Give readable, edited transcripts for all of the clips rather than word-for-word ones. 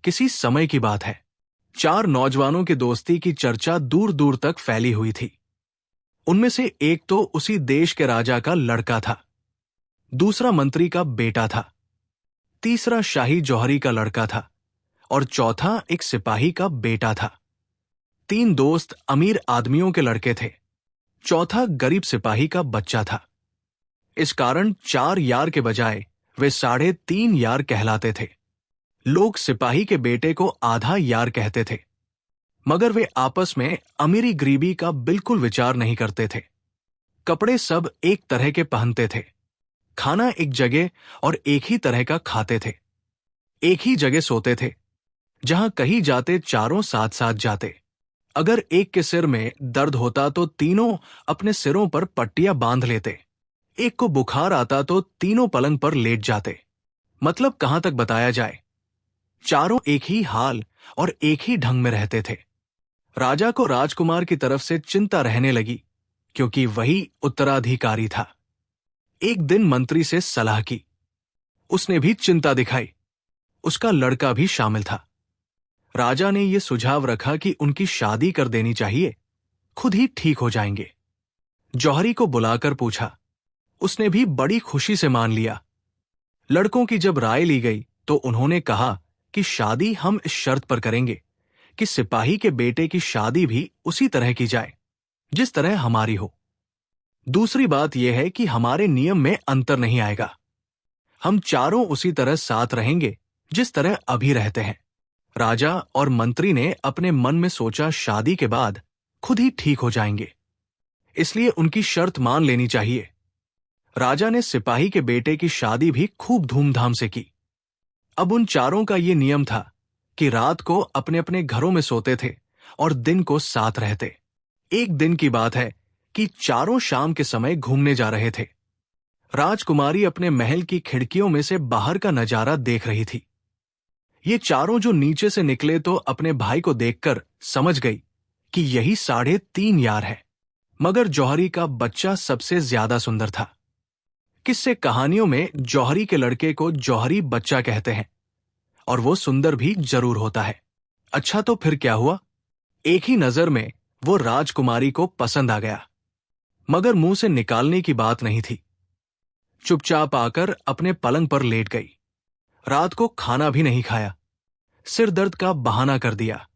किसी समय की बात है। चार नौजवानों की दोस्ती की चर्चा दूर दूर तक फैली हुई थी। उनमें से एक तो उसी देश के राजा का लड़का था, दूसरा मंत्री का बेटा था, तीसरा शाही जौहरी का लड़का था और चौथा एक सिपाही का बेटा था। तीन दोस्त अमीर आदमियों के लड़के थे, चौथा गरीब सिपाही का बच्चा था। इस कारण 4 यार के बजाय वे 3.5 यार कहलाते थे। लोग सिपाही के बेटे को आधा यार कहते थे, मगर वे आपस में अमीरी गरीबी का बिल्कुल विचार नहीं करते थे। कपड़े सब एक तरह के पहनते थे, खाना एक जगह और एक ही तरह का खाते थे, एक ही जगह सोते थे। जहां कहीं जाते चारों साथ साथ जाते। अगर एक के सिर में दर्द होता तो तीनों अपने सिरों पर पट्टियां बांध लेते। एक को बुखार आता तो तीनों पलंग पर लेट जाते। मतलब कहां तक बताया जाए, चारों एक ही हाल और एक ही ढंग में रहते थे। राजा को राजकुमार की तरफ से चिंता रहने लगी, क्योंकि वही उत्तराधिकारी था। एक दिन मंत्री से सलाह की, उसने भी चिंता दिखाई। उसका लड़का भी शामिल था। राजा ने यह सुझाव रखा कि उनकी शादी कर देनी चाहिए, खुद ही ठीक हो जाएंगे। जौहरी को बुलाकर पूछा, उसने भी बड़ी खुशी से मान लिया। लड़कों की जब राय ली गई तो उन्होंने कहा कि शादी हम इस शर्त पर करेंगे कि सिपाही के बेटे की शादी भी उसी तरह की जाए जिस तरह हमारी हो। दूसरी बात यह है कि हमारे नियम में अंतर नहीं आएगा। हम चारों उसी तरह साथ रहेंगे जिस तरह अभी रहते हैं। राजा और मंत्री ने अपने मन में सोचा, शादी के बाद खुद ही ठीक हो जाएंगे, इसलिए उनकी शर्त मान लेनी चाहिए। राजा ने सिपाही के बेटे की शादी भी खूब धूमधाम से की। अब उन चारों का ये नियम था कि रात को अपने अपने घरों में सोते थे और दिन को साथ रहते। एक दिन की बात है कि चारों शाम के समय घूमने जा रहे थे। राजकुमारी अपने महल की खिड़कियों में से बाहर का नजारा देख रही थी। ये चारों जो नीचे से निकले तो अपने भाई को देखकर समझ गई कि यही 3.5 यार है। मगर जौहरी का बच्चा सबसे ज्यादा सुंदर था। किस्से कहानियों में जौहरी के लड़के को जौहरी बच्चा कहते हैं, और वो सुंदर भी जरूर होता है। अच्छा, तो फिर क्या हुआ? एक ही नजर में वो राजकुमारी को पसंद आ गया, मगर मुंह से निकालने की बात नहीं थी। चुपचाप आकर अपने पलंग पर लेट गई। रात को खाना भी नहीं खाया, सिर दर्द का बहाना कर दिया।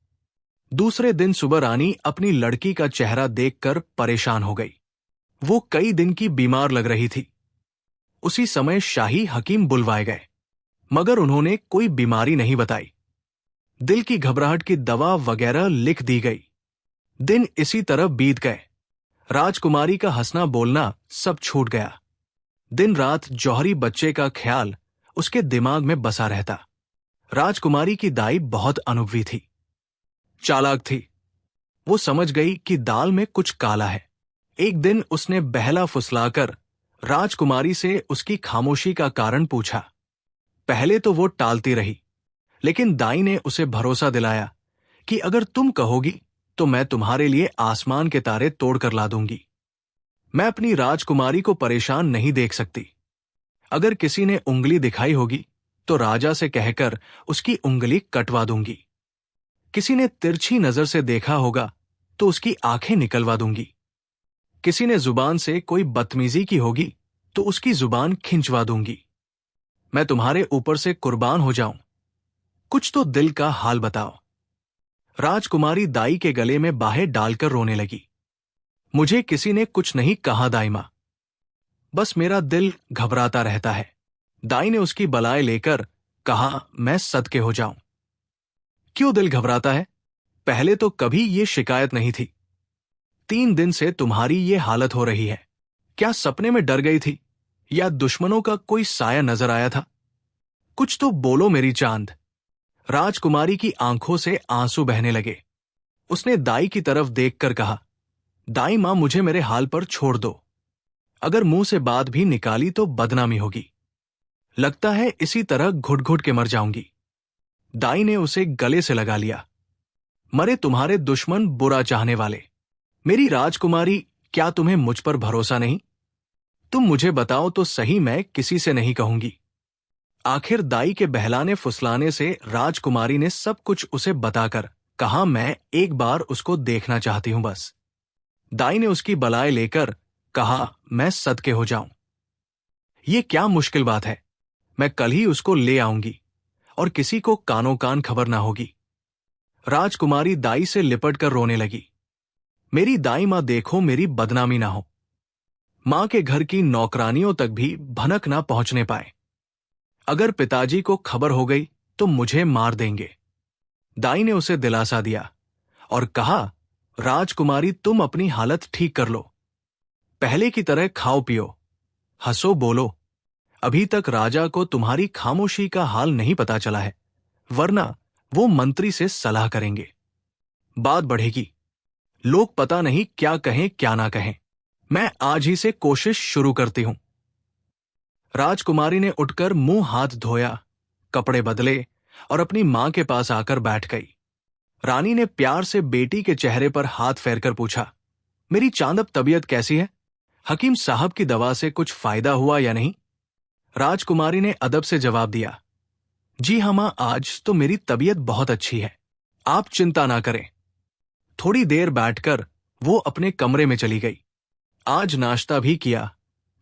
दूसरे दिन सुबह रानी अपनी लड़की का चेहरा देखकर परेशान हो गई। वो कई दिन की बीमार लग रही थी। उसी समय शाही हकीम बुलवाए गए, मगर उन्होंने कोई बीमारी नहीं बताई। दिल की घबराहट की दवा वगैरह लिख दी गई। दिन इसी तरह बीत गए। राजकुमारी का हंसना बोलना सब छूट गया। दिन रात जौहरी बच्चे का ख्याल उसके दिमाग में बसा रहता। राजकुमारी की दाई बहुत अनुभवी थी, चालाक थी। वो समझ गई कि दाल में कुछ काला है। एक दिन उसने बहला फुसलाकर राजकुमारी से उसकी खामोशी का कारण पूछा। पहले तो वो टालती रही, लेकिन दाई ने उसे भरोसा दिलाया कि अगर तुम कहोगी तो मैं तुम्हारे लिए आसमान के तारे तोड़कर ला दूंगी। मैं अपनी राजकुमारी को परेशान नहीं देख सकती। अगर किसी ने उंगली दिखाई होगी तो राजा से कहकर उसकी उंगली कटवा दूंगी। किसी ने तिरछी नजर से देखा होगा तो उसकी आंखें निकलवा दूंगी। किसी ने जुबान से कोई बदतमीजी की होगी तो उसकी जुबान खिंचवा दूंगी। मैं तुम्हारे ऊपर से कुर्बान हो जाऊं, कुछ तो दिल का हाल बताओ। राजकुमारी दाई के गले में बाहें डालकर रोने लगी। मुझे किसी ने कुछ नहीं कहा दाई मां, बस मेरा दिल घबराता रहता है। दाई ने उसकी बलाए लेकर कहा, मैं सदके हो जाऊं। क्यों दिल घबराता है? पहले तो कभी ये शिकायत नहीं थी। 3 दिन से तुम्हारी ये हालत हो रही है। क्या सपने में डर गई थी या दुश्मनों का कोई साया नजर आया था? कुछ तो बोलो मेरी चांद। राजकुमारी की आंखों से आंसू बहने लगे। उसने दाई की तरफ देखकर कहा, दाई मां, मुझे मेरे हाल पर छोड़ दो। अगर मुंह से बात भी निकाली तो बदनामी होगी। लगता है इसी तरह घुट घुट के मर जाऊंगी। दाई ने उसे गले से लगा लिया। मरे तुम्हारे दुश्मन, बुरा चाहने वाले। मेरी राजकुमारी, क्या तुम्हें मुझ पर भरोसा नहीं? तुम मुझे बताओ तो सही, मैं किसी से नहीं कहूंगी। आखिर दाई के बहलाने फुसलाने से राजकुमारी ने सब कुछ उसे बताकर कहा, मैं एक बार उसको देखना चाहती हूं बस। दाई ने उसकी बलाए लेकर कहा, मैं सदके हो जाऊं। ये क्या मुश्किल बात है, मैं कल ही उसको ले आऊंगी और किसी को कानो कान खबर ना होगी। राजकुमारी दाई से लिपट कर रोने लगी। मेरी दाई मां, देखो मेरी बदनामी ना हो। मां के घर की नौकरानियों तक भी भनक ना पहुंचने पाए। अगर पिताजी को खबर हो गई तो मुझे मार देंगे। दाई ने उसे दिलासा दिया और कहा, राजकुमारी तुम अपनी हालत ठीक कर लो, पहले की तरह खाओ पियो, हंसो बोलो। अभी तक राजा को तुम्हारी खामोशी का हाल नहीं पता चला है, वरना वो मंत्री से सलाह करेंगे। बात बढ़ेगी, लोग पता नहीं क्या कहें क्या ना कहें। मैं आज ही से कोशिश शुरू करती हूं। राजकुमारी ने उठकर मुंह हाथ धोया, कपड़े बदले और अपनी मां के पास आकर बैठ गई। रानी ने प्यार से बेटी के चेहरे पर हाथ फेरकर पूछा, मेरी चांदब तबीयत कैसी है? हकीम साहब की दवा से कुछ फायदा हुआ या नहीं? राजकुमारी ने अदब से जवाब दिया, जी हाँ मां, आज तो मेरी तबीयत बहुत अच्छी है, आप चिंता ना करें। थोड़ी देर बैठकर वो अपने कमरे में चली गई। आज नाश्ता भी किया,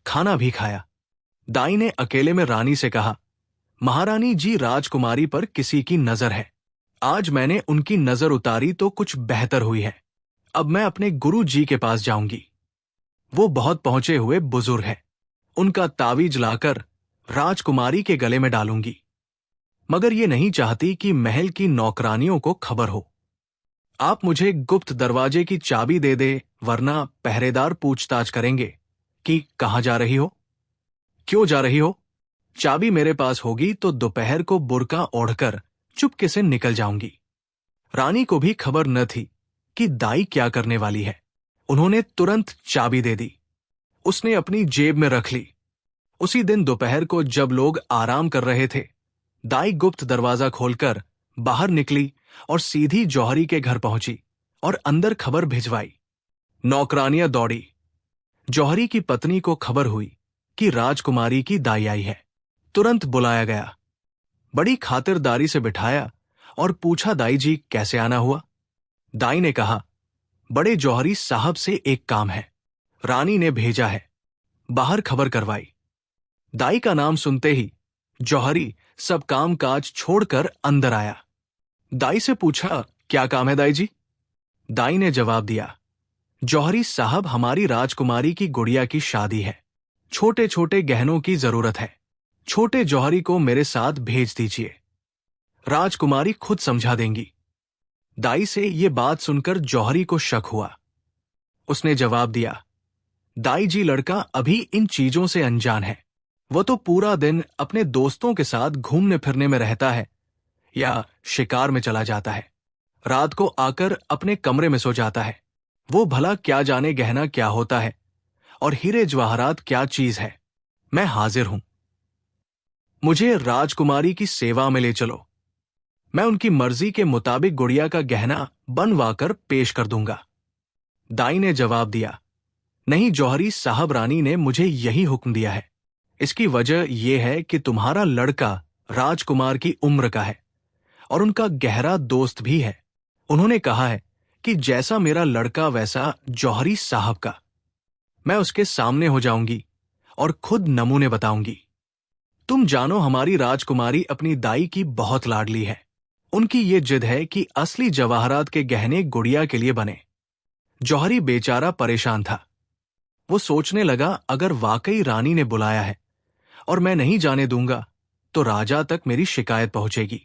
खाना भी खाया। दाई ने अकेले में रानी से कहा, महारानी जी, राजकुमारी पर किसी की नजर है। आज मैंने उनकी नजर उतारी तो कुछ बेहतर हुई है। अब मैं अपने गुरु जी के पास जाऊंगी। वो बहुत पहुंचे हुए बुजुर्ग है, उनका तावीज लाकर राजकुमारी के गले में डालूंगी। मगर ये नहीं चाहती कि महल की नौकरानियों को खबर हो। आप मुझे गुप्त दरवाजे की चाबी दे दे, वरना पहरेदार पूछताछ करेंगे कि कहां जा रही हो, क्यों जा रही हो। चाबी मेरे पास होगी तो दोपहर को बुर्का ओढ़कर चुपके से निकल जाऊंगी। रानी को भी खबर न थी कि दाई क्या करने वाली है। उन्होंने तुरंत चाबी दे दी। उसने अपनी जेब में रख ली। उसी दिन दोपहर को जब लोग आराम कर रहे थे, दाई गुप्त दरवाजा खोलकर बाहर निकली और सीधी जौहरी के घर पहुंची और अंदर खबर भिजवाई। नौकरानियां दौड़ी। जौहरी की पत्नी को खबर हुई कि राजकुमारी की दाई आई है। तुरंत बुलाया गया, बड़ी खातिरदारी से बिठाया और पूछा, दाई जी कैसे आना हुआ? दाई ने कहा, बड़े जौहरी साहब से एक काम है, रानी ने भेजा है। बाहर खबर करवाई। दाई का नाम सुनते ही जौहरी सब काम काज छोड़कर अंदर आया। दाई से पूछा, क्या काम है दाई जी? दाई ने जवाब दिया, जौहरी साहब, हमारी राजकुमारी की गुड़िया की शादी है, छोटे छोटे गहनों की जरूरत है। छोटे जौहरी को मेरे साथ भेज दीजिए, राजकुमारी खुद समझा देंगी। दाई से ये बात सुनकर जौहरी को शक हुआ। उसने जवाब दिया, दाई जी, लड़का अभी इन चीजों से अनजान है। वो तो पूरा दिन अपने दोस्तों के साथ घूमने फिरने में रहता है या शिकार में चला जाता है। रात को आकर अपने कमरे में सो जाता है। वो भला क्या जाने गहना क्या होता है और हीरे जवाहरात क्या चीज है। मैं हाजिर हूं, मुझे राजकुमारी की सेवा में ले चलो। मैं उनकी मर्जी के मुताबिक गुड़िया का गहना बनवाकर पेश कर दूंगा। दाई ने जवाब दिया, नहीं जौहरी साहब, रानी ने मुझे यही हुक्म दिया है। इसकी वजह यह है कि तुम्हारा लड़का राजकुमार की उम्र का है और उनका गहरा दोस्त भी है। उन्होंने कहा है कि जैसा मेरा लड़का वैसा जौहरी साहब का। मैं उसके सामने हो जाऊंगी और खुद नमूने बताऊंगी। तुम जानो, हमारी राजकुमारी अपनी दाई की बहुत लाडली है। उनकी ये जिद है कि असली जवाहरात के गहने गुड़िया के लिए बने। जौहरी बेचारा परेशान था। वो सोचने लगा, अगर वाकई रानी ने बुलाया है और मैं नहीं जाने दूंगा तो राजा तक मेरी शिकायत पहुंचेगी,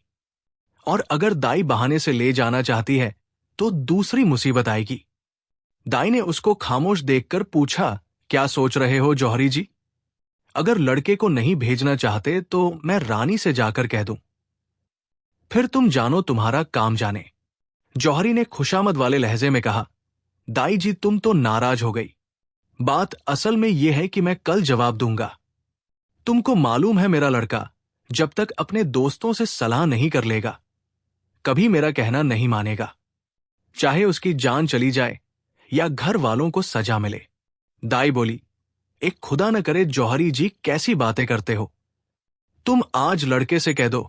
और अगर दाई बहाने से ले जाना चाहती है तो दूसरी मुसीबत आएगी। दाई ने उसको खामोश देखकर पूछा, क्या सोच रहे हो जौहरी जी? अगर लड़के को नहीं भेजना चाहते तो मैं रानी से जाकर कह दूं। फिर तुम जानो, तुम्हारा काम जाने। जौहरी ने खुशामद वाले लहजे में कहा, दाई जी तुम तो नाराज हो गई। बात असल में यह है कि मैं कल जवाब दूंगा। तुमको मालूम है मेरा लड़का जब तक अपने दोस्तों से सलाह नहीं कर लेगा कभी मेरा कहना नहीं मानेगा, चाहे उसकी जान चली जाए या घर वालों को सजा मिले। दाई बोली, एक खुदा न करे जौहरी जी, कैसी बातें करते हो? तुम आज लड़के से कह दो,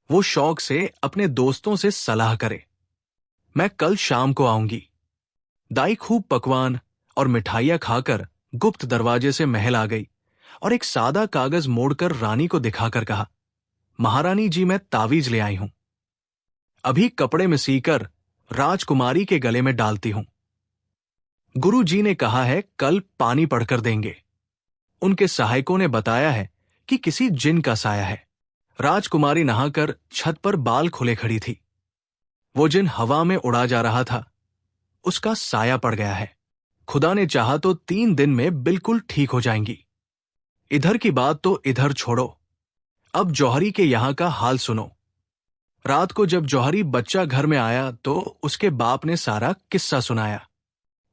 वो शौक से अपने दोस्तों से सलाह करे। मैं कल शाम को आऊंगी। दाई खूब पकवान और मिठाइयां खाकर गुप्त दरवाजे से महल आ गई और एक सादा कागज मोड़कर रानी को दिखाकर कहा, महारानी जी, मैं तावीज ले आई हूं। अभी कपड़े में सीकर राजकुमारी के गले में डालती हूं। गुरु जी ने कहा है कल पानी पढ़कर देंगे। उनके सहायकों ने बताया है कि किसी जिन का साया है। राजकुमारी नहाकर छत पर बाल खुले खड़ी थी। वो जिन हवा में उड़ा जा रहा था, उसका साया पड़ गया है। खुदा ने चाहा तो 3 दिन में बिल्कुल ठीक हो जाएंगी। इधर की बात तो इधर छोड़ो, अब जौहरी के यहां का हाल सुनो। रात को जब जौहरी बच्चा घर में आया तो उसके बाप ने सारा किस्सा सुनाया।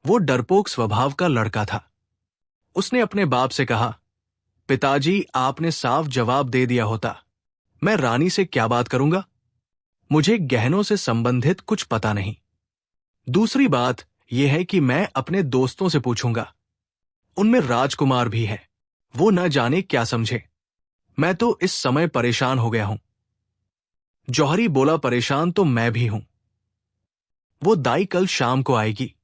वो डरपोक स्वभाव का लड़का था। उसने अपने बाप से कहा, पिताजी, आपने साफ जवाब दे दिया होता, मैं रानी से क्या बात करूंगा? मुझे गहनों से संबंधित कुछ पता नहीं। दूसरी बात यह है कि मैं अपने दोस्तों से पूछूंगा, उनमें राजकुमार भी है, वो न जाने क्या समझे। मैं तो इस समय परेशान हो गया हूं। जौहरी बोला, परेशान तो मैं भी हूं। वो दाई कल शाम को आएगी।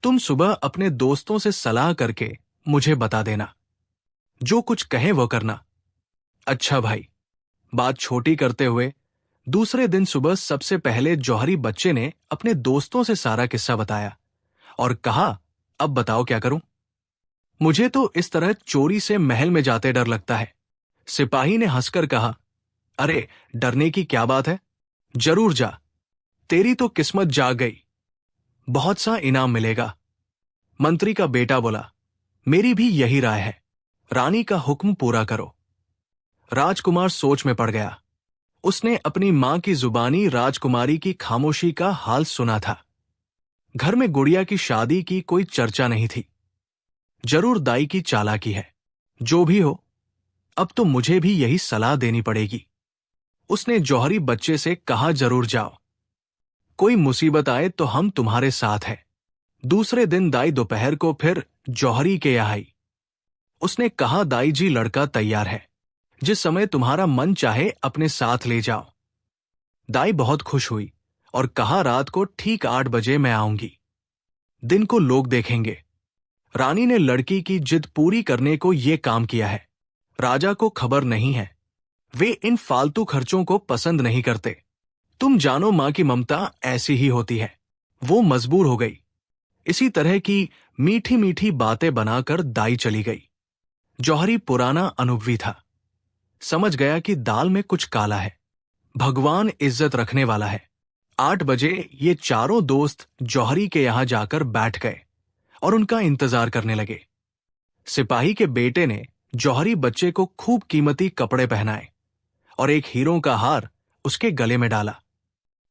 तुम सुबह अपने दोस्तों से सलाह करके मुझे बता देना। जो कुछ कहे वो करना। अच्छा भाई। बात छोटी करते हुए दूसरे दिन सुबह सबसे पहले जौहरी बच्चे ने अपने दोस्तों से सारा किस्सा बताया और कहा, अब बताओ क्या करूं? मुझे तो इस तरह चोरी से महल में जाते डर लगता है। सिपाही ने हंसकर कहा, अरे डरने की क्या बात है, जरूर जा, तेरी तो किस्मत जाग गई, बहुत सा इनाम मिलेगा। मंत्री का बेटा बोला, मेरी भी यही राय है, रानी का हुक्म पूरा करो। राजकुमार सोच में पड़ गया। उसने अपनी मां की जुबानी राजकुमारी की खामोशी का हाल सुना था। घर में गुड़िया की शादी की कोई चर्चा नहीं थी। जरूर दाई की चालाकी है। जो भी हो, अब तो मुझे भी यही सलाह देनी पड़ेगी। उसने जौहरी बच्चे से कहा, जरूर जाओ, कोई मुसीबत आए तो हम तुम्हारे साथ हैं। दूसरे दिन दाई दोपहर को फिर जौहरी के यहाँ आई। उसने कहा, दाई जी, लड़का तैयार है, जिस समय तुम्हारा मन चाहे अपने साथ ले जाओ। दाई बहुत खुश हुई और कहा, रात को ठीक 8 बजे मैं आऊंगी। दिन को लोग देखेंगे। रानी ने लड़की की जिद पूरी करने को ये काम किया है। राजा को खबर नहीं है। वे इन फालतू खर्चों को पसंद नहीं करते। तुम जानो, मां की ममता ऐसी ही होती है। वो मजबूर हो गई। इसी तरह की मीठी मीठी बातें बनाकर दाई चली गई। जौहरी पुराना अनुभवी था। समझ गया कि दाल में कुछ काला है। भगवान इज्जत रखने वाला है। 8 बजे ये चारों दोस्त जौहरी के यहां जाकर बैठ गए और उनका इंतजार करने लगे। सिपाही के बेटे ने जौहरी बच्चे को खूब कीमती कपड़े पहनाए और एक हीरों का हार उसके गले में डाला।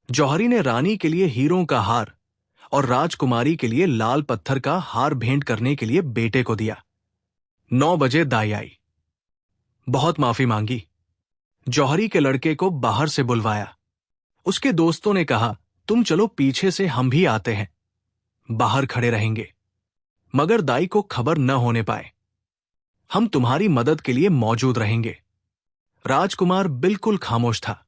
जौहरी ने रानी के लिए हीरों का हार और राजकुमारी के लिए लाल पत्थर का हार भेंट करने के लिए बेटे को दिया। 9 बजे दाई आई। बहुत माफी मांगी। जौहरी के लड़के को बाहर से बुलवाया। उसके दोस्तों ने कहा, तुम चलो पीछे से, हम भी आते हैं, बाहर खड़े रहेंगे, मगर दाई को खबर न होने पाए। हम तुम्हारी मदद के लिए मौजूद रहेंगे। राजकुमार बिल्कुल खामोश था,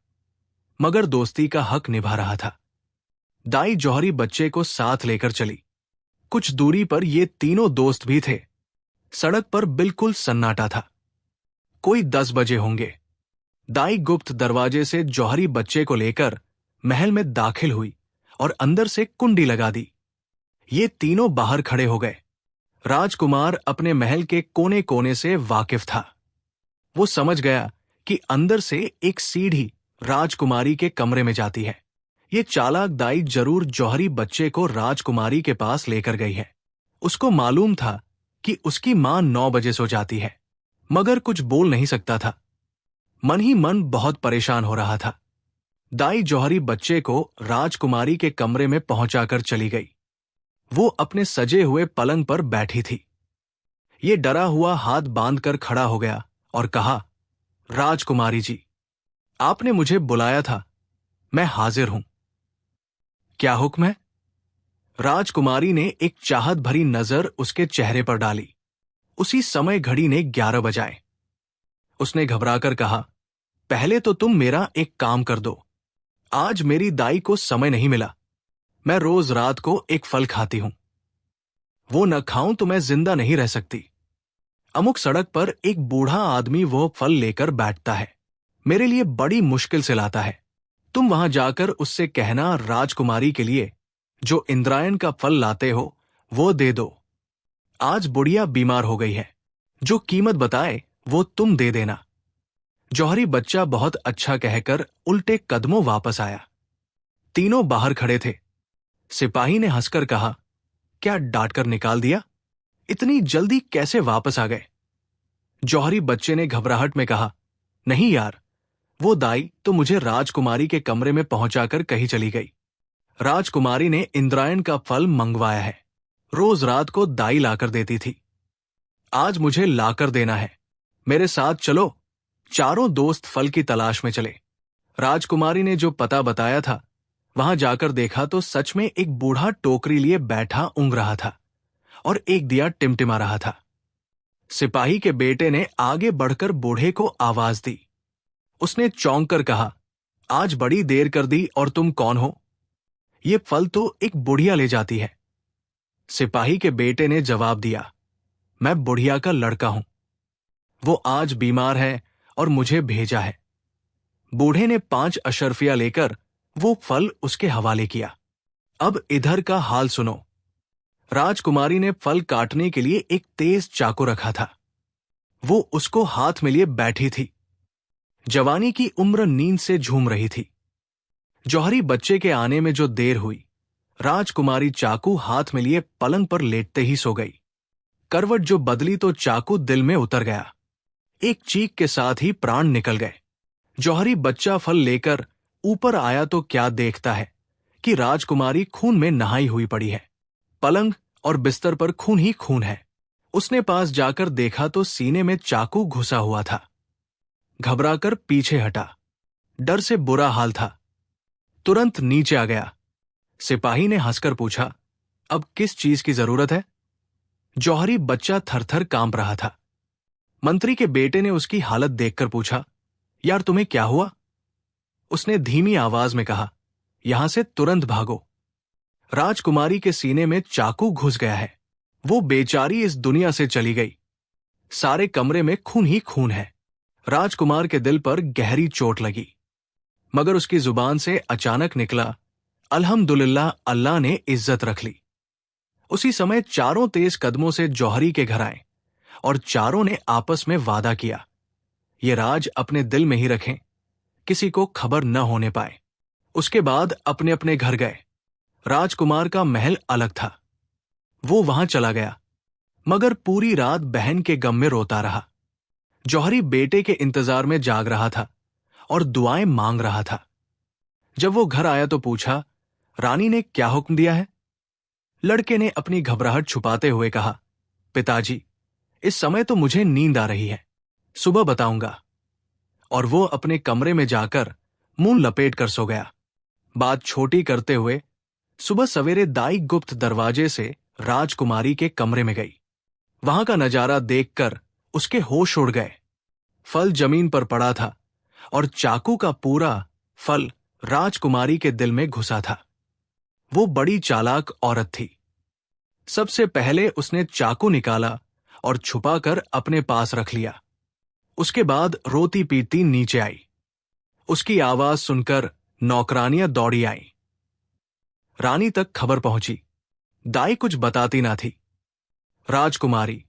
मगर दोस्ती का हक निभा रहा था। दाई जौहरी बच्चे को साथ लेकर चली। कुछ दूरी पर ये तीनों दोस्त भी थे। सड़क पर बिल्कुल सन्नाटा था। कोई 10 बजे होंगे। दाई गुप्त दरवाजे से जौहरी बच्चे को लेकर महल में दाखिल हुई और अंदर से कुंडी लगा दी। ये तीनों बाहर खड़े हो गए। राजकुमार अपने महल के कोने कोने से वाकिफ था। वो समझ गया कि अंदर से एक सीढ़ी राजकुमारी के कमरे में जाती है। ये चालाक दाई जरूर जौहरी बच्चे को राजकुमारी के पास लेकर गई है। उसको मालूम था कि उसकी मां 9 बजे सो जाती है, मगर कुछ बोल नहीं सकता था। मन ही मन बहुत परेशान हो रहा था। दाई जौहरी बच्चे को राजकुमारी के कमरे में पहुंचाकर चली गई। वो अपने सजे हुए पलंग पर बैठी थी। ये डरा हुआ हाथ बांधकर खड़ा हो गया और कहा, राजकुमारी जी, आपने मुझे बुलाया था, मैं हाजिर हूं। क्या हुक्म है? राजकुमारी ने एक चाहत भरी नजर उसके चेहरे पर डाली। उसी समय घड़ी ने 11 बजाए। उसने घबराकर कहा, पहले तो तुम मेरा एक काम कर दो। आज मेरी दाई को समय नहीं मिला। मैं रोज रात को एक फल खाती हूं। वो न खाऊं तो मैं जिंदा नहीं रह सकती। अमुक सड़क पर एक बूढ़ा आदमी वो फल लेकर बैठता है। मेरे लिए बड़ी मुश्किल से लाता है। तुम वहां जाकर उससे कहना राजकुमारी के लिए जो इंद्रायण का फल लाते हो वो दे दो। आज बुढ़िया बीमार हो गई है। जो कीमत बताए वो तुम दे देना। जौहरी बच्चा बहुत अच्छा कहकर उल्टे कदमों वापस आया। तीनों बाहर खड़े थे। सिपाही ने हंसकर कहा, क्या डांटकर निकाल दिया? इतनी जल्दी कैसे वापस आ गए? जौहरी बच्चे ने घबराहट में कहा, नहीं यार, वो दाई तो मुझे राजकुमारी के कमरे में पहुंचाकर कहीं चली गई। राजकुमारी ने इंद्रायण का फल मंगवाया है। रोज रात को दाई लाकर देती थी। आज मुझे लाकर देना है। मेरे साथ चलो। चारों दोस्त फल की तलाश में चले। राजकुमारी ने जो पता बताया था वहां जाकर देखा तो सच में एक बूढ़ा टोकरी लिए बैठा ऊँघ रहा था और एक दिया टिमटिमा रहा था। सिपाही के बेटे ने आगे बढ़कर बूढ़े को आवाज दी। उसने चौंक कर कहा, आज बड़ी देर कर दी और तुम कौन हो? ये फल तो एक बुढ़िया ले जाती है। सिपाही के बेटे ने जवाब दिया, मैं बुढ़िया का लड़का हूं। वो आज बीमार है और मुझे भेजा है। बूढ़े ने 5 अशर्फिया लेकर वो फल उसके हवाले किया। अब इधर का हाल सुनो। राजकुमारी ने फल काटने के लिए एक तेज चाकू रखा था। वो उसको हाथ में लिए बैठी थी। जवानी की उम्र नींद से झूम रही थी। जौहरी बच्चे के आने में जो देर हुई, राजकुमारी चाकू हाथ में लिए पलंग पर लेटते ही सो गई। करवट जो बदली तो चाकू दिल में उतर गया। एक चीख के साथ ही प्राण निकल गए। जौहरी बच्चा फल लेकर ऊपर आया तो क्या देखता है कि राजकुमारी खून में नहाई हुई पड़ी है। पलंग और बिस्तर पर खून ही खून है। उसने पास जाकर देखा तो सीने में चाकू घुसा हुआ था। घबराकर पीछे हटा। डर से बुरा हाल था। तुरंत नीचे आ गया। सिपाही ने हंसकर पूछा, अब किस चीज की जरूरत है? जौहरी बच्चा थरथर कांप रहा था। मंत्री के बेटे ने उसकी हालत देखकर पूछा, यार तुम्हें क्या हुआ? उसने धीमी आवाज में कहा, यहां से तुरंत भागो। राजकुमारी के सीने में चाकू घुस गया है। वो बेचारी इस दुनिया से चली गई। सारे कमरे में खून ही खून है। राजकुमार के दिल पर गहरी चोट लगी, मगर उसकी जुबान से अचानक निकला, अल्हम्दुलिल्लाह, अल्लाह ने इज्जत रख ली। उसी समय चारों तेज कदमों से जौहरी के घर आए और चारों ने आपस में वादा किया, ये राज अपने दिल में ही रखें, किसी को खबर न होने पाए। उसके बाद अपने अपने घर गए। राजकुमार का महल अलग था। वो वहां चला गया, मगर पूरी रात बहन के गम में रोता रहा। जौहरी बेटे के इंतजार में जाग रहा था और दुआएं मांग रहा था। जब वो घर आया तो पूछा, रानी ने क्या हुक्म दिया है? लड़के ने अपनी घबराहट छुपाते हुए कहा, पिताजी, इस समय तो मुझे नींद आ रही है, सुबह बताऊंगा। और वो अपने कमरे में जाकर मुंह लपेट कर सो गया। बात छोटी करते हुए सुबह सवेरे दाई गुप्त दरवाजे से राजकुमारी के कमरे में गई। वहां का नजारा देखकर उसके होश उड़ गए। फल जमीन पर पड़ा था और चाकू का पूरा फल राजकुमारी के दिल में घुसा था। वो बड़ी चालाक औरत थी। सबसे पहले उसने चाकू निकाला और छुपाकर अपने पास रख लिया। उसके बाद रोती पीटती नीचे आई। उसकी आवाज सुनकर नौकरानियां दौड़ी आईं। रानी तक खबर पहुंची। दाई कुछ बताती ना थी। राजकुमारी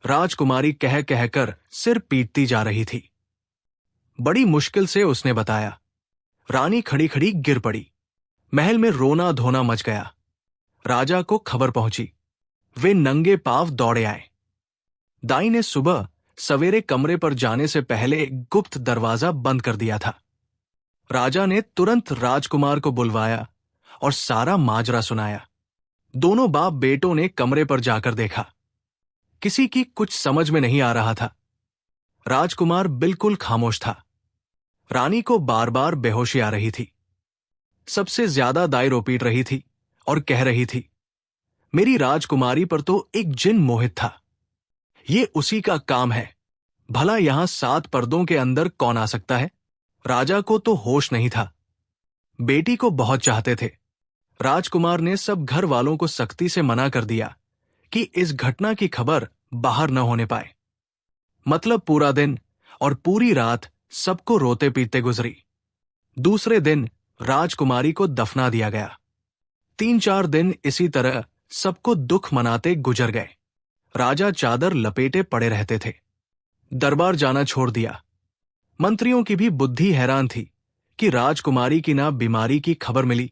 राजकुमारी कह कहकर सिर पीटती जा रही थी। बड़ी मुश्किल से उसने बताया। रानी खड़ी खड़ी गिर पड़ी। महल में रोना धोना मच गया। राजा को खबर पहुंची। वे नंगे पांव दौड़े आए। दाई ने सुबह सवेरे कमरे पर जाने से पहले गुप्त दरवाजा बंद कर दिया था। राजा ने तुरंत राजकुमार को बुलवाया और सारा माजरा सुनाया। दोनों बाप बेटों ने कमरे पर जाकर देखा। किसी की कुछ समझ में नहीं आ रहा था। राजकुमार बिल्कुल खामोश था। रानी को बार बार बेहोशी आ रही थी। सबसे ज्यादा दाई रो पीट रही थी और कह रही थी, मेरी राजकुमारी पर तो एक जिन मोहित था। ये उसी का काम है। भला यहां 7 पर्दों के अंदर कौन आ सकता है? राजा को तो होश नहीं था। बेटी को बहुत चाहते थे। राजकुमार ने सब घर वालों को सख्ती से मना कर दिया कि इस घटना की खबर बाहर न होने पाए। मतलब पूरा दिन और पूरी रात सबको रोते पीटते गुजरी। दूसरे दिन राजकुमारी को दफना दिया गया। 3-4 दिन इसी तरह सबको दुख मनाते गुजर गए। राजा चादर लपेटे पड़े रहते थे। दरबार जाना छोड़ दिया। मंत्रियों की भी बुद्धि हैरान थी कि राजकुमारी की ना बीमारी की खबर मिली,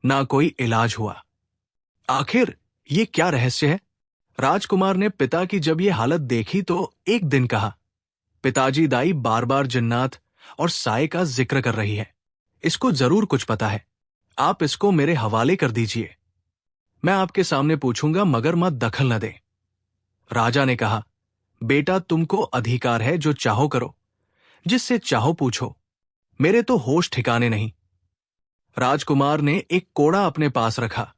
ना कोई इलाज हुआ। आखिर ये क्या रहस्य है? राजकुमार ने पिता की जब ये हालत देखी तो एक दिन कहा, पिताजी, दाई बार बार जिन्नात और साए का जिक्र कर रही है। इसको जरूर कुछ पता है। आप इसको मेरे हवाले कर दीजिए। मैं आपके सामने पूछूंगा, मगर मत दखल न दें। राजा ने कहा, बेटा, तुमको अधिकार है, जो चाहो करो, जिससे चाहो पूछो। मेरे तो होश ठिकाने नहीं। राजकुमार ने एक कोड़ा अपने पास रखा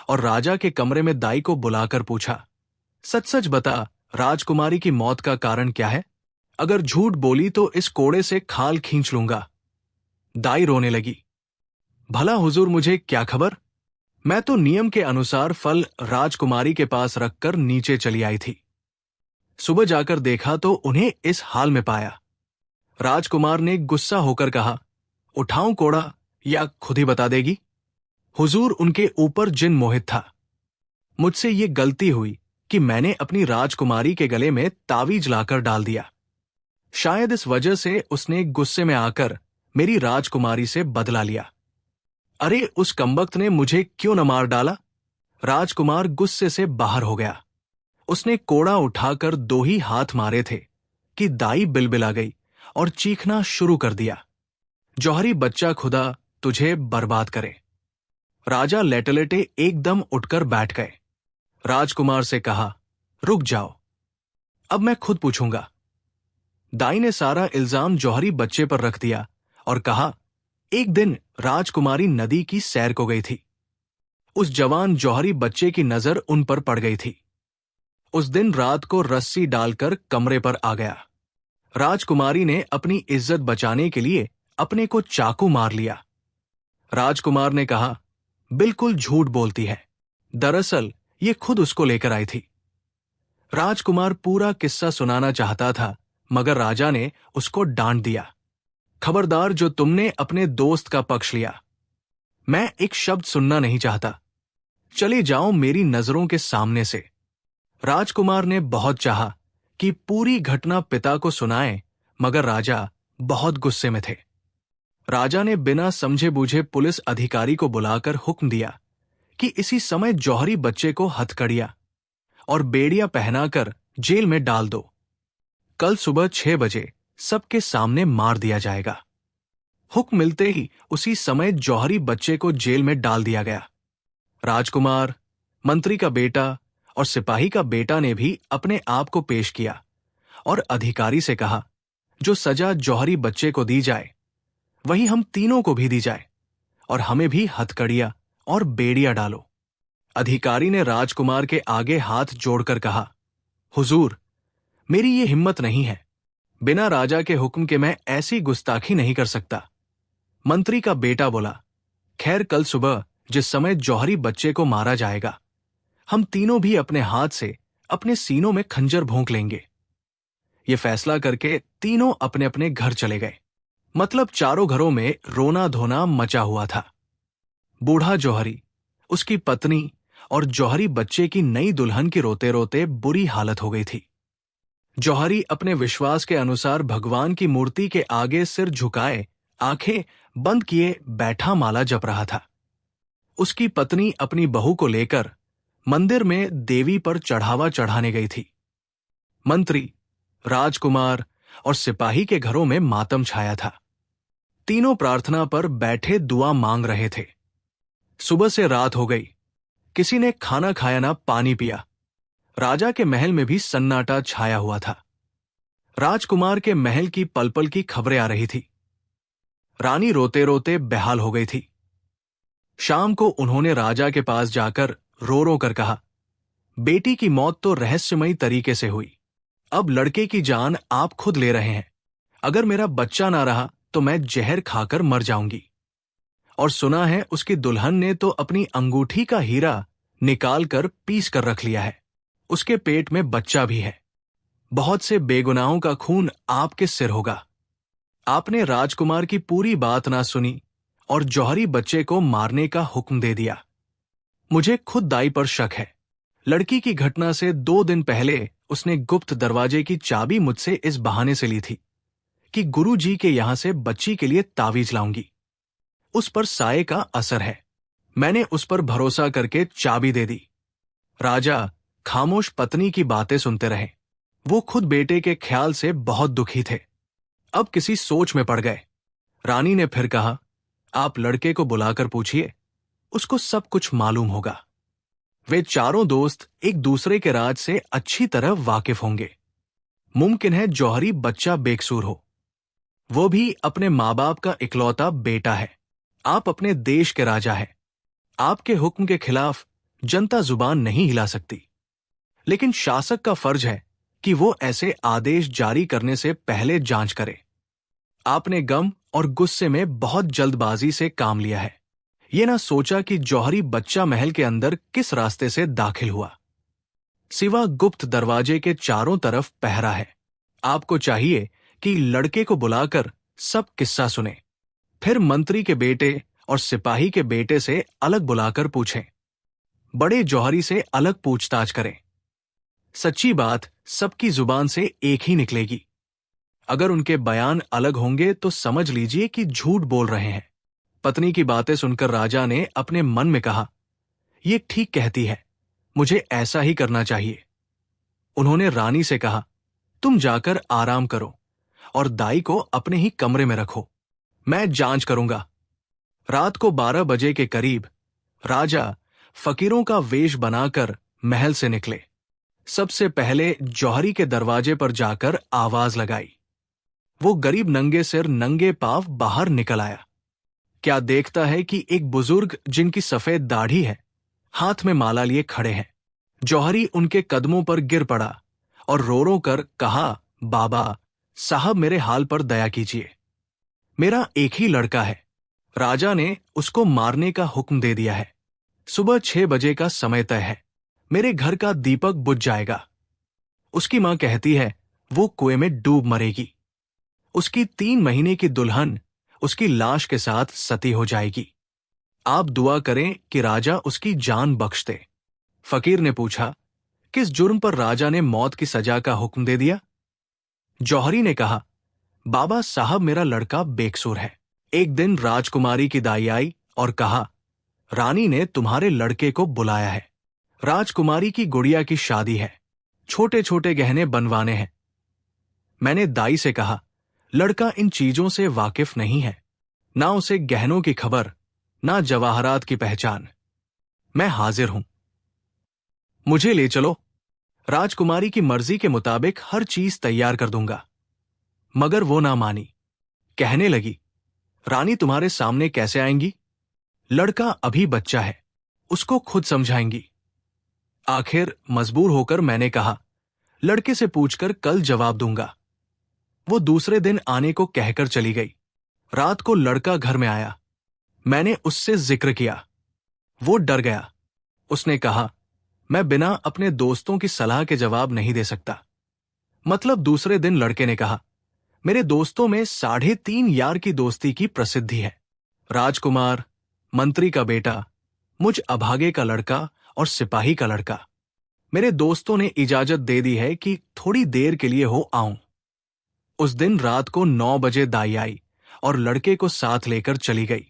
और राजा के कमरे में दाई को बुलाकर पूछा, सच सच बता, राजकुमारी की मौत का कारण क्या है? अगर झूठ बोली तो इस कोड़े से खाल खींच लूंगा। दाई रोने लगी। भला हुजूर, मुझे क्या खबर? मैं तो नियम के अनुसार फल राजकुमारी के पास रखकर नीचे चली आई थी। सुबह जाकर देखा तो उन्हें इस हाल में पाया। राजकुमार ने गुस्सा होकर कहा, उठाऊं कोड़ा या खुद ही बता देगी? हुजूर, उनके ऊपर जिन मोहित था। मुझसे ये गलती हुई कि मैंने अपनी राजकुमारी के गले में तावीज लाकर डाल दिया। शायद इस वजह से उसने गुस्से में आकर मेरी राजकुमारी से बदला लिया। अरे, उस कमबख्त ने मुझे क्यों न मार डाला? राजकुमार गुस्से से बाहर हो गया। उसने कोड़ा उठाकर 2 ही हाथ मारे थे कि दाई बिलबिला गई और चीखना शुरू कर दिया, जौहरी बच्चा खुदा तुझे बर्बाद करे। राजा लेटे लेटे एकदम उठकर बैठ गए। राजकुमार से कहा, रुक जाओ, अब मैं खुद पूछूंगा। दाई ने सारा इल्जाम जौहरी बच्चे पर रख दिया और कहा, एक दिन राजकुमारी नदी की सैर को गई थी। उस जवान जौहरी बच्चे की नजर उन पर पड़ गई थी। उस दिन रात को रस्सी डालकर कमरे पर आ गया। राजकुमारी ने अपनी इज्जत बचाने के लिए अपने को चाकू मार लिया। राजकुमार ने कहा, बिल्कुल झूठ बोलती है, दरअसल ये खुद उसको लेकर आई थी। राजकुमार पूरा किस्सा सुनाना चाहता था, मगर राजा ने उसको डांट दिया। खबरदार, जो तुमने अपने दोस्त का पक्ष लिया। मैं एक शब्द सुनना नहीं चाहता। चले जाओ मेरी नजरों के सामने से। राजकुमार ने बहुत चाहा कि पूरी घटना पिता को सुनाए, मगर राजा बहुत गुस्से में थे। राजा ने बिना समझे बूझे पुलिस अधिकारी को बुलाकर हुक्म दिया कि इसी समय जौहरी बच्चे को हथकड़ियां और बेड़ियां पहनाकर जेल में डाल दो। कल सुबह 6 बजे सबके सामने मार दिया जाएगा। हुक्म मिलते ही उसी समय जौहरी बच्चे को जेल में डाल दिया गया। राजकुमार, मंत्री का बेटा और सिपाही का बेटा ने भी अपने आप को पेश किया और अधिकारी से कहा, जो सजा जौहरी बच्चे को दी जाए वही हम तीनों को भी दी जाए और हमें भी हथकड़ियां और बेड़ियां डालो। अधिकारी ने राजकुमार के आगे हाथ जोड़कर कहा, हुजूर, मेरी ये हिम्मत नहीं है। बिना राजा के हुक्म के मैं ऐसी गुस्ताखी नहीं कर सकता। मंत्री का बेटा बोला, खैर, कल सुबह जिस समय जौहरी बच्चे को मारा जाएगा, हम तीनों भी अपने हाथ से अपने सीनों में खंजर भोंक लेंगे। ये फैसला करके तीनों अपने अपने घर चले गए। मतलब चारों घरों में रोना धोना मचा हुआ था। बूढ़ा जौहरी, उसकी पत्नी और जौहरी बच्चे की नई दुल्हन की रोते रोते बुरी हालत हो गई थी। जौहरी अपने विश्वास के अनुसार भगवान की मूर्ति के आगे सिर झुकाए, आंखें बंद किए बैठा माला जप रहा था। उसकी पत्नी अपनी बहू को लेकर मंदिर में देवी पर चढ़ावा चढ़ाने गई थी। मंत्री, राजकुमार और सिपाही के घरों में मातम छाया था। तीनों प्रार्थना पर बैठे दुआ मांग रहे थे। सुबह से रात हो गई। किसी ने खाना खाया ना पानी पिया। राजा के महल में भी सन्नाटा छाया हुआ था। राजकुमार के महल की पल पल की खबरें आ रही थी। रानी रोते रोते बेहाल हो गई थी। शाम को उन्होंने राजा के पास जाकर रो रो कर कहा, बेटी की मौत तो रहस्यमयी तरीके से हुई। अब लड़के की जान आप खुद ले रहे हैं। अगर मेरा बच्चा ना रहा तो मैं जहर खाकर मर जाऊंगी। और सुना है उसकी दुल्हन ने तो अपनी अंगूठी का हीरा निकाल कर पीस कर रख लिया है। उसके पेट में बच्चा भी है। बहुत से बेगुनाहों का खून आपके सिर होगा। आपने राजकुमार की पूरी बात ना सुनी और जौहरी बच्चे को मारने का हुक्म दे दिया। मुझे खुद दाई पर शक है। लड़की की घटना से 2 दिन पहले उसने गुप्त दरवाजे की चाबी मुझसे इस बहाने से ली थी कि गुरुजी के यहां से बच्ची के लिए तावीज लाऊंगी। उस पर साये का असर है। मैंने उस पर भरोसा करके चाबी दे दी। राजा खामोश पत्नी की बातें सुनते रहे। वो खुद बेटे के ख्याल से बहुत दुखी थे। अब किसी सोच में पड़ गए। रानी ने फिर कहा, आप लड़के को बुलाकर पूछिए, उसको सब कुछ मालूम होगा। वे चारों दोस्त एक दूसरे के राज से अच्छी तरह वाकिफ होंगे। मुमकिन है जौहरी बच्चा बेकसूर हो। वो भी अपने माँ बाप का इकलौता बेटा है। आप अपने देश के राजा हैं। आपके हुक्म के खिलाफ जनता जुबान नहीं हिला सकती। लेकिन शासक का फर्ज है कि वो ऐसे आदेश जारी करने से पहले जांच करे। आपने गम और गुस्से में बहुत जल्दबाजी से काम लिया है। ये ना सोचा कि जौहरी बच्चा महल के अंदर किस रास्ते से दाखिल हुआ। सिवा गुप्त दरवाजे के चारों तरफ पहरा है। आपको चाहिए कि लड़के को बुलाकर सब किस्सा सुने, फिर मंत्री के बेटे और सिपाही के बेटे से अलग बुलाकर पूछें। बड़े जौहरी से अलग पूछताछ करें। सच्ची बात सबकी जुबान से एक ही निकलेगी। अगर उनके बयान अलग होंगे तो समझ लीजिए कि झूठ बोल रहे हैं। पत्नी की बातें सुनकर राजा ने अपने मन में कहा, ये ठीक कहती है, मुझे ऐसा ही करना चाहिए। उन्होंने रानी से कहा, तुम जाकर आराम करो और दाई को अपने ही कमरे में रखो, मैं जांच करूंगा। रात को 12 बजे के करीब राजा फकीरों का वेश बनाकर महल से निकले। सबसे पहले जौहरी के दरवाजे पर जाकर आवाज लगाई। वो गरीब नंगे सिर नंगे पांव बाहर निकल आया। क्या देखता है कि एक बुजुर्ग जिनकी सफेद दाढ़ी है, हाथ में माला लिए खड़े हैं। जौहरी उनके कदमों पर गिर पड़ा और रो कर कहा, बाबा साहब मेरे हाल पर दया कीजिए। मेरा एक ही लड़का है। राजा ने उसको मारने का हुक्म दे दिया है। सुबह 6 बजे का समय तय है। मेरे घर का दीपक बुझ जाएगा। उसकी मां कहती है वो कुएं में डूब मरेगी। उसकी 3 महीने की दुल्हन उसकी लाश के साथ सती हो जाएगी। आप दुआ करें कि राजा उसकी जान बख्श दे। फकीर ने पूछा, किस जुर्म पर राजा ने मौत की सजा का हुक्म दे दिया? जौहरी ने कहा, बाबा साहब मेरा लड़का बेकसूर है। एक दिन राजकुमारी की दाई आई और कहा, रानी ने तुम्हारे लड़के को बुलाया है। राजकुमारी की गुड़िया की शादी है, छोटे छोटे गहने बनवाने हैं। मैंने दाई से कहा, लड़का इन चीजों से वाकिफ नहीं है, ना उसे गहनों की खबर, ना जवाहरात की पहचान। मैं हाजिर हूं, मुझे ले चलो। राजकुमारी की मर्जी के मुताबिक हर चीज तैयार कर दूंगा। मगर वो ना मानी। कहने लगी, रानी तुम्हारे सामने कैसे आएंगी? लड़का अभी बच्चा है, उसको खुद समझाएंगी। आखिर मजबूर होकर मैंने कहा, लड़के से पूछकर कल जवाब दूंगा। वो दूसरे दिन आने को कहकर चली गई। रात को लड़का घर में आया। मैंने उससे जिक्र किया। वो डर गया। उसने कहा, मैं बिना अपने दोस्तों की सलाह के जवाब नहीं दे सकता। मतलब दूसरे दिन लड़के ने कहा, मेरे दोस्तों में 3.5 यार की दोस्ती की प्रसिद्धि है। राजकुमार, मंत्री का बेटा, मुझ अभागे का लड़का और सिपाही का लड़का। मेरे दोस्तों ने इजाजत दे दी है कि थोड़ी देर के लिए हो आऊं। उस दिन रात को 9 बजे दाई आई और लड़के को साथ लेकर चली गई।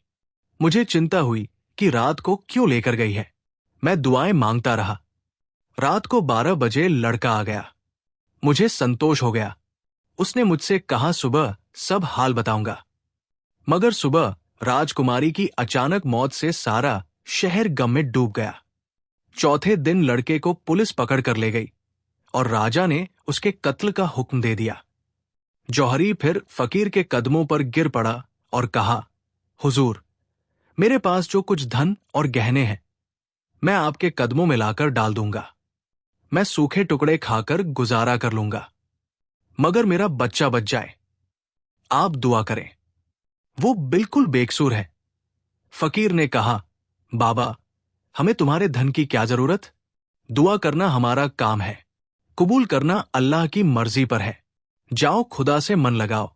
मुझे चिंता हुई कि रात को क्यों लेकर गई है। मैं दुआएं मांगता रहा। रात को 12 बजे लड़का आ गया। मुझे संतोष हो गया। उसने मुझसे कहा सुबह सब हाल बताऊंगा। मगर सुबह राजकुमारी की अचानक मौत से सारा शहर गम में डूब गया। चौथे दिन लड़के को पुलिस पकड़ कर ले गई और राजा ने उसके कत्ल का हुक्म दे दिया। जौहरी फिर फकीर के कदमों पर गिर पड़ा और कहा, हुजूर, मेरे पास जो कुछ धन और गहने हैं, मैं आपके कदमों में लाकर डाल दूंगा। मैं सूखे टुकड़े खाकर गुजारा कर लूंगा, मगर मेरा बच्चा बच जाए। आप दुआ करें। वो बिल्कुल बेकसूर है। फकीर ने कहा, बाबा, हमें तुम्हारे धन की क्या जरूरत? दुआ करना हमारा काम है, कबूल करना अल्लाह की मर्जी पर है। जाओ खुदा से मन लगाओ,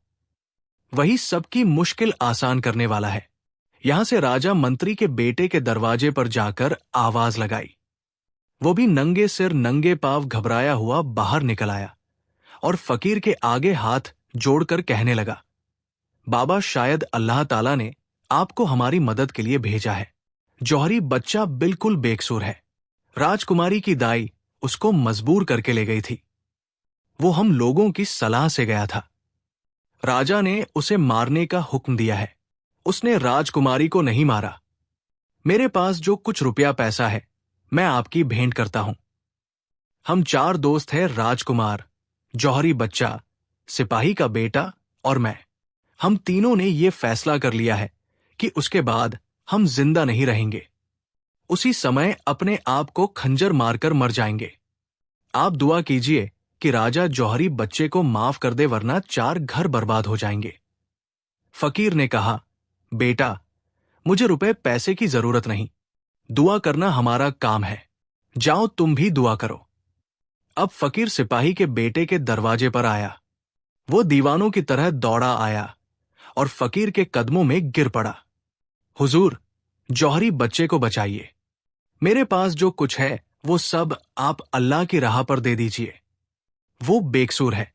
वही सबकी मुश्किल आसान करने वाला है। यहां से राजा मंत्री के बेटे के दरवाजे पर जाकर आवाज लगाई। वो भी नंगे सिर नंगे पांव घबराया हुआ बाहर निकल आया और फकीर के आगे हाथ जोड़कर कहने लगा, बाबा, शायद अल्लाह ताला ने आपको हमारी मदद के लिए भेजा है। जौहरी बच्चा बिल्कुल बेकसूर है। राजकुमारी की दाई उसको मजबूर करके ले गई थी। वो हम लोगों की सलाह से गया था। राजा ने उसे मारने का हुक्म दिया है। उसने राजकुमारी को नहीं मारा। मेरे पास जो कुछ रुपया पैसा है, मैं आपकी भेंट करता हूं। हम 4 दोस्त हैं, राजकुमार, जौहरी बच्चा, सिपाही का बेटा और मैं। हम तीनों ने यह फैसला कर लिया है कि उसके बाद हम जिंदा नहीं रहेंगे। उसी समय अपने आप को खंजर मारकर मर जाएंगे। आप दुआ कीजिए कि राजा जौहरी बच्चे को माफ कर दे, वरना 4 घर बर्बाद हो जाएंगे। फकीर ने कहा, बेटा, मुझे रुपए पैसे की जरूरत नहीं, दुआ करना हमारा काम है। जाओ तुम भी दुआ करो। अब फकीर सिपाही के बेटे के दरवाजे पर आया। वो दीवानों की तरह दौड़ा आया और फकीर के कदमों में गिर पड़ा। हुजूर, जौहरी बच्चे को बचाइए। मेरे पास जो कुछ है वो सब आप अल्लाह की राह पर दे दीजिए। वो बेकसूर है।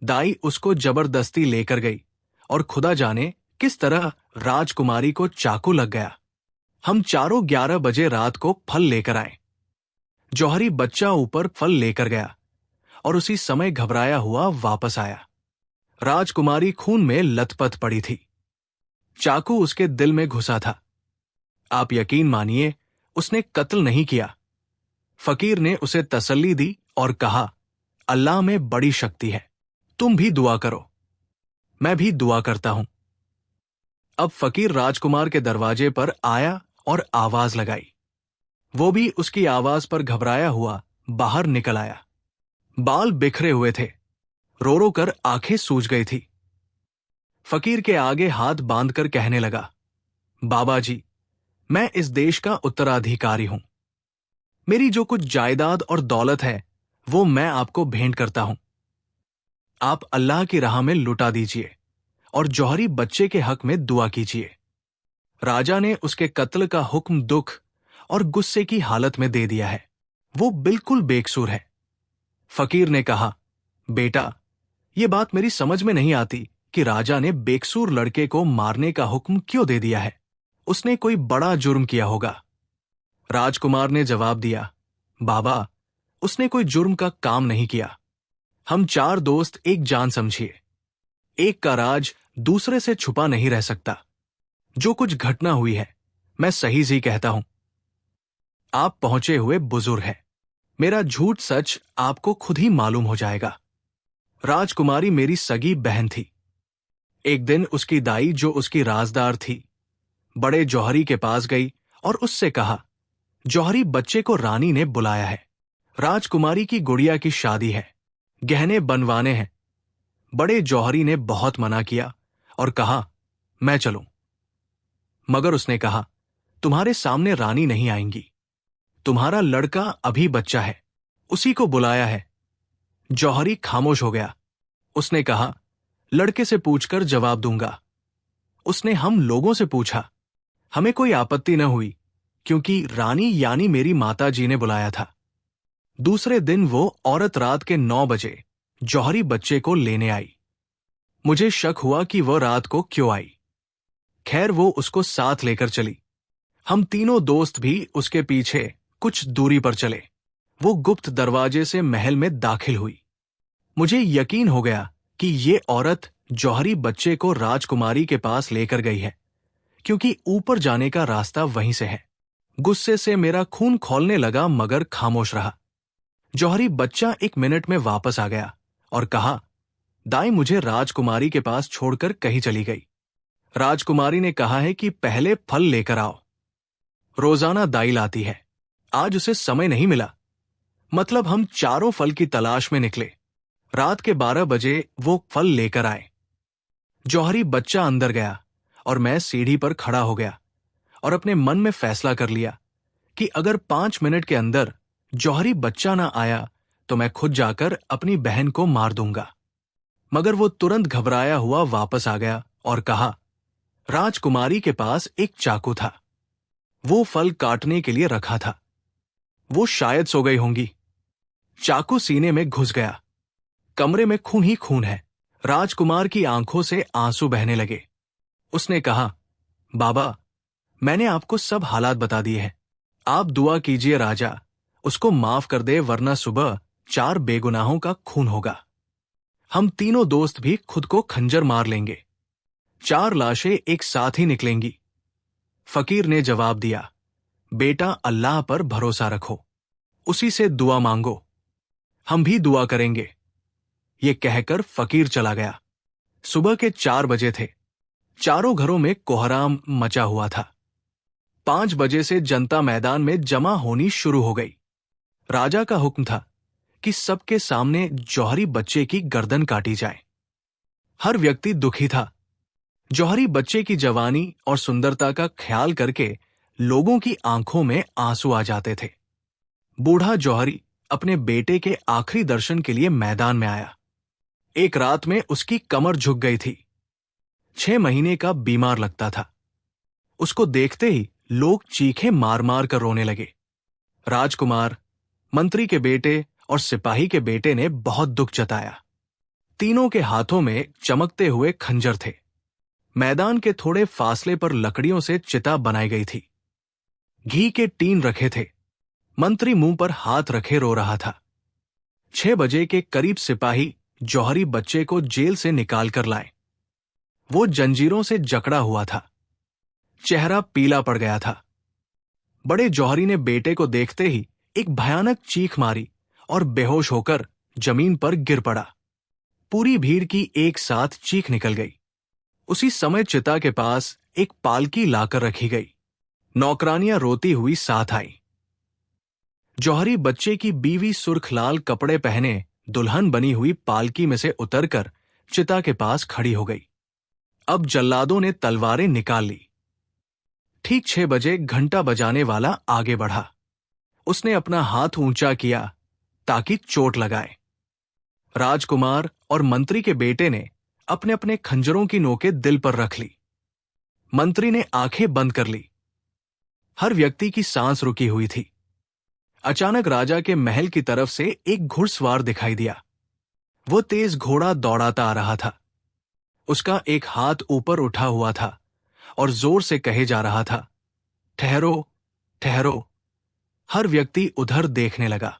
दाई उसको जबरदस्ती लेकर गई और खुदा जाने किस तरह राजकुमारी को चाकू लग गया। हम चारों 11 बजे रात को फल लेकर आए। जौहरी बच्चा ऊपर फल लेकर गया और उसी समय घबराया हुआ वापस आया। राजकुमारी खून में लथपथ पड़ी थी। चाकू उसके दिल में घुसा था। आप यकीन मानिए, उसने कत्ल नहीं किया। फकीर ने उसे तसल्ली दी और कहा, अल्लाह में बड़ी शक्ति है, तुम भी दुआ करो। मैं भी दुआ करता हूं। अब फकीर राजकुमार के दरवाजे पर आया और आवाज लगाई। वो भी उसकी आवाज पर घबराया हुआ बाहर निकल आया। बाल बिखरे हुए थे, रो रो कर आंखें सूज गई थी। फकीर के आगे हाथ बांधकर कहने लगा, बाबा जी, मैं इस देश का उत्तराधिकारी हूं। मेरी जो कुछ जायदाद और दौलत है वो मैं आपको भेंट करता हूं। आप अल्लाह की राह में लुटा दीजिए और जौहरी बच्चे के हक में दुआ कीजिए। राजा ने उसके कत्ल का हुक्म दुख और गुस्से की हालत में दे दिया है। वो बिल्कुल बेकसूर है। फकीर ने कहा, बेटा, ये बात मेरी समझ में नहीं आती कि राजा ने बेकसूर लड़के को मारने का हुक्म क्यों दे दिया है। उसने कोई बड़ा जुर्म किया होगा। राजकुमार ने जवाब दिया, बाबा, उसने कोई जुर्म का काम नहीं किया। हम 4 दोस्त एक जान समझिए। एक का राज दूसरे से छुपा नहीं रह सकता। जो कुछ घटना हुई है मैं सही सी कहता हूं। आप पहुंचे हुए बुजुर्ग हैं। मेरा झूठ सच आपको खुद ही मालूम हो जाएगा। राजकुमारी मेरी सगी बहन थी। एक दिन उसकी दाई, जो उसकी राजदार थी, बड़े जौहरी के पास गई और उससे कहा, जौहरी बच्चे को रानी ने बुलाया है। राजकुमारी की गुड़िया की शादी है, गहने बनवाने हैं। बड़े जौहरी ने बहुत मना किया और कहा, मैं चलूं। मगर उसने कहा, तुम्हारे सामने रानी नहीं आएंगी। तुम्हारा लड़का अभी बच्चा है, उसी को बुलाया है। जौहरी खामोश हो गया। उसने कहा, लड़के से पूछकर जवाब दूंगा। उसने हम लोगों से पूछा। हमें कोई आपत्ति न हुई, क्योंकि रानी यानी मेरी माता जी ने बुलाया था। दूसरे दिन वो औरत रात के 9 बजे जौहरी बच्चे को लेने आई। मुझे शक हुआ कि वह रात को क्यों आई। खैर, वो उसको साथ लेकर चली। हम तीनों दोस्त भी उसके पीछे कुछ दूरी पर चले। वो गुप्त दरवाजे से महल में दाखिल हुई। मुझे यकीन हो गया कि ये औरत जौहरी बच्चे को राजकुमारी के पास लेकर गई है, क्योंकि ऊपर जाने का रास्ता वहीं से है। गुस्से से मेरा खून खौलने लगा, मगर खामोश रहा। जौहरी बच्चा 1 मिनट में वापस आ गया और कहा, दाई मुझे राजकुमारी के पास छोड़कर कहीं चली गई। राजकुमारी ने कहा है कि पहले फल लेकर आओ। रोजाना दाई लाती है, आज उसे समय नहीं मिला। मतलब हम चारों फल की तलाश में निकले। रात के 12 बजे वो फल लेकर आए। जौहरी बच्चा अंदर गया और मैं सीढ़ी पर खड़ा हो गया और अपने मन में फैसला कर लिया कि अगर 5 मिनट के अंदर जौहरी बच्चा ना आया तो मैं खुद जाकर अपनी बहन को मार दूंगा। मगर वो तुरंत घबराया हुआ वापस आ गया और कहा, राजकुमारी के पास एक चाकू था, वो फल काटने के लिए रखा था, वो शायद सो गई होंगी। चाकू सीने में घुस गया। कमरे में खून ही खून है। राजकुमार की आंखों से आंसू बहने लगे। उसने कहा, बाबा, मैंने आपको सब हालात बता दिए हैं। आप दुआ कीजिए राजा उसको माफ कर दे, वरना सुबह 4 बेगुनाहों का खून होगा। हम तीनों दोस्त भी खुद को खंजर मार लेंगे। 4 लाशें एक साथ ही निकलेंगी। फकीर ने जवाब दिया, बेटा, अल्लाह पर भरोसा रखो, उसी से दुआ मांगो, हम भी दुआ करेंगे। ये कहकर फकीर चला गया। सुबह के 4 बजे थे। चारों घरों में कोहराम मचा हुआ था। 5 बजे से जनता मैदान में जमा होनी शुरू हो गई। राजा का हुक्म था कि सबके सामने जौहरी बच्चे की गर्दन काटी जाए। हर व्यक्ति दुखी था। जौहरी बच्चे की जवानी और सुंदरता का ख्याल करके लोगों की आंखों में आंसू आ जाते थे। बूढ़ा जौहरी अपने बेटे के आखिरी दर्शन के लिए मैदान में आया। एक रात में उसकी कमर झुक गई थी। 6 महीने का बीमार लगता था। उसको देखते ही लोग चीखें मार मार कर रोने लगे। राजकुमार, मंत्री के बेटे और सिपाही के बेटे ने बहुत दुख जताया। तीनों के हाथों में चमकते हुए खंजर थे। मैदान के थोड़े फासले पर लकड़ियों से चिता बनाई गई थी। घी के टीन रखे थे। मंत्री मुंह पर हाथ रखे रो रहा था। 6 बजे के करीब सिपाही जौहरी बच्चे को जेल से निकाल कर लाए। वो जंजीरों से जकड़ा हुआ था। चेहरा पीला पड़ गया था। बड़े जौहरी ने बेटे को देखते ही एक भयानक चीख मारी और बेहोश होकर जमीन पर गिर पड़ा। पूरी भीड़ की एक साथ चीख निकल गई। उसी समय चिता के पास एक पालकी लाकर रखी गई। नौकरानियां रोती हुई साथ आई। जौहरी बच्चे की बीवी सुर्खलाल कपड़े पहने दुल्हन बनी हुई पालकी में से उतरकर चिता के पास खड़ी हो गई। अब जल्लादों ने तलवारें निकाल ली। ठीक 6 बजे घंटा बजाने वाला आगे बढ़ा। उसने अपना हाथ ऊंचा किया ताकि चोट लगाए। राजकुमार और मंत्री के बेटे ने अपने अपने खंजरों की नोकें दिल पर रख ली। मंत्री ने आंखें बंद कर ली। हर व्यक्ति की सांस रुकी हुई थी। अचानक राजा के महल की तरफ से एक घुड़सवार दिखाई दिया। वो तेज घोड़ा दौड़ाता आ रहा था। उसका एक हाथ ऊपर उठा हुआ था और जोर से कहे जा रहा था, ठहरो, ठहरो। हर व्यक्ति उधर देखने लगा।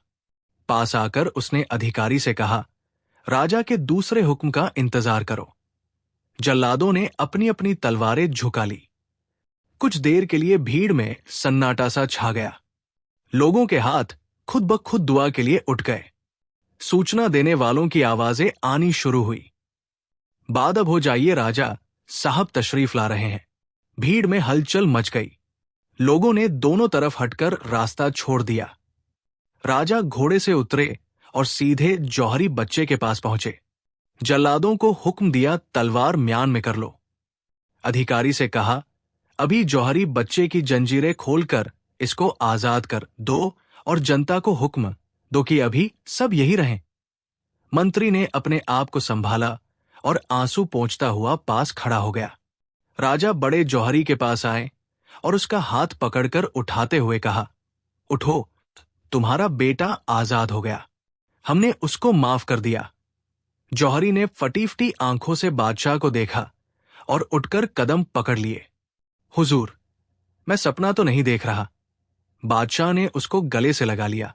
पास आकर उसने अधिकारी से कहा, राजा के दूसरे हुक्म का इंतजार करो। जल्लादों ने अपनी अपनी तलवारें झुका ली। कुछ देर के लिए भीड़ में सन्नाटा सा छा गया। लोगों के हाथ खुद ब खुद दुआ के लिए उठ गए। सूचना देने वालों की आवाजें आनी शुरू हुई। बाद अब हो जाइए, राजा साहब तशरीफ ला रहे हैं। भीड़ में हलचल मच गई। लोगों ने दोनों तरफ हटकर रास्ता छोड़ दिया। राजा घोड़े से उतरे और सीधे जौहरी बच्चे के पास पहुंचे। जल्लादों को हुक्म दिया, तलवार म्यान में कर लो। अधिकारी से कहा, अभी जौहरी बच्चे की जंजीरें खोलकर इसको आजाद कर दो और जनता को हुक्म दो कि अभी सब यही रहें। मंत्री ने अपने आप को संभाला और आंसू पोंछता हुआ पास खड़ा हो गया। राजा बड़े जौहरी के पास आए और उसका हाथ पकड़कर उठाते हुए कहा, उठो, तुम्हारा बेटा आजाद हो गया, हमने उसको माफ कर दिया। जौहरी ने फटी फटी आंखों से बादशाह को देखा और उठकर कदम पकड़ लिए। हुजूर, मैं सपना तो नहीं देख रहा। बादशाह ने उसको गले से लगा लिया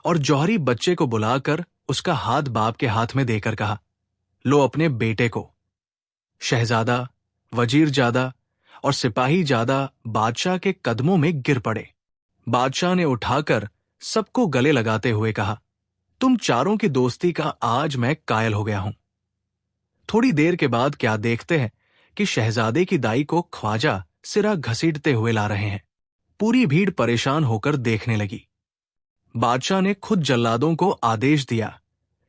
और जौहरी बच्चे को बुलाकर उसका हाथ बाप के हाथ में देकर कहा, लो अपने बेटे को। शहजादा, वजीरजादा और सिपाही जादा बादशाह के कदमों में गिर पड़े। बादशाह ने उठाकर सबको गले लगाते हुए कहा, तुम चारों की दोस्ती का आज मैं कायल हो गया हूं। थोड़ी देर के बाद क्या देखते हैं कि शहजादे की दाई को ख्वाजा सिरा घसीटते हुए ला रहे हैं। पूरी भीड़ परेशान होकर देखने लगी। बादशाह ने खुद जल्लादों को आदेश दिया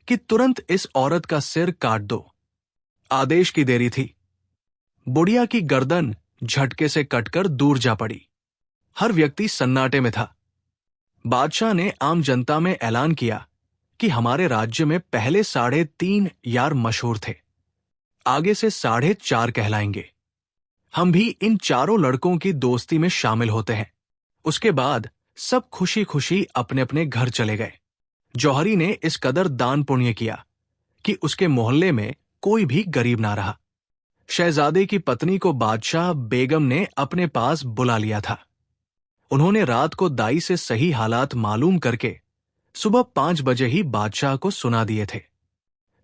कि तुरंत इस औरत का सिर काट दो। आदेश की देरी थी। बुढ़िया की गर्दन झटके से कटकर दूर जा पड़ी। हर व्यक्ति सन्नाटे में था। बादशाह ने आम जनता में ऐलान किया कि हमारे राज्य में पहले 3.5 यार मशहूर थे, आगे से 4.5 कहलाएंगे। हम भी इन चारों लड़कों की दोस्ती में शामिल होते हैं। उसके बाद सब खुशी खुशी अपने अपने घर चले गए। जौहरी ने इस कदर दान पुण्य किया कि उसके मोहल्ले में कोई भी गरीब ना रहा। शहजादे की पत्नी को बादशाह बेगम ने अपने पास बुला लिया था। उन्होंने रात को दाई से सही हालात मालूम करके सुबह 5 बजे ही बादशाह को सुना दिए थे।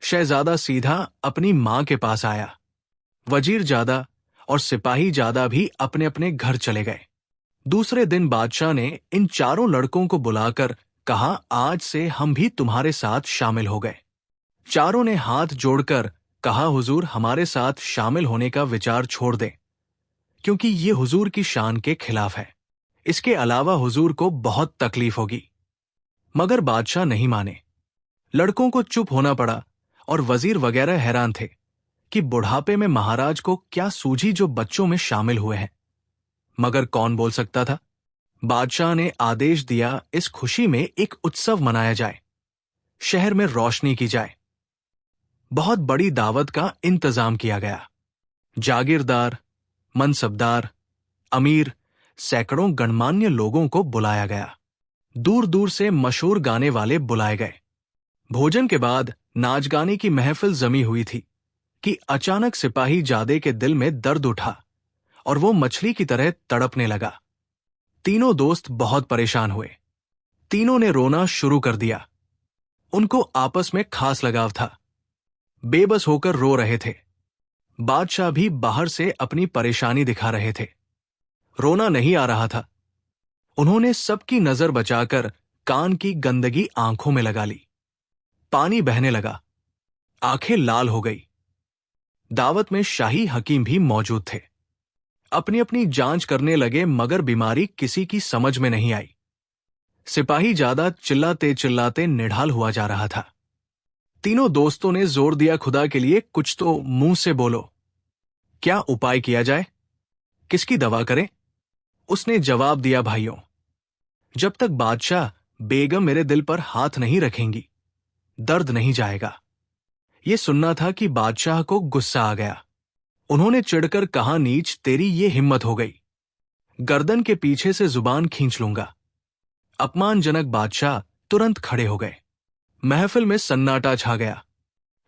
शहजादा सीधा अपनी मां के पास आया। वजीर जादा और सिपाही जादा भी अपने अपने घर चले गए। दूसरे दिन बादशाह ने इन चारों लड़कों को बुलाकर कहा, आज से हम भी तुम्हारे साथ शामिल हो गए। चारों ने हाथ जोड़कर कहा, हुजूर हमारे साथ शामिल होने का विचार छोड़ दें, क्योंकि ये हुजूर की शान के खिलाफ है। इसके अलावा हुजूर को बहुत तकलीफ होगी। मगर बादशाह नहीं माने। लड़कों को चुप होना पड़ा और वजीर वगैरह हैरान थे कि बुढ़ापे में महाराज को क्या सूझी जो बच्चों में शामिल हुए हैं। मगर कौन बोल सकता था। बादशाह ने आदेश दिया, इस खुशी में एक उत्सव मनाया जाए, शहर में रोशनी की जाए। बहुत बड़ी दावत का इंतजाम किया गया। जागीरदार, मनसबदार, अमीर, सैकड़ों गणमान्य लोगों को बुलाया गया। दूर दूर से मशहूर गाने वाले बुलाए गए। भोजन के बाद नाच गाने की महफिल जमी हुई थी कि अचानक सिपाही जादे के दिल में दर्द उठा और वो मछली की तरह तड़पने लगा। तीनों दोस्त बहुत परेशान हुए। तीनों ने रोना शुरू कर दिया। उनको आपस में खास लगाव था। बेबस होकर रो रहे थे। बादशाह भी बाहर से अपनी परेशानी दिखा रहे थे। रोना नहीं आ रहा था। उन्होंने सबकी नजर बचाकर कान की गंदगी आंखों में लगा ली। पानी बहने लगा। आंखें लाल हो गई। दावत में शाही हकीम भी मौजूद थे। अपनी अपनी जांच करने लगे, मगर बीमारी किसी की समझ में नहीं आई। सिपाही जादा चिल्लाते चिल्लाते निढाल हुआ जा रहा था। तीनों दोस्तों ने जोर दिया, खुदा के लिए कुछ तो मुंह से बोलो। क्या उपाय किया जाए? किसकी दवा करें? उसने जवाब दिया, भाइयों, जब तक बादशाह बेगम मेरे दिल पर हाथ नहीं रखेंगी, दर्द नहीं जाएगा। ये सुनना था कि बादशाह को गुस्सा आ गया। उन्होंने चिढ़कर कहा, नीच, तेरी ये हिम्मत हो गई, गर्दन के पीछे से जुबान खींच लूंगा। अपमानजनक बादशाह तुरंत खड़े हो गए। महफिल में सन्नाटा छा गया।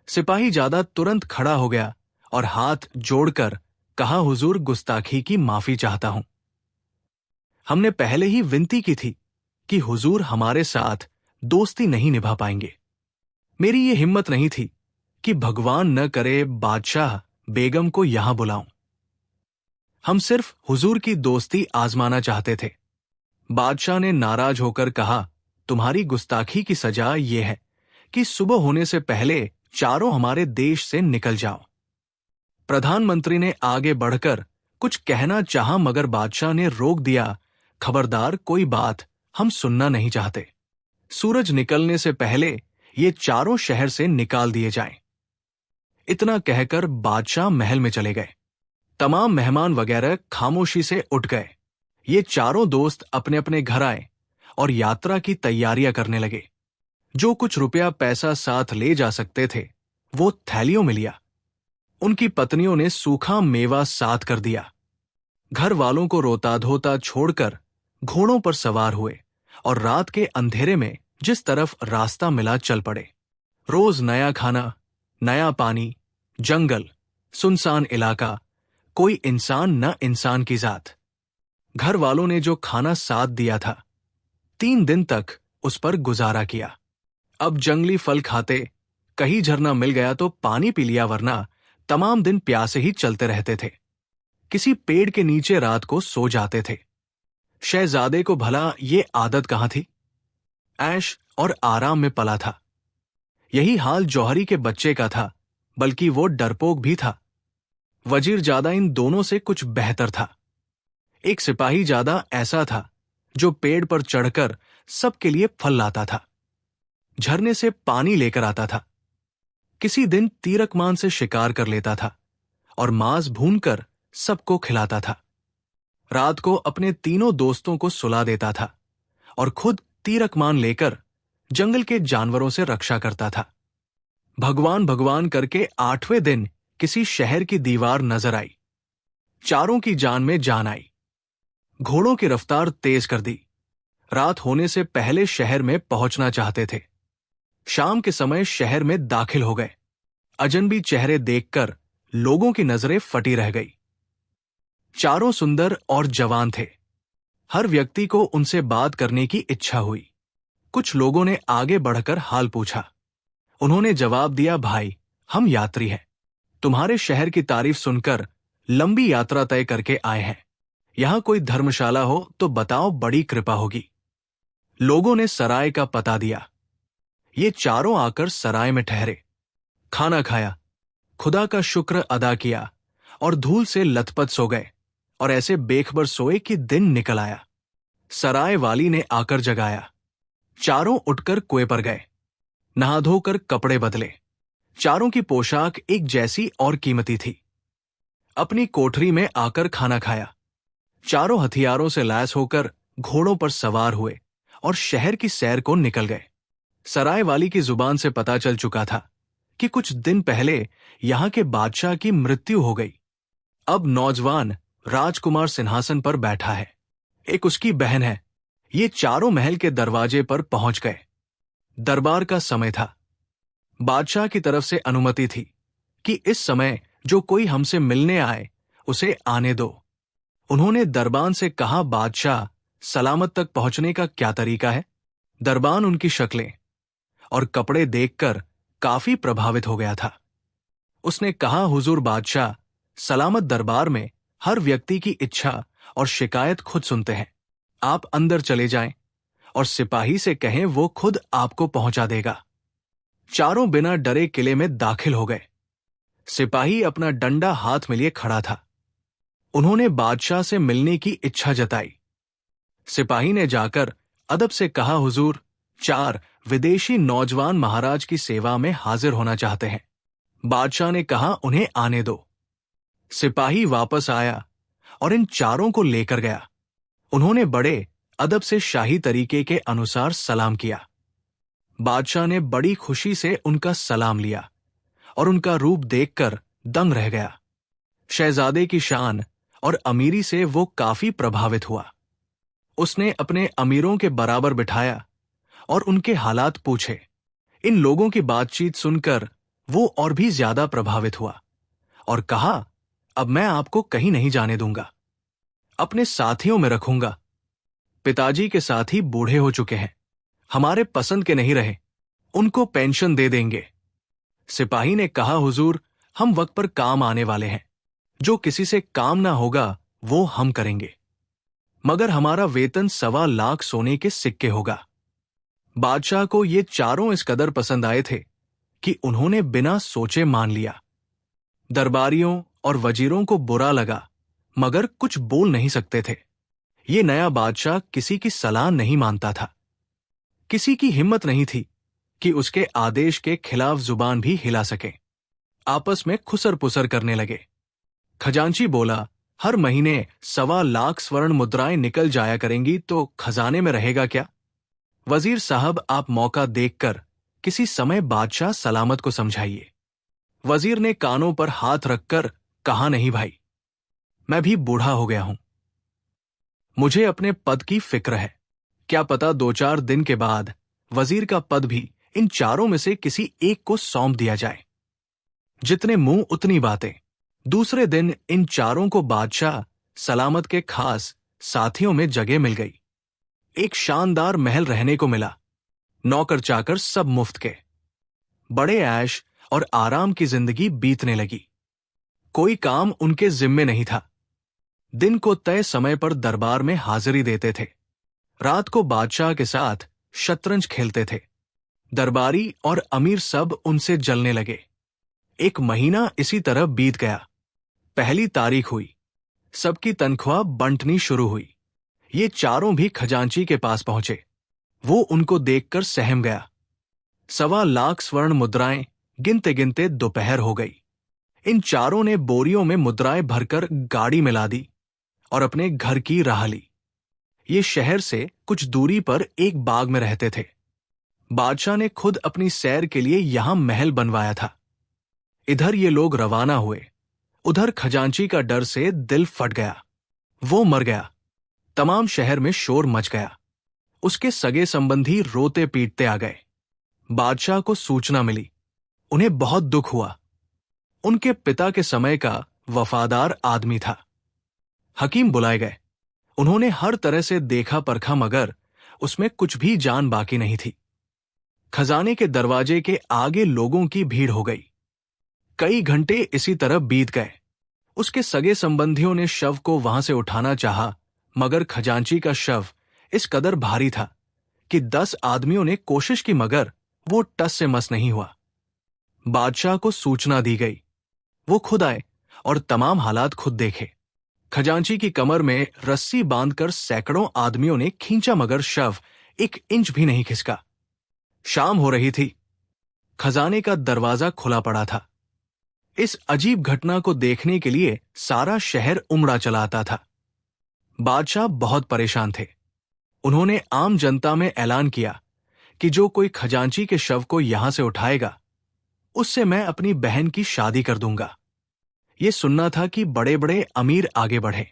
सिपाही जादा तुरंत खड़ा हो गया और हाथ जोड़कर कहा, हुजूर, गुस्ताखी की माफी चाहता हूं। हमने पहले ही विनती की थी कि हुजूर हमारे साथ दोस्ती नहीं निभा पाएंगे। मेरी ये हिम्मत नहीं थी कि भगवान न करे बादशाह बेगम को यहां बुलाऊं। हम सिर्फ हुजूर की दोस्ती आजमाना चाहते थे। बादशाह ने नाराज होकर कहा, तुम्हारी गुस्ताखी की सजा यह है कि सुबह होने से पहले चारों हमारे देश से निकल जाओ। प्रधानमंत्री ने आगे बढ़कर कुछ कहना चाहा, मगर बादशाह ने रोक दिया, खबरदार, कोई बात हम सुनना नहीं चाहते। सूरज निकलने से पहले ये चारों शहर से निकाल दिए जाएं। इतना कहकर बादशाह महल में चले गए। तमाम मेहमान वगैरह खामोशी से उठ गए। ये चारों दोस्त अपने अपने घर आए और यात्रा की तैयारियां करने लगे। जो कुछ रुपया पैसा साथ ले जा सकते थे वो थैलियों में लिया। उनकी पत्नियों ने सूखा मेवा साथ कर दिया। घर वालों को रोता धोता छोड़कर घोड़ों पर सवार हुए और रात के अंधेरे में जिस तरफ रास्ता मिला चल पड़े। रोज नया खाना, नया पानी, जंगल, सुनसान इलाका, कोई इंसान न इंसान की जात। घर वालों ने जो खाना साथ दिया था, 3 दिन तक उस पर गुजारा किया। अब जंगली फल खाते, कहीं झरना मिल गया तो पानी पी लिया, वरना तमाम दिन प्यासे ही चलते रहते थे। किसी पेड़ के नीचे रात को सो जाते थे। शहजादे को भला ये आदत कहां थी? ऐश और आराम में पला था। यही हाल जौहरी के बच्चे का था, बल्कि वो डरपोक भी था। वजीर जादा इन दोनों से कुछ बेहतर था। एक सिपाही जादा ऐसा था जो पेड़ पर चढ़कर सबके लिए फल लाता था, झरने से पानी लेकर आता था, किसी दिन तीरकमान से शिकार कर लेता था और मांस भूनकर सबको खिलाता था। रात को अपने तीनों दोस्तों को सुला देता था और खुद तीरकमान लेकर जंगल के जानवरों से रक्षा करता था। भगवान भगवान करके 8वें दिन किसी शहर की दीवार नजर आई। चारों की जान में जान आई। घोड़ों की रफ्तार तेज कर दी। रात होने से पहले शहर में पहुंचना चाहते थे। शाम के समय शहर में दाखिल हो गए। अजनबी चेहरे देखकर लोगों की नजरें फटी रह गई। चारों सुंदर और जवान थे। हर व्यक्ति को उनसे बात करने की इच्छा हुई। कुछ लोगों ने आगे बढ़कर हाल पूछा। उन्होंने जवाब दिया, भाई, हम यात्री हैं। तुम्हारे शहर की तारीफ सुनकर लंबी यात्रा तय करके आए हैं। यहां कोई धर्मशाला हो तो बताओ, बड़ी कृपा होगी। लोगों ने सराय का पता दिया। ये चारों आकर सराय में ठहरे। खाना खाया, खुदा का शुक्र अदा किया और धूल से लथपथ सो गए और ऐसे बेखबर सोए कि दिन निकल आया। सराय वाली ने आकर जगाया। चारों उठकर कुएं पर गए। नहा धोकर कपड़े बदले। चारों की पोशाक एक जैसी और कीमती थी। अपनी कोठरी में आकर खाना खाया। चारों हथियारों से लैस होकर घोड़ों पर सवार हुए और शहर की सैर को निकल गए। सराय वाली की जुबान से पता चल चुका था कि कुछ दिन पहले यहां के बादशाह की मृत्यु हो गई। अब नौजवान राजकुमार सिंहासन पर बैठा है। एक उसकी बहन है। ये चारों महल के दरवाजे पर पहुंच गए। दरबार का समय था। बादशाह की तरफ से अनुमति थी कि इस समय जो कोई हमसे मिलने आए उसे आने दो। उन्होंने दरबान से कहा, बादशाह, सलामत तक पहुंचने का क्या तरीका है? दरबान उनकी शक्लें और कपड़े देखकर काफी प्रभावित हो गया था। उसने कहा, हुजूर बादशाह, सलामत दरबार में हर व्यक्ति की इच्छा और शिकायत खुद सुनते हैं। आप अंदर चले जाएं और सिपाही से कहें वो खुद आपको पहुंचा देगा। चारों बिना डरे किले में दाखिल हो गए। सिपाही अपना डंडा हाथ में लिए खड़ा था। उन्होंने बादशाह से मिलने की इच्छा जताई। सिपाही ने जाकर अदब से कहा, हुजूर, 4 विदेशी नौजवान महाराज की सेवा में हाजिर होना चाहते हैं। बादशाह ने कहा, उन्हें आने दो। सिपाही वापस आया और इन चारों को लेकर गया। उन्होंने बड़े अदब से शाही तरीके के अनुसार सलाम किया। बादशाह ने बड़ी खुशी से उनका सलाम लिया और उनका रूप देखकर दंग रह गया। शहजादे की शान और अमीरी से वो काफी प्रभावित हुआ। उसने अपने अमीरों के बराबर बिठाया और उनके हालात पूछे। इन लोगों की बातचीत सुनकर वो और भी ज्यादा प्रभावित हुआ और कहा, अब मैं आपको कहीं नहीं जाने दूंगा। अपने साथियों में रखूंगा। पिताजी के साथी बूढ़े हो चुके हैं, हमारे पसंद के नहीं रहे, उनको पेंशन दे देंगे। सिपाही ने कहा, हुजूर, हम वक्त पर काम आने वाले हैं। जो किसी से काम ना होगा वो हम करेंगे, मगर हमारा वेतन 1.25 लाख सोने के सिक्के होगा। बादशाह को ये चारों इस कदर पसंद आए थे कि उन्होंने बिना सोचे मान लिया। दरबारियों और वजीरों को बुरा लगा, मगर कुछ बोल नहीं सकते थे। ये नया बादशाह किसी की सलाह नहीं मानता था। किसी की हिम्मत नहीं थी कि उसके आदेश के खिलाफ जुबान भी हिला सके। आपस में खुसर पुसर करने लगे। खजांची बोला, हर महीने 1.25 लाख स्वर्ण मुद्राएं निकल जाया करेंगी तो खजाने में रहेगा क्या? वजीर साहब, आप मौका देखकर किसी समय बादशाह सलामत को समझाइए। वजीर ने कानों पर हाथ रखकर कहा, नहीं भाई, मैं भी बूढ़ा हो गया हूं। मुझे अपने पद की फिक्र है। क्या पता 2-4 दिन के बाद वजीर का पद भी इन चारों में से किसी एक को सौंप दिया जाए। जितने मुंह उतनी बातें। दूसरे दिन इन चारों को बादशाह सलामत के खास साथियों में जगह मिल गई। एक शानदार महल रहने को मिला। नौकर चाकर सब मुफ्त के। बड़े ऐश और आराम की जिंदगी बीतने लगी। कोई काम उनके जिम्मे नहीं था। दिन को तय समय पर दरबार में हाजिरी देते थे। रात को बादशाह के साथ शतरंज खेलते थे। दरबारी और अमीर सब उनसे जलने लगे। 1 महीना इसी तरह बीत गया। पहली तारीख हुई। सबकी तनख्वाह बंटनी शुरू हुई। ये चारों भी खजांची के पास पहुंचे। वो उनको देखकर सहम गया। 1.25 लाख स्वर्ण मुद्राएं गिनते गिनते दोपहर हो गई। इन चारों ने बोरियों में मुद्राएं भरकर गाड़ी में ला दी और अपने घर की राह ली। ये शहर से कुछ दूरी पर एक बाग में रहते थे। बादशाह ने खुद अपनी सैर के लिए यहां महल बनवाया था। इधर ये लोग रवाना हुए, उधर खजांची का डर से दिल फट गया। वो मर गया। तमाम शहर में शोर मच गया। उसके सगे संबंधी रोते पीटते आ गए। बादशाह को सूचना मिली। उन्हें बहुत दुख हुआ। उनके पिता के समय का वफादार आदमी था। हकीम बुलाए गए। उन्होंने हर तरह से देखा परखा, मगर उसमें कुछ भी जान बाकी नहीं थी। खजाने के दरवाजे के आगे लोगों की भीड़ हो गई। कई घंटे इसी तरह बीत गए। उसके सगे संबंधियों ने शव को वहां से उठाना चाहा, मगर खजांची का शव इस कदर भारी था कि 10 आदमियों ने कोशिश की, मगर वो टस से मस नहीं हुआ। बादशाह को सूचना दी गई। वो खुद आए और तमाम हालात खुद देखे। खजांची की कमर में रस्सी बांधकर सैकड़ों आदमियों ने खींचा, मगर शव 1 इंच भी नहीं खिसका। शाम हो रही थी। खजाने का दरवाजा खुला पड़ा था। इस अजीब घटना को देखने के लिए सारा शहर उमड़ा चला आता था। बादशाह बहुत परेशान थे। उन्होंने आम जनता में ऐलान किया कि जो कोई खजांची के शव को यहां से उठाएगा, उससे मैं अपनी बहन की शादी कर दूंगा। ये सुनना था कि बड़े बड़े अमीर आगे बढ़े।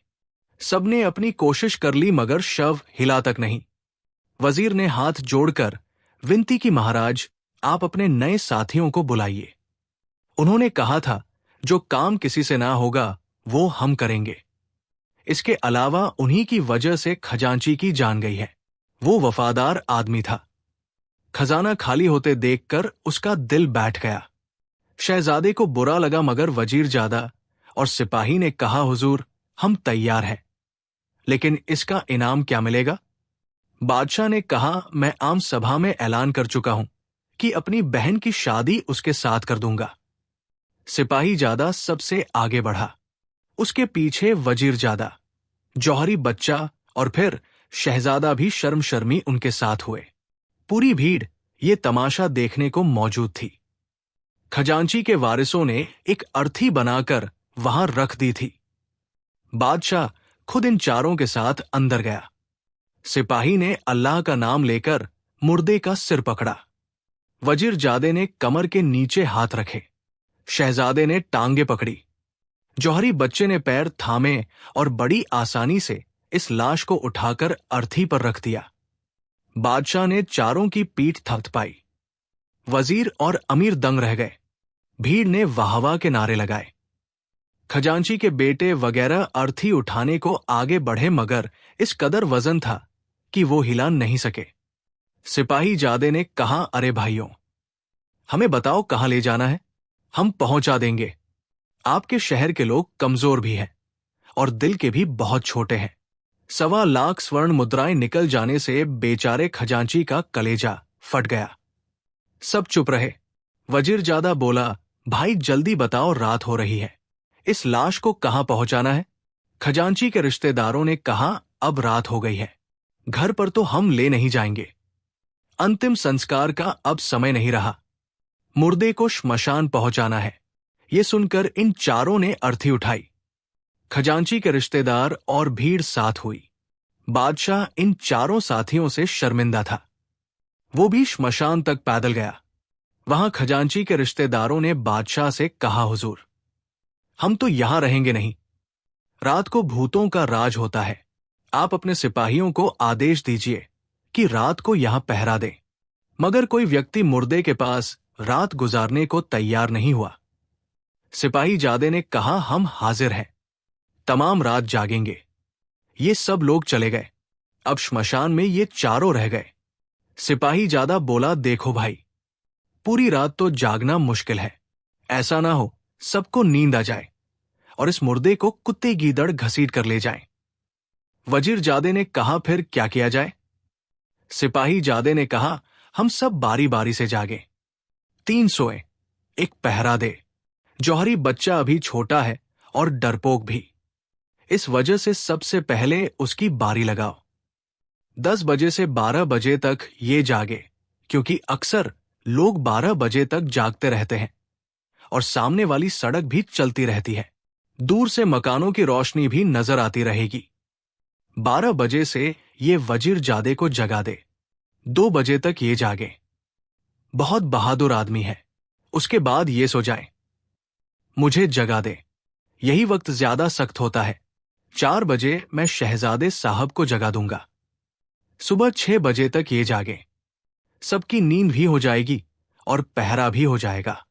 सबने अपनी कोशिश कर ली, मगर शव हिला तक नहीं। वजीर ने हाथ जोड़कर विनती की, महाराज, आप अपने नए साथियों को बुलाइए। उन्होंने कहा था, जो काम किसी से ना होगा वो हम करेंगे। इसके अलावा उन्हीं की वजह से खजांची की जान गई है। वो वफादार आदमी था। खजाना खाली होते देखकर उसका दिल बैठ गया। शहजादे को बुरा लगा, मगर वजीरजादा और सिपाही ने कहा, हुजूर, हम तैयार हैं, लेकिन इसका इनाम क्या मिलेगा? बादशाह ने कहा, मैं आम सभा में ऐलान कर चुका हूं कि अपनी बहन की शादी उसके साथ कर दूंगा। सिपाही जादा सबसे आगे बढ़ा। उसके पीछे वजीरजादा, जौहरी बच्चा और फिर शहजादा भी शर्मी उनके साथ हुए। पूरी भीड़ ये तमाशा देखने को मौजूद थी। खजांची के वारिसों ने एक अर्थी बनाकर वहां रख दी थी। बादशाह खुद इन चारों के साथ अंदर गया। सिपाही ने अल्लाह का नाम लेकर मुर्दे का सिर पकड़ा। वजीरजादे ने कमर के नीचे हाथ रखे। शहजादे ने टांगे पकड़ी। जौहरी बच्चे ने पैर थामे और बड़ी आसानी से इस लाश को उठाकर अर्थी पर रख दिया। बादशाह ने चारों की पीठ थपथपाई। वजीर और अमीर दंग रह गए। भीड़ ने वाहवाह के नारे लगाए। खजांची के बेटे वगैरह अर्थी उठाने को आगे बढ़े, मगर इस कदर वजन था कि वो हिला नहीं सके। सिपाही जादे ने कहा, अरे भाइयों, हमें बताओ कहां ले जाना है, हम पहुंचा देंगे। आपके शहर के लोग कमजोर भी हैं और दिल के भी बहुत छोटे हैं। 1.25 लाख स्वर्ण मुद्राएं निकल जाने से बेचारे खजांची का कलेजा फट गया। सब चुप रहे। वजीरजादा बोला, भाई जल्दी बताओ, रात हो रही है, इस लाश को कहां पहुंचाना है? खजांची के रिश्तेदारों ने कहा, अब रात हो गई है, घर पर तो हम ले नहीं जाएंगे। अंतिम संस्कार का अब समय नहीं रहा, मुर्दे को श्मशान पहुंचाना है। ये सुनकर इन चारों ने अर्थी उठाई। खजांची के रिश्तेदार और भीड़ साथ हुई। बादशाह इन चारों साथियों से शर्मिंदा था। वो भी श्मशान तक पैदल गया। वहां खजांची के रिश्तेदारों ने बादशाह से कहा, हुजूर, हम तो यहां रहेंगे नहीं। रात को भूतों का राज होता है। आप अपने सिपाहियों को आदेश दीजिए कि रात को यहां पहरा दें। मगर कोई व्यक्ति मुर्दे के पास रात गुजारने को तैयार नहीं हुआ। सिपाही जादे ने कहा, हम हाजिर हैं, तमाम रात जागेंगे। ये सब लोग चले गए। अब श्मशान में ये चारों रह गए। सिपाही जादा बोला, देखो भाई, पूरी रात तो जागना मुश्किल है। ऐसा ना हो सबको नींद आ जाए और इस मुर्दे को कुत्ते गीदड़ घसीट कर ले जाएं। वजीर जादे ने कहा, फिर क्या किया जाए? सिपाही जादे ने कहा, हम सब बारी बारी से जागे, 3 सोए, एक पहरा दे। जौहरी बच्चा अभी छोटा है और डरपोक भी, इस वजह से सबसे पहले उसकी बारी लगाओ। 10 बजे से 12 बजे तक ये जागे, क्योंकि अक्सर लोग 12 बजे तक जागते रहते हैं और सामने वाली सड़क भी चलती रहती है। दूर से मकानों की रोशनी भी नजर आती रहेगी। 12 बजे से ये वजीर जादे को जगा दे, 2 बजे तक ये जागे। बहुत बहादुर आदमी है। उसके बाद ये सो जाए। मुझे जगा दे, यही वक्त ज्यादा सख्त होता है। 4 बजे मैं शहजादे साहब को जगा दूंगा। सुबह 6 बजे तक ये जागे। सबकी नींद भी हो जाएगी और पहरा भी हो जाएगा।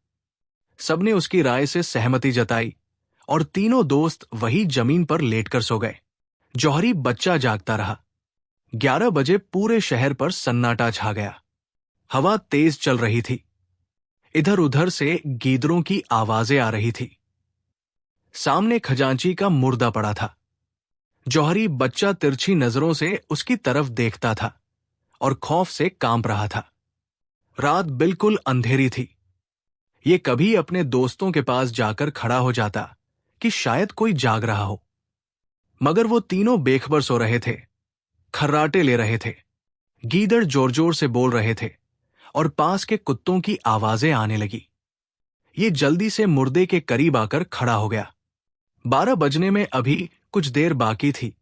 सबने उसकी राय से सहमति जताई और तीनों दोस्त वही जमीन पर लेटकर सो गए। जौहरी बच्चा जागता रहा। 11 बजे पूरे शहर पर सन्नाटा छा गया। हवा तेज चल रही थी। इधर उधर से गीदड़ों की आवाजें आ रही थी। सामने खजांची का मुर्दा पड़ा था। जौहरी बच्चा तिरछी नजरों से उसकी तरफ देखता था और खौफ से कांप रहा था। रात बिल्कुल अंधेरी थी। ये कभी अपने दोस्तों के पास जाकर खड़ा हो जाता कि शायद कोई जाग रहा हो, मगर वो तीनों बेखबर सो रहे थे, खर्राटे ले रहे थे। गीदड़ जोर जोर से बोल रहे थे और पास के कुत्तों की आवाजें आने लगी। ये जल्दी से मुर्दे के करीब आकर खड़ा हो गया। 12 बजने में अभी कुछ देर बाकी थी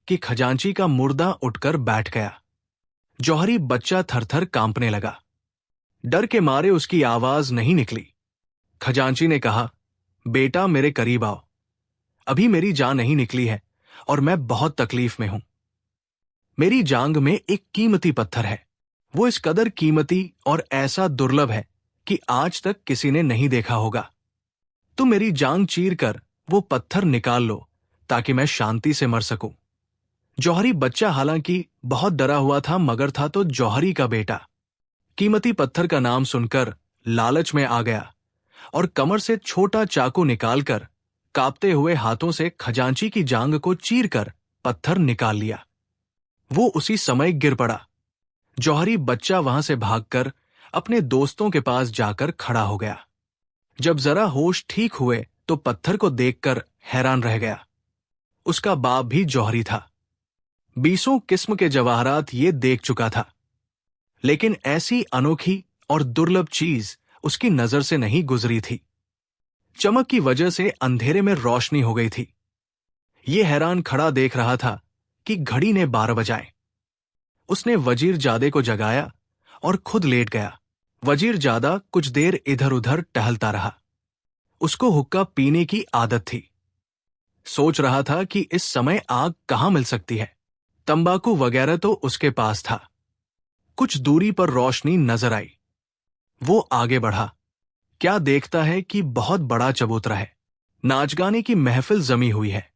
कि खजांची का मुर्दा उठकर बैठ गया। जौहरी बच्चा थरथर कांपने लगा। डर के मारे उसकी आवाज नहीं निकली। खजांची ने कहा, बेटा मेरे करीब आओ। अभी मेरी जान नहीं निकली है और मैं बहुत तकलीफ में हूं। मेरी जांग में एक कीमती पत्थर है। वो इस कदर कीमती और ऐसा दुर्लभ है कि आज तक किसी ने नहीं देखा होगा। तुम मेरी जांग चीर कर वो पत्थर निकाल लो ताकि मैं शांति से मर सकूं। जौहरी बच्चा हालांकि बहुत डरा हुआ था, मगर था तो जौहरी का बेटा। कीमती पत्थर का नाम सुनकर लालच में आ गया और कमर से छोटा चाकू निकालकर कांपते हुए हाथों से खजांची की जांग को चीरकर पत्थर निकाल लिया। वो उसी समय गिर पड़ा। जौहरी बच्चा वहां से भागकर अपने दोस्तों के पास जाकर खड़ा हो गया। जब जरा होश ठीक हुए तो पत्थर को देखकर हैरान रह गया। उसका बाप भी जौहरी था। 20 किस्म के जवाहरात ये देख चुका था, लेकिन ऐसी अनोखी और दुर्लभ चीज उसकी नजर से नहीं गुजरी थी। चमक की वजह से अंधेरे में रोशनी हो गई थी। ये हैरान खड़ा देख रहा था कि घड़ी ने 12 बजाए। उसने वजीर जादे को जगाया और खुद लेट गया। वजीर जादा कुछ देर इधर उधर टहलता रहा। उसको हुक्का पीने की आदत थी। सोच रहा था कि इस समय आग कहां मिल सकती है। तंबाकू वगैरह तो उसके पास था। कुछ दूरी पर रोशनी नजर आई। वो आगे बढ़ा। क्या देखता है कि बहुत बड़ा चबूतरा है। नाच गाने की महफिल जमी हुई है।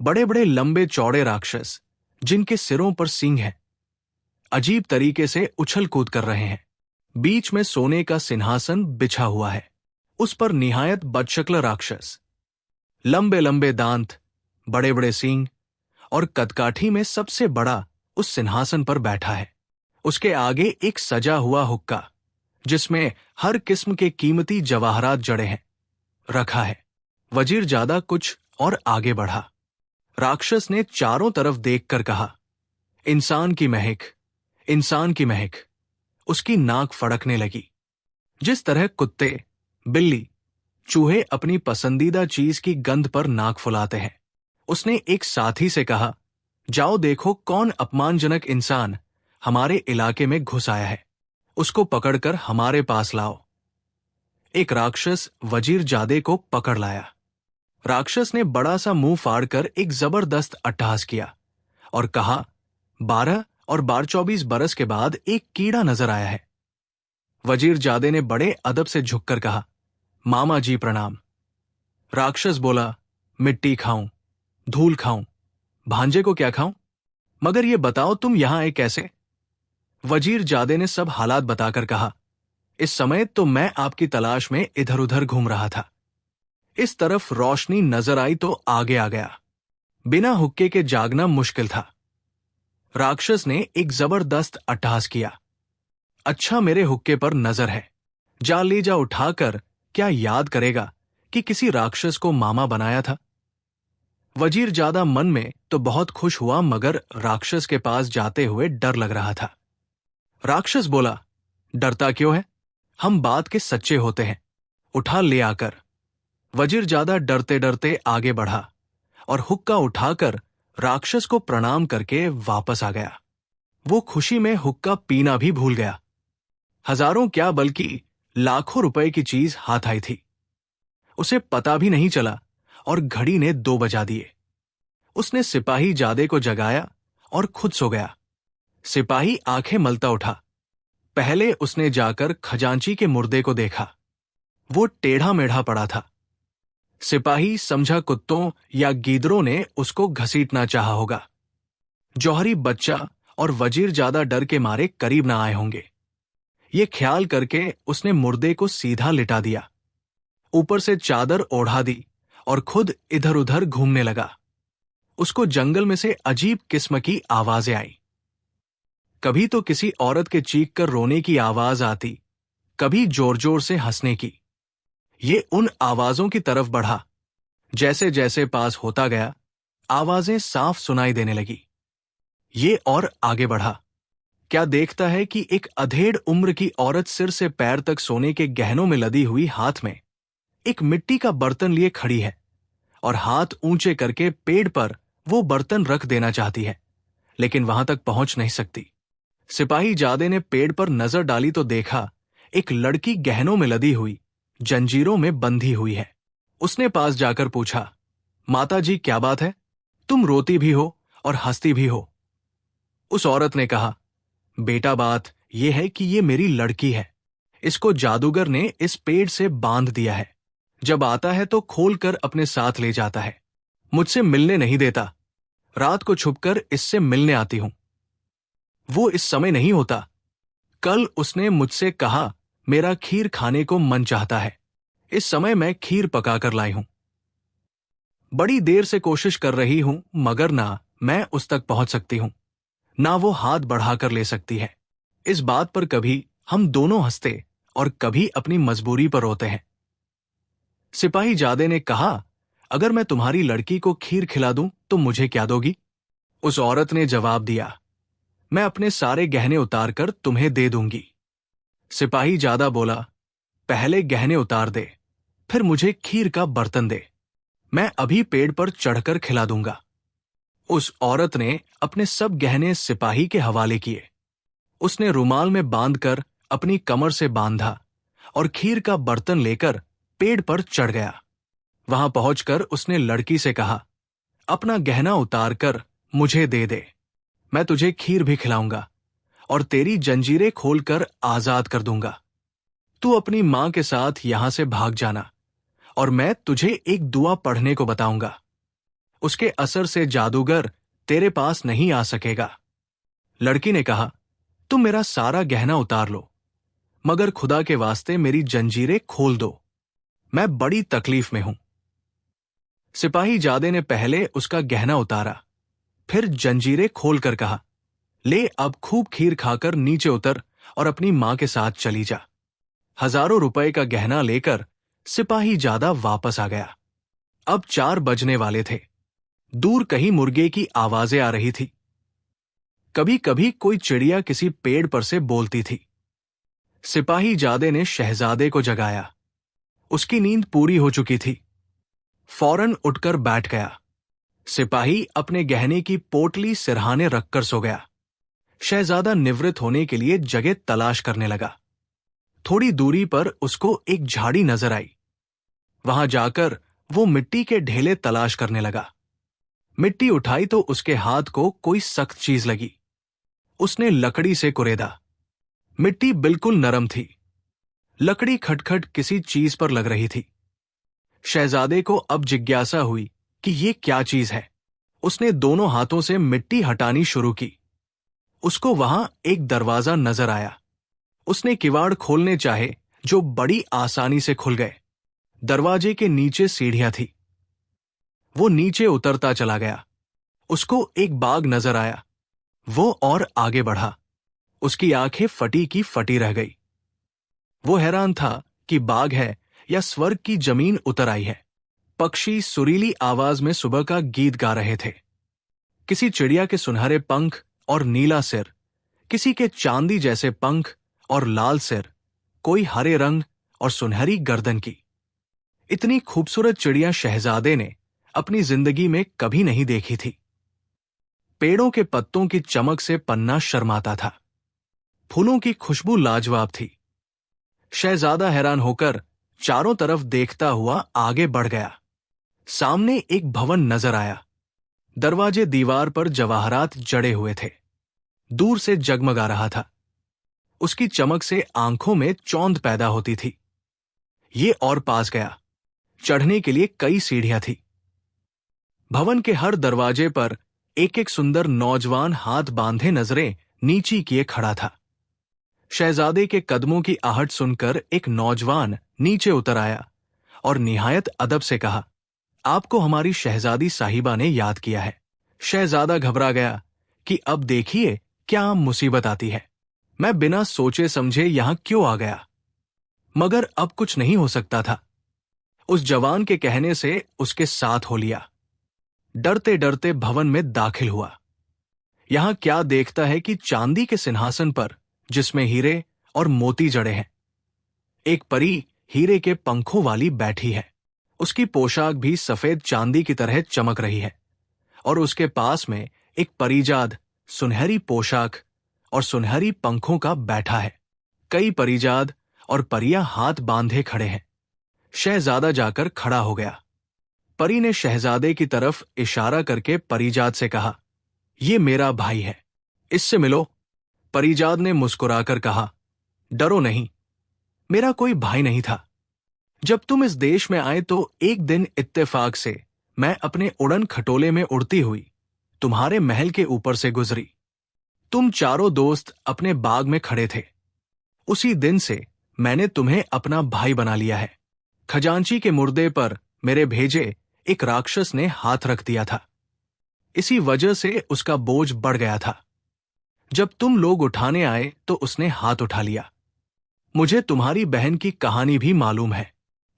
बड़े बड़े लंबे चौड़े राक्षस जिनके सिरों पर सींग है, अजीब तरीके से उछल कूद कर रहे हैं। बीच में सोने का सिंहासन बिछा हुआ है। उस पर निहायत बदशक्ल राक्षस, लंबे लंबे दांत, बड़े बड़े सींग और कदकाठी में सबसे बड़ा उस सिंहासन पर बैठा है। उसके आगे एक सजा हुआ हुक्का जिसमें हर किस्म के कीमती जवाहरात जड़े हैं, रखा है। वजीर जादा कुछ और आगे बढ़ा। राक्षस ने चारों तरफ देखकर कहा, इंसान की महक, इंसान की महक। उसकी नाक फड़कने लगी। जिस तरह कुत्ते, बिल्ली, चूहे अपनी पसंदीदा चीज की गंध पर नाक फुलाते हैं। उसने एक साथी से कहा, जाओ देखो कौन अपमानजनक इंसान हमारे इलाके में घुस आया है। उसको पकड़कर हमारे पास लाओ। एक राक्षस वजीर जादे को पकड़ लाया। राक्षस ने बड़ा सा मुंह फाड़कर एक जबरदस्त अट्टहास किया और कहा, 12 और 24 बरस के बाद एक कीड़ा नजर आया है। वजीर जादे ने बड़े अदब से झुककर कहा, मामा जी प्रणाम। राक्षस बोला, मिट्टी खाऊं, धूल खाऊं, भांजे को क्या खाऊं, मगर ये बताओ तुम यहां आए कैसे? वजीर जादे ने सब हालात बताकर कहा, इस समय तो मैं आपकी तलाश में इधर उधर घूम रहा था। इस तरफ रोशनी नजर आई तो आगे आ गया। बिना हुक्के के जागना मुश्किल था। राक्षस ने एक जबरदस्त अट्टहास किया, अच्छा मेरे हुक्के पर नजर है, जा ले जा उठाकर। क्या याद करेगा कि किसी राक्षस को मामा बनाया था? वजीर जादा मन में तो बहुत खुश हुआ, मगर राक्षस के पास जाते हुए डर लग रहा था। राक्षस बोला, डरता क्यों है? हम बात के सच्चे होते हैं। उठा ले आकर वजीरजादा डरते डरते आगे बढ़ा और हुक्का उठाकर राक्षस को प्रणाम करके वापस आ गया। वो खुशी में हुक्का पीना भी भूल गया। हजारों क्या बल्कि लाखों रुपए की चीज हाथ आई थी। उसे पता भी नहीं चला और घड़ी ने 2 बजा दिए। उसने सिपाही जादे को जगाया और खुद सो गया। सिपाही आंखें मलता उठा। पहले उसने जाकर खजांची के मुर्दे को देखा। वो टेढ़ा मेढ़ा पड़ा था। सिपाही समझा कुत्तों या गीदड़ों ने उसको घसीटना चाहा होगा। जौहरी बच्चा और वजीरजादा डर के मारे करीब ना आए होंगे। ये ख्याल करके उसने मुर्दे को सीधा लिटा दिया, ऊपर से चादर ओढ़ा दी और खुद इधर उधर घूमने लगा। उसको जंगल में से अजीब किस्म की आवाजें आई। कभी तो किसी औरत के चीख कर रोने की आवाज आती, कभी जोर जोर से हंसने की। ये उन आवाजों की तरफ बढ़ा। जैसे जैसे पास होता गया, आवाजें साफ सुनाई देने लगी। ये और आगे बढ़ा। क्या देखता है कि एक अधेड़ उम्र की औरत सिर से पैर तक सोने के गहनों में लदी हुई हाथ में एक मिट्टी का बर्तन लिए खड़ी है और हाथ ऊंचे करके पेड़ पर वो बर्तन रख देना चाहती है, लेकिन वहां तक पहुंच नहीं सकती। सिपाही जादे ने पेड़ पर नजर डाली तो देखा एक लड़की गहनों में लदी हुई, जंजीरों में बंधी हुई है। उसने पास जाकर पूछा, माता जी क्या बात है? तुम रोती भी हो और हंसती भी हो। उस औरत ने कहा, बेटा बात यह है कि ये मेरी लड़की है। इसको जादूगर ने इस पेड़ से बांध दिया है। जब आता है तो खोल कर अपने साथ ले जाता है। मुझसे मिलने नहीं देता। रात को छुपकर इससे मिलने आती हूं। वो इस समय नहीं होता। कल उसने मुझसे कहा मेरा खीर खाने को मन चाहता है। इस समय मैं खीर पकाकर लाई हूं। बड़ी देर से कोशिश कर रही हूं, मगर ना मैं उस तक पहुंच सकती हूं, ना वो हाथ बढ़ाकर ले सकती है। इस बात पर कभी हम दोनों हंसते और कभी अपनी मजबूरी पर रोते हैं। सिपाही जादे ने कहा, अगर मैं तुम्हारी लड़की को खीर खिला दूं तो मुझे क्या दोगी? उस औरत ने जवाब दिया, मैं अपने सारे गहने उतारकर तुम्हें दे दूंगी। सिपाही जादा बोला, पहले गहने उतार दे, फिर मुझे खीर का बर्तन दे। मैं अभी पेड़ पर चढ़कर खिला दूंगा। उस औरत ने अपने सब गहने सिपाही के हवाले किए। उसने रुमाल में बांधकर अपनी कमर से बांधा और खीर का बर्तन लेकर पेड़ पर चढ़ गया। वहां पहुंचकर उसने लड़की से कहा, अपना गहना उतारकर मुझे दे दे। मैं तुझे खीर भी खिलाऊंगा और तेरी जंजीरें खोलकर आजाद कर दूंगा। तू अपनी मां के साथ यहां से भाग जाना और मैं तुझे एक दुआ पढ़ने को बताऊंगा। उसके असर से जादूगर तेरे पास नहीं आ सकेगा। लड़की ने कहा, तुम मेरा सारा गहना उतार लो, मगर खुदा के वास्ते मेरी जंजीरें खोल दो। मैं बड़ी तकलीफ में हूं। सिपाही जादे ने पहले उसका गहना उतारा, फिर जंजीरें खोलकर कहा, ले अब खूब खीर खाकर नीचे उतर और अपनी मां के साथ चली जा। हजारों रुपए का गहना लेकर सिपाही जादा वापस आ गया। अब 4 बजने वाले थे। दूर कहीं मुर्गे की आवाजें आ रही थी। कभी कभी कोई चिड़िया किसी पेड़ पर से बोलती थी। सिपाही जादे ने शहजादे को जगाया। उसकी नींद पूरी हो चुकी थी। फौरन उठकर बैठ गया। सिपाही अपने गहने की पोटली सिरहाने रखकर सो गया। शहजादा निवृत्त होने के लिए जगह तलाश करने लगा। थोड़ी दूरी पर उसको एक झाड़ी नजर आई। वहां जाकर वो मिट्टी के ढेले तलाश करने लगा। मिट्टी उठाई तो उसके हाथ को कोई सख्त चीज लगी। उसने लकड़ी से कुरेदा। मिट्टी बिल्कुल नरम थी। लकड़ी खटखट किसी चीज पर लग रही थी। शहजादे को अब जिज्ञासा हुई कि ये क्या चीज है। उसने दोनों हाथों से मिट्टी हटानी शुरू की। उसको वहां एक दरवाजा नजर आया। उसने किवाड़ खोलने चाहे, जो बड़ी आसानी से खुल गए। दरवाजे के नीचे सीढ़ियां थी। वो नीचे उतरता चला गया। उसको एक बाग नजर आया। वो और आगे बढ़ा। उसकी आंखें फटी की फटी रह गई। वो हैरान था कि बाग है या स्वर्ग की जमीन उतर आई है। पक्षी सुरीली आवाज में सुबह का गीत गा रहे थे। किसी चिड़िया के सुनहरे पंख और नीला सिर, किसी के चांदी जैसे पंख और लाल सिर, कोई हरे रंग और सुनहरी गर्दन की। इतनी खूबसूरत चिड़िया शहजादे ने अपनी जिंदगी में कभी नहीं देखी थी। पेड़ों के पत्तों की चमक से पन्ना शर्माता था। फूलों की खुशबू लाजवाब थी। शहजादा हैरान होकर चारों तरफ देखता हुआ आगे बढ़ गया। सामने एक भवन नजर आया। दरवाजे दीवार पर जवाहरात जड़े हुए थे। दूर से जगमगा रहा था। उसकी चमक से आंखों में चौंध पैदा होती थी। ये और पास गया। चढ़ने के लिए कई सीढ़ियां थी। भवन के हर दरवाजे पर एक एक सुंदर नौजवान हाथ बांधे नजरें नीची किए खड़ा था। शहजादे के कदमों की आहट सुनकर एक नौजवान नीचे उतर आया और निहायत अदब से कहा, आपको हमारी शहजादी साहिबा ने याद किया है। शहजादा घबरा गया कि अब देखिए क्या मुसीबत आती है। मैं बिना सोचे समझे यहां क्यों आ गया। मगर अब कुछ नहीं हो सकता था। उस जवान के कहने से उसके साथ हो लिया। डरते डरते भवन में दाखिल हुआ। यहां क्या देखता है कि चांदी के सिंहासन पर, जिसमें हीरे और मोती जड़े हैं, एक परी हीरे के पंखों वाली बैठी है। उसकी पोशाक भी सफेद चांदी की तरह चमक रही है और उसके पास में एक परिजाद सुनहरी पोशाक और सुनहरी पंखों का बैठा है। कई परिजाद और परियां हाथ बांधे खड़े हैं। शहजादा जाकर खड़ा हो गया। परी ने शहजादे की तरफ इशारा करके परिजाद से कहा, ये मेरा भाई है, इससे मिलो। परिजाद ने मुस्कुराकर कहा, डरो नहीं, मेरा कोई भाई नहीं था। जब तुम इस देश में आए तो एक दिन इत्तेफाक से मैं अपने उड़न खटोले में उड़ती हुई तुम्हारे महल के ऊपर से गुजरी। तुम चारों दोस्त अपने बाग में खड़े थे। उसी दिन से मैंने तुम्हें अपना भाई बना लिया है। खजांची के मुर्दे पर मेरे भेजे एक राक्षस ने हाथ रख दिया था। इसी वजह से उसका बोझ बढ़ गया था। जब तुम लोग उठाने आए तो उसने हाथ उठा लिया। मुझे तुम्हारी बहन की कहानी भी मालूम है।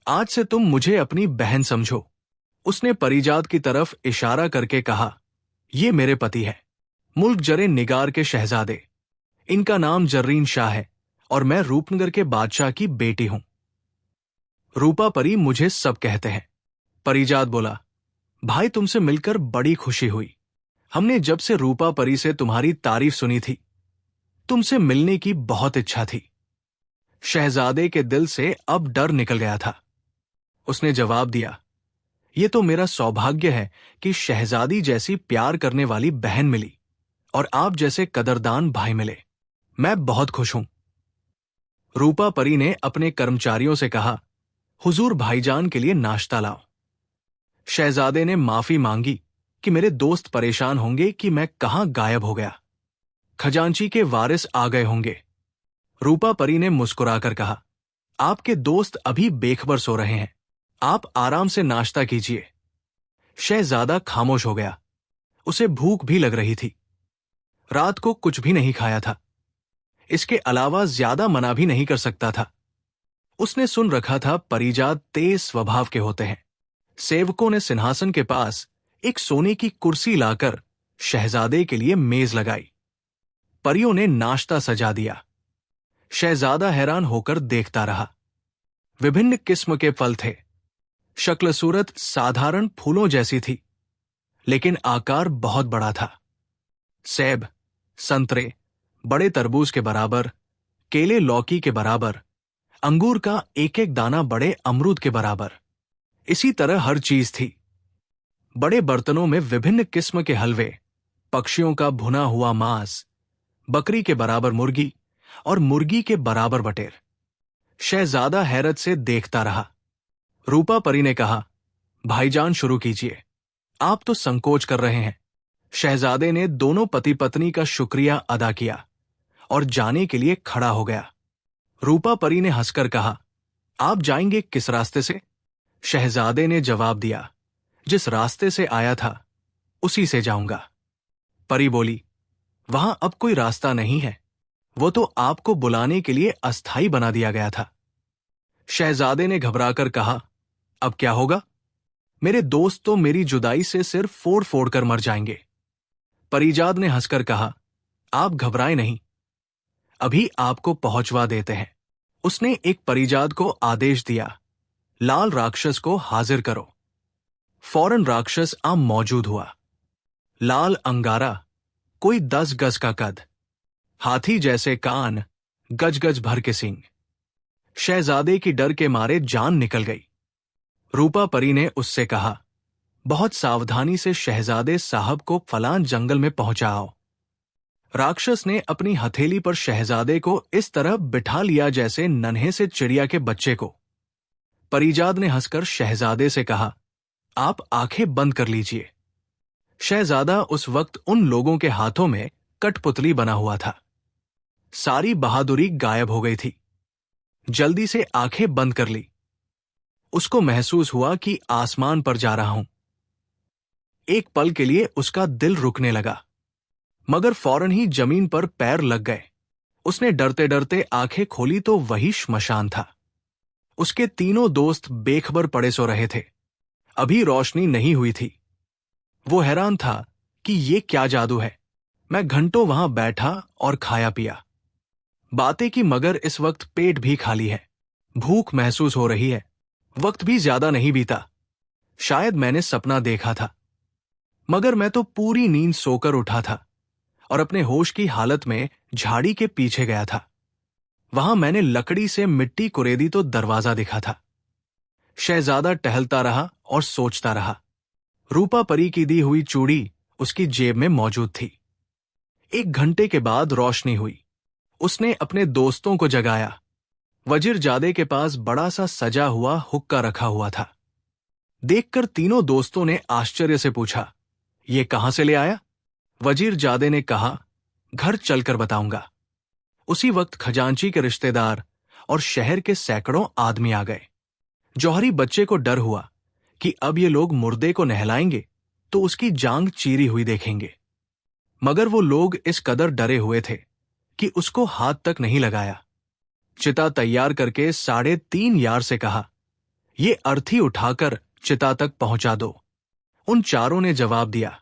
आज से तुम मुझे अपनी बहन समझो। उसने परिजाद की तरफ इशारा करके कहा, ये मेरे पति है, मुल्क जरे निगार के शहजादे। इनका नाम जर्रीन शाह है और मैं रूपनगर के बादशाह की बेटी हूं। रूपा परी मुझे सब कहते हैं। परिजाद बोला, भाई तुमसे मिलकर बड़ी खुशी हुई। हमने जब से रूपा परी से तुम्हारी तारीफ सुनी थी, तुमसे मिलने की बहुत इच्छा थी। शहजादे के दिल से अब डर निकल गया था। उसने जवाब दिया, ये तो मेरा सौभाग्य है कि शहजादी जैसी प्यार करने वाली बहन मिली और आप जैसे कदरदान भाई मिले। मैं बहुत खुश हूं। रूपा परी ने अपने कर्मचारियों से कहा, हुजूर भाईजान के लिए नाश्ता लाओ। शहजादे ने माफी मांगी कि मेरे दोस्त परेशान होंगे कि मैं कहां गायब हो गया। खजांची के वारिस आ गए होंगे। रूपा परी ने मुस्कुराकर कहा, आपके दोस्त अभी बेखबर सो रहे हैं, आप आराम से नाश्ता कीजिए। शहजादा खामोश हो गया। उसे भूख भी लग रही थी। रात को कुछ भी नहीं खाया था। इसके अलावा ज्यादा मना भी नहीं कर सकता था। उसने सुन रखा था परिजाद तेज स्वभाव के होते हैं। सेवकों ने सिंहासन के पास एक सोने की कुर्सी लाकर शहजादे के लिए मेज लगाई। परियों ने नाश्ता सजा दिया। शहजादा हैरान होकर देखता रहा। विभिन्न किस्म के फल थे। शक्ल सूरत साधारण फूलों जैसी थी, लेकिन आकार बहुत बड़ा था। सेब, संतरे बड़े तरबूज के बराबर, केले लौकी के बराबर, अंगूर का एक एक दाना बड़े अमरूद के बराबर। इसी तरह हर चीज थी। बड़े बर्तनों में विभिन्न किस्म के हलवे, पक्षियों का भुना हुआ मांस, बकरी के बराबर मुर्गी और मुर्गी के बराबर बटेर। शहजादा हैरत से देखता रहा। रूपा परी ने कहा, भाईजान शुरू कीजिए, आप तो संकोच कर रहे हैं। शहजादे ने दोनों पति पत्नी का शुक्रिया अदा किया और जाने के लिए खड़ा हो गया। रूपा परी ने हंसकर कहा, आप जाएंगे किस रास्ते से? शहजादे ने जवाब दिया, जिस रास्ते से आया था उसी से जाऊंगा। परी बोली, वहां अब कोई रास्ता नहीं है, वो तो आपको बुलाने के लिए अस्थाई बना दिया गया था। शहजादे ने घबराकर कहा, अब क्या होगा? मेरे दोस्त तो मेरी जुदाई से सिर फोड़ फोड़ कर मर जाएंगे। परिजाद ने हंसकर कहा, आप घबराएं नहीं, अभी आपको पहुंचवा देते हैं। उसने एक परिजाद को आदेश दिया। लाल राक्षस को हाजिर करो। फौरन राक्षस मौजूद हुआ। लाल अंगारा, कोई 10 गज का कद, हाथी जैसे कान, गज गज भर के सींग। शहजादे की डर के मारे जान निकल गई। रूपा परी ने उससे कहा, बहुत सावधानी से शहजादे साहब को फलान जंगल में पहुंचाओ। राक्षस ने अपनी हथेली पर शहजादे को इस तरह बिठा लिया जैसे नन्हे से चिड़िया के बच्चे को। परिजाद ने हंसकर शहजादे से कहा, आप आंखें बंद कर लीजिए। शहजादा उस वक्त उन लोगों के हाथों में कठपुतली बना हुआ था। सारी बहादुरी गायब हो गई थी। जल्दी से आंखें बंद कर ली। उसको महसूस हुआ कि आसमान पर जा रहा हूं। एक पल के लिए उसका दिल रुकने लगा, मगर फौरन ही जमीन पर पैर लग गए। उसने डरते डरते आंखें खोली तो वही श्मशान था। उसके तीनों दोस्त बेखबर पड़े सो रहे थे। अभी रोशनी नहीं हुई थी। वो हैरान था कि ये क्या जादू है। मैं घंटों वहां बैठा और खाया पिया, बातें की, मगर इस वक्त पेट भी खाली है। भूख महसूस हो रही है। वक्त भी ज्यादा नहीं बीता। शायद मैंने सपना देखा था, मगर मैं तो पूरी नींद सोकर उठा था और अपने होश की हालत में झाड़ी के पीछे गया था। वहां मैंने लकड़ी से मिट्टी कुरेदी तो दरवाजा दिखा था। शहजादा टहलता रहा और सोचता रहा। रूपा परी की दी हुई चूड़ी उसकी जेब में मौजूद थी। 1 घंटे के बाद रोशनी हुई। उसने अपने दोस्तों को जगाया। वजीरजादे के पास बड़ा सा सजा हुआ हुक्का रखा हुआ था। देखकर तीनों दोस्तों ने आश्चर्य से पूछा, ये कहां से ले आया? वजीरजादे ने कहा, घर चलकर बताऊंगा। उसी वक्त खजांची के रिश्तेदार और शहर के सैकड़ों आदमी आ गए। जौहरी बच्चे को डर हुआ कि अब ये लोग मुर्दे को नहलाएंगे तो उसकी जांग चीरी हुई देखेंगे, मगर वो लोग इस कदर डरे हुए थे कि उसको हाथ तक नहीं लगाया। चिता तैयार करके 3.5 यार से कहा, ये अर्थी उठाकर चिता तक पहुंचा दो। उन चारों ने जवाब दिया,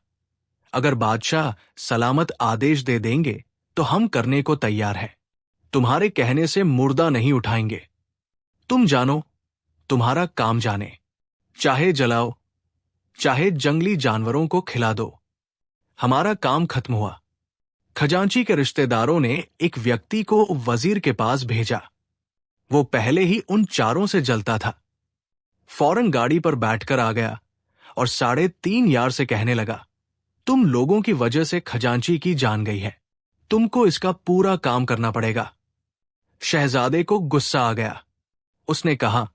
अगर बादशाह सलामत आदेश दे देंगे तो हम करने को तैयार हैं। तुम्हारे कहने से मुर्दा नहीं उठाएंगे। तुम जानो, तुम्हारा काम जाने। चाहे जलाओ, चाहे जंगली जानवरों को खिला दो, हमारा काम खत्म हुआ। खजांची के रिश्तेदारों ने एक व्यक्ति को वजीर के पास भेजा। वो पहले ही उन चारों से जलता था। फौरन गाड़ी पर बैठकर आ गया और 3.5 यार से कहने लगा, तुम लोगों की वजह से खजांची की जान गई है। तुमको इसका पूरा काम करना पड़ेगा। शहजादे को गुस्सा आ गया। उसने कहा,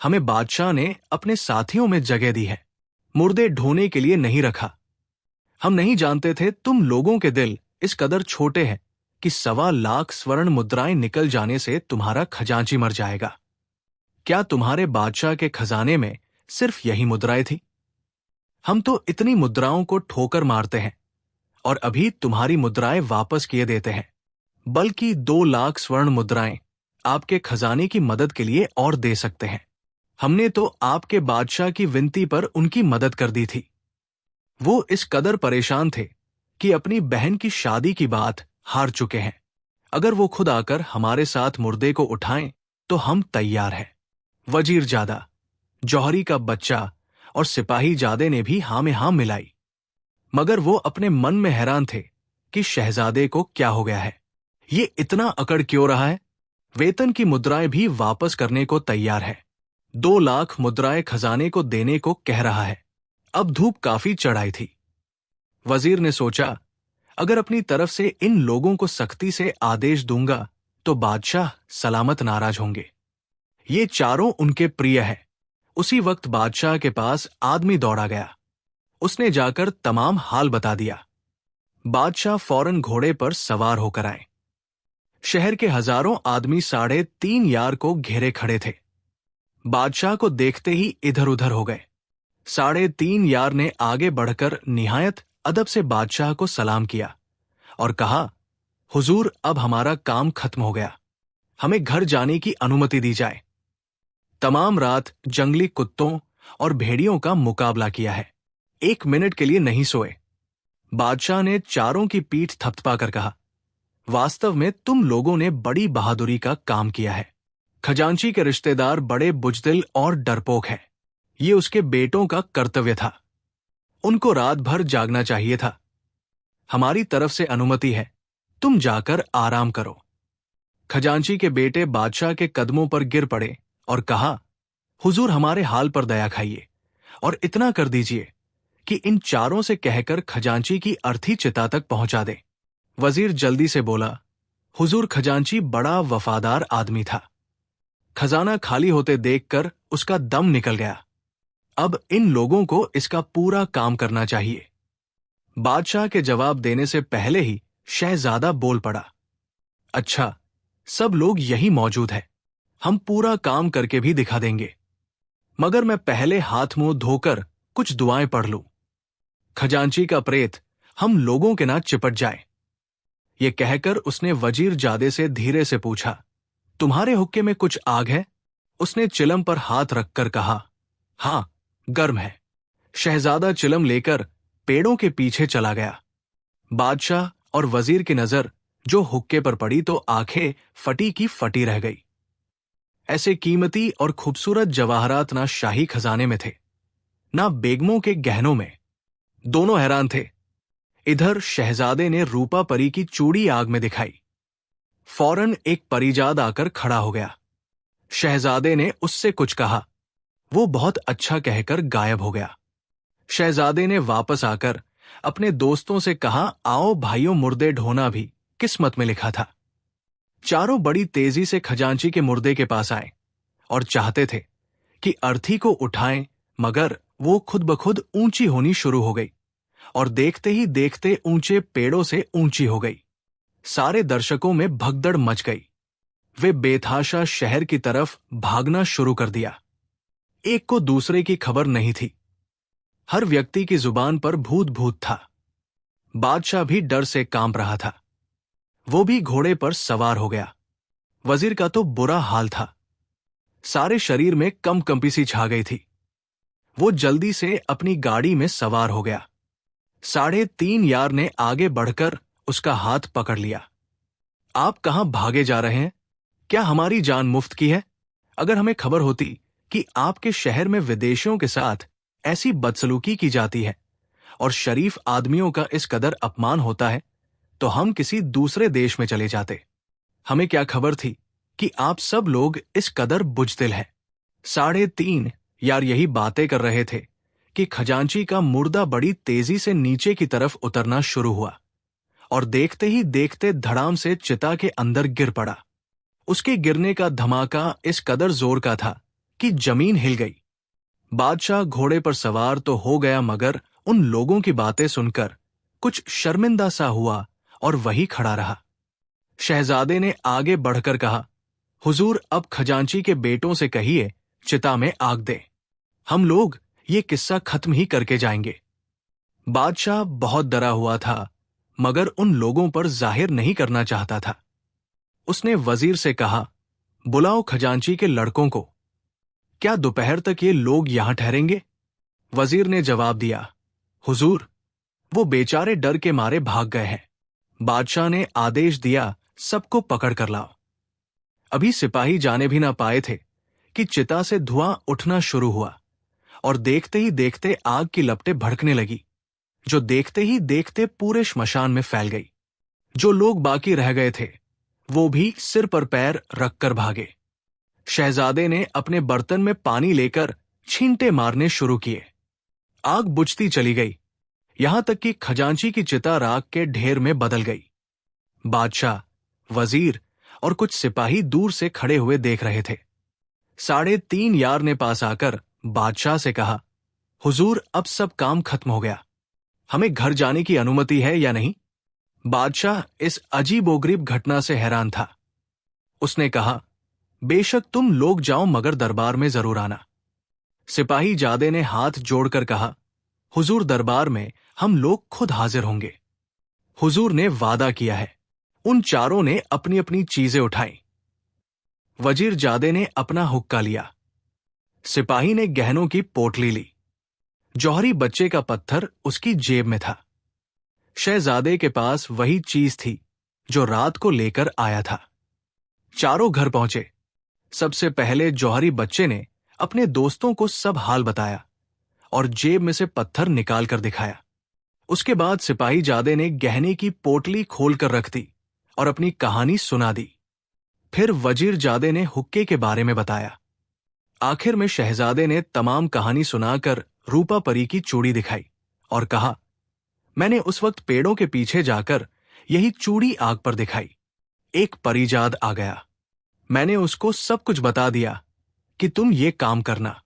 हमें बादशाह ने अपने साथियों में जगह दी है, मुर्दे ढोने के लिए नहीं रखा। हम नहीं जानते थे तुम लोगों के दिल इस कदर छोटे हैं कि 1.25 लाख स्वर्ण मुद्राएं निकल जाने से तुम्हारा खजांची मर जाएगा। क्या तुम्हारे बादशाह के खजाने में सिर्फ यही मुद्राएं थी? हम तो इतनी मुद्राओं को ठोकर मारते हैं और अभी तुम्हारी मुद्राएं वापस किए देते हैं, बल्कि 2 लाख स्वर्ण मुद्राएं आपके खजाने की मदद के लिए और दे सकते हैं। हमने तो आपके बादशाह की विनती पर उनकी मदद कर दी थी। वो इस कदर परेशान थे कि अपनी बहन की शादी की बात हार चुके हैं। अगर वो खुद आकर हमारे साथ मुर्दे को उठाएं तो हम तैयार हैं। वजीरजादा, जौहरी का बच्चा और सिपाही जादे ने भी हाँ में हाँ मिलाई, मगर वो अपने मन में हैरान थे कि शहजादे को क्या हो गया है। ये इतना अकड़ क्यों रहा है? वेतन की मुद्राएं भी वापस करने को तैयार है। 2 लाख मुद्राएं खजाने को देने को कह रहा है। अब धूप काफी चढ़ाई थी। वजीर ने सोचा, अगर अपनी तरफ से इन लोगों को सख्ती से आदेश दूंगा तो बादशाह सलामत नाराज होंगे। ये चारों उनके प्रिय हैं। उसी वक्त बादशाह के पास आदमी दौड़ा गया। उसने जाकर तमाम हाल बता दिया। बादशाह फौरन घोड़े पर सवार होकर आए। शहर के हजारों आदमी 3.5 यार को घेरे खड़े थे। बादशाह को देखते ही इधर उधर हो गए। 3.5 यार ने आगे बढ़कर निहायत अदब से बादशाह को सलाम किया और कहा, हुजूर, अब हमारा काम खत्म हो गया, हमें घर जाने की अनुमति दी जाए। तमाम रात जंगली कुत्तों और भेड़ियों का मुकाबला किया है, 1 मिनट के लिए नहीं सोए। बादशाह ने चारों की पीठ थपथपाकर कहा, वास्तव में तुम लोगों ने बड़ी बहादुरी का काम किया है। खजांची के रिश्तेदार बड़े बुजदिल और डरपोक हैं। ये उसके बेटों का कर्तव्य था। उनको रात भर जागना चाहिए था। हमारी तरफ से अनुमति है, तुम जाकर आराम करो। खजांची के बेटे बादशाह के कदमों पर गिर पड़े और कहा, हुजूर हमारे हाल पर दया खाइए और इतना कर दीजिए कि इन चारों से कहकर खजांची की अर्थी चिता तक पहुंचा दे। वजीर जल्दी से बोला, हुजूर खजांची बड़ा वफादार आदमी था। खजाना खाली होते देखकर उसका दम निकल गया। अब इन लोगों को इसका पूरा काम करना चाहिए। बादशाह के जवाब देने से पहले ही शहजादा बोल पड़ा, अच्छा, सब लोग यही मौजूद हैं, हम पूरा काम करके भी दिखा देंगे, मगर मैं पहले हाथ मुंह धोकर कुछ दुआएं पढ़ लूं। खजांची का प्रेत हम लोगों के ना चिपट जाए। ये कहकर उसने वजीर जादे से धीरे से पूछा, तुम्हारे हुक्के में कुछ आग है? उसने चिलम पर हाथ रखकर कहा, हां, गर्म है। शहजादा चिलम लेकर पेड़ों के पीछे चला गया। बादशाह और वजीर की नजर जो हुक्के पर पड़ी तो आंखें फटी की फटी रह गई। ऐसे कीमती और खूबसूरत जवाहरात ना शाही खजाने में थे, ना बेगमों के गहनों में। दोनों हैरान थे। इधर शहजादे ने रूपा परी की चूड़ी आग में दिखाई। फौरन एक परिजाद आकर खड़ा हो गया। शहजादे ने उससे कुछ कहा, वो बहुत अच्छा कहकर गायब हो गया। शहजादे ने वापस आकर अपने दोस्तों से कहा, आओ भाइयों, मुर्दे ढोना भी किस्मत में लिखा था। चारों बड़ी तेजी से खजांची के मुर्दे के पास आए और चाहते थे कि अर्थी को उठाएं, मगर वो खुद ब खुद ऊंची होनी शुरू हो गई और देखते ही देखते ऊंचे पेड़ों से ऊंची हो गई। सारे दर्शकों में भगदड़ मच गई। वे बेतहाशा शहर की तरफ भागना शुरू कर दिया। एक को दूसरे की खबर नहीं थी। हर व्यक्ति की जुबान पर भूत भूत था। बादशाह भी डर से कांप रहा था। वो भी घोड़े पर सवार हो गया। वजीर का तो बुरा हाल था। सारे शरीर में कंपकंपी सी छा गई थी। वो जल्दी से अपनी गाड़ी में सवार हो गया। 3.5 यार ने आगे बढ़कर उसका हाथ पकड़ लिया। आप कहां भागे जा रहे हैं? क्या हमारी जान मुफ्त की है? अगर हमें खबर होती कि आपके शहर में विदेशियों के साथ ऐसी बदसलूकी की जाती है और शरीफ आदमियों का इस कदर अपमान होता है, तो हम किसी दूसरे देश में चले जाते। हमें क्या खबर थी कि आप सब लोग इस कदर बुजदिल हैं। 3.5 यार यही बातें कर रहे थे कि खजांची का मुर्दा बड़ी तेजी से नीचे की तरफ उतरना शुरू हुआ और देखते ही देखते धड़ाम से चिता के अंदर गिर पड़ा। उसके गिरने का धमाका इस कदर जोर का था कि जमीन हिल गई। बादशाह घोड़े पर सवार तो हो गया, मगर उन लोगों की बातें सुनकर कुछ शर्मिंदा सा हुआ और वही खड़ा रहा। शहजादे ने आगे बढ़कर कहा, हुजूर, अब खजांची के बेटों से कहिए चिता में आग दे। हम लोग ये किस्सा खत्म ही करके जाएंगे। बादशाह बहुत डरा हुआ था, मगर उन लोगों पर जाहिर नहीं करना चाहता था। उसने वजीर से कहा, बुलाओ खजांची के लड़कों को। क्या दोपहर तक ये लोग यहां ठहरेंगे? वजीर ने जवाब दिया, हुजूर, वो बेचारे डर के मारे भाग गए हैं। बादशाह ने आदेश दिया, सबको पकड़ कर लाओ। अभी सिपाही जाने भी ना पाए थे कि चिता से धुआं उठना शुरू हुआ और देखते ही देखते आग की लपटें भड़कने लगी, जो देखते ही देखते पूरे श्मशान में फैल गई। जो लोग बाकी रह गए थे वो भी सिर पर पैर रखकर भागे। शहजादे ने अपने बर्तन में पानी लेकर छींटे मारने शुरू किए। आग बुझती चली गई, यहां तक कि खजांची की चिता राख के ढेर में बदल गई। बादशाह, वजीर और कुछ सिपाही दूर से खड़े हुए देख रहे थे। 3.5 यार ने पास आकर बादशाह से कहा, हुजूर, अब सब काम खत्म हो गया। हमें घर जाने की अनुमति है या नहीं? बादशाह इस अजीबोगरीब घटना से हैरान था। उसने कहा, बेशक तुम लोग जाओ, मगर दरबार में जरूर आना। सिपाही जादे ने हाथ जोड़कर कहा, हुजूर, दरबार में हम लोग खुद हाजिर होंगे। हुजूर ने वादा किया है। उन चारों ने अपनी अपनी चीजें उठाई। वजीर जादे ने अपना हुक्का लिया। सिपाही ने गहनों की पोटली ली। जौहरी बच्चे का पत्थर उसकी जेब में था। शहजादे के पास वही चीज थी जो रात को लेकर आया था। चारों घर पहुंचे। सबसे पहले जौहरी बच्चे ने अपने दोस्तों को सब हाल बताया और जेब में से पत्थर निकाल कर दिखाया। उसके बाद सिपाही जादे ने गहने की पोटली खोलकर रख दी और अपनी कहानी सुना दी। फिर वजीर जादे ने हुक्के के बारे में बताया। आखिर में शहजादे ने तमाम कहानी सुनाकर रूपा परी की चूड़ी दिखाई और कहा, मैंने उस वक्त पेड़ों के पीछे जाकर यही चूड़ी आग पर दिखाई। एक परिजाद आ गया। मैंने उसको सब कुछ बता दिया कि तुम ये काम करना।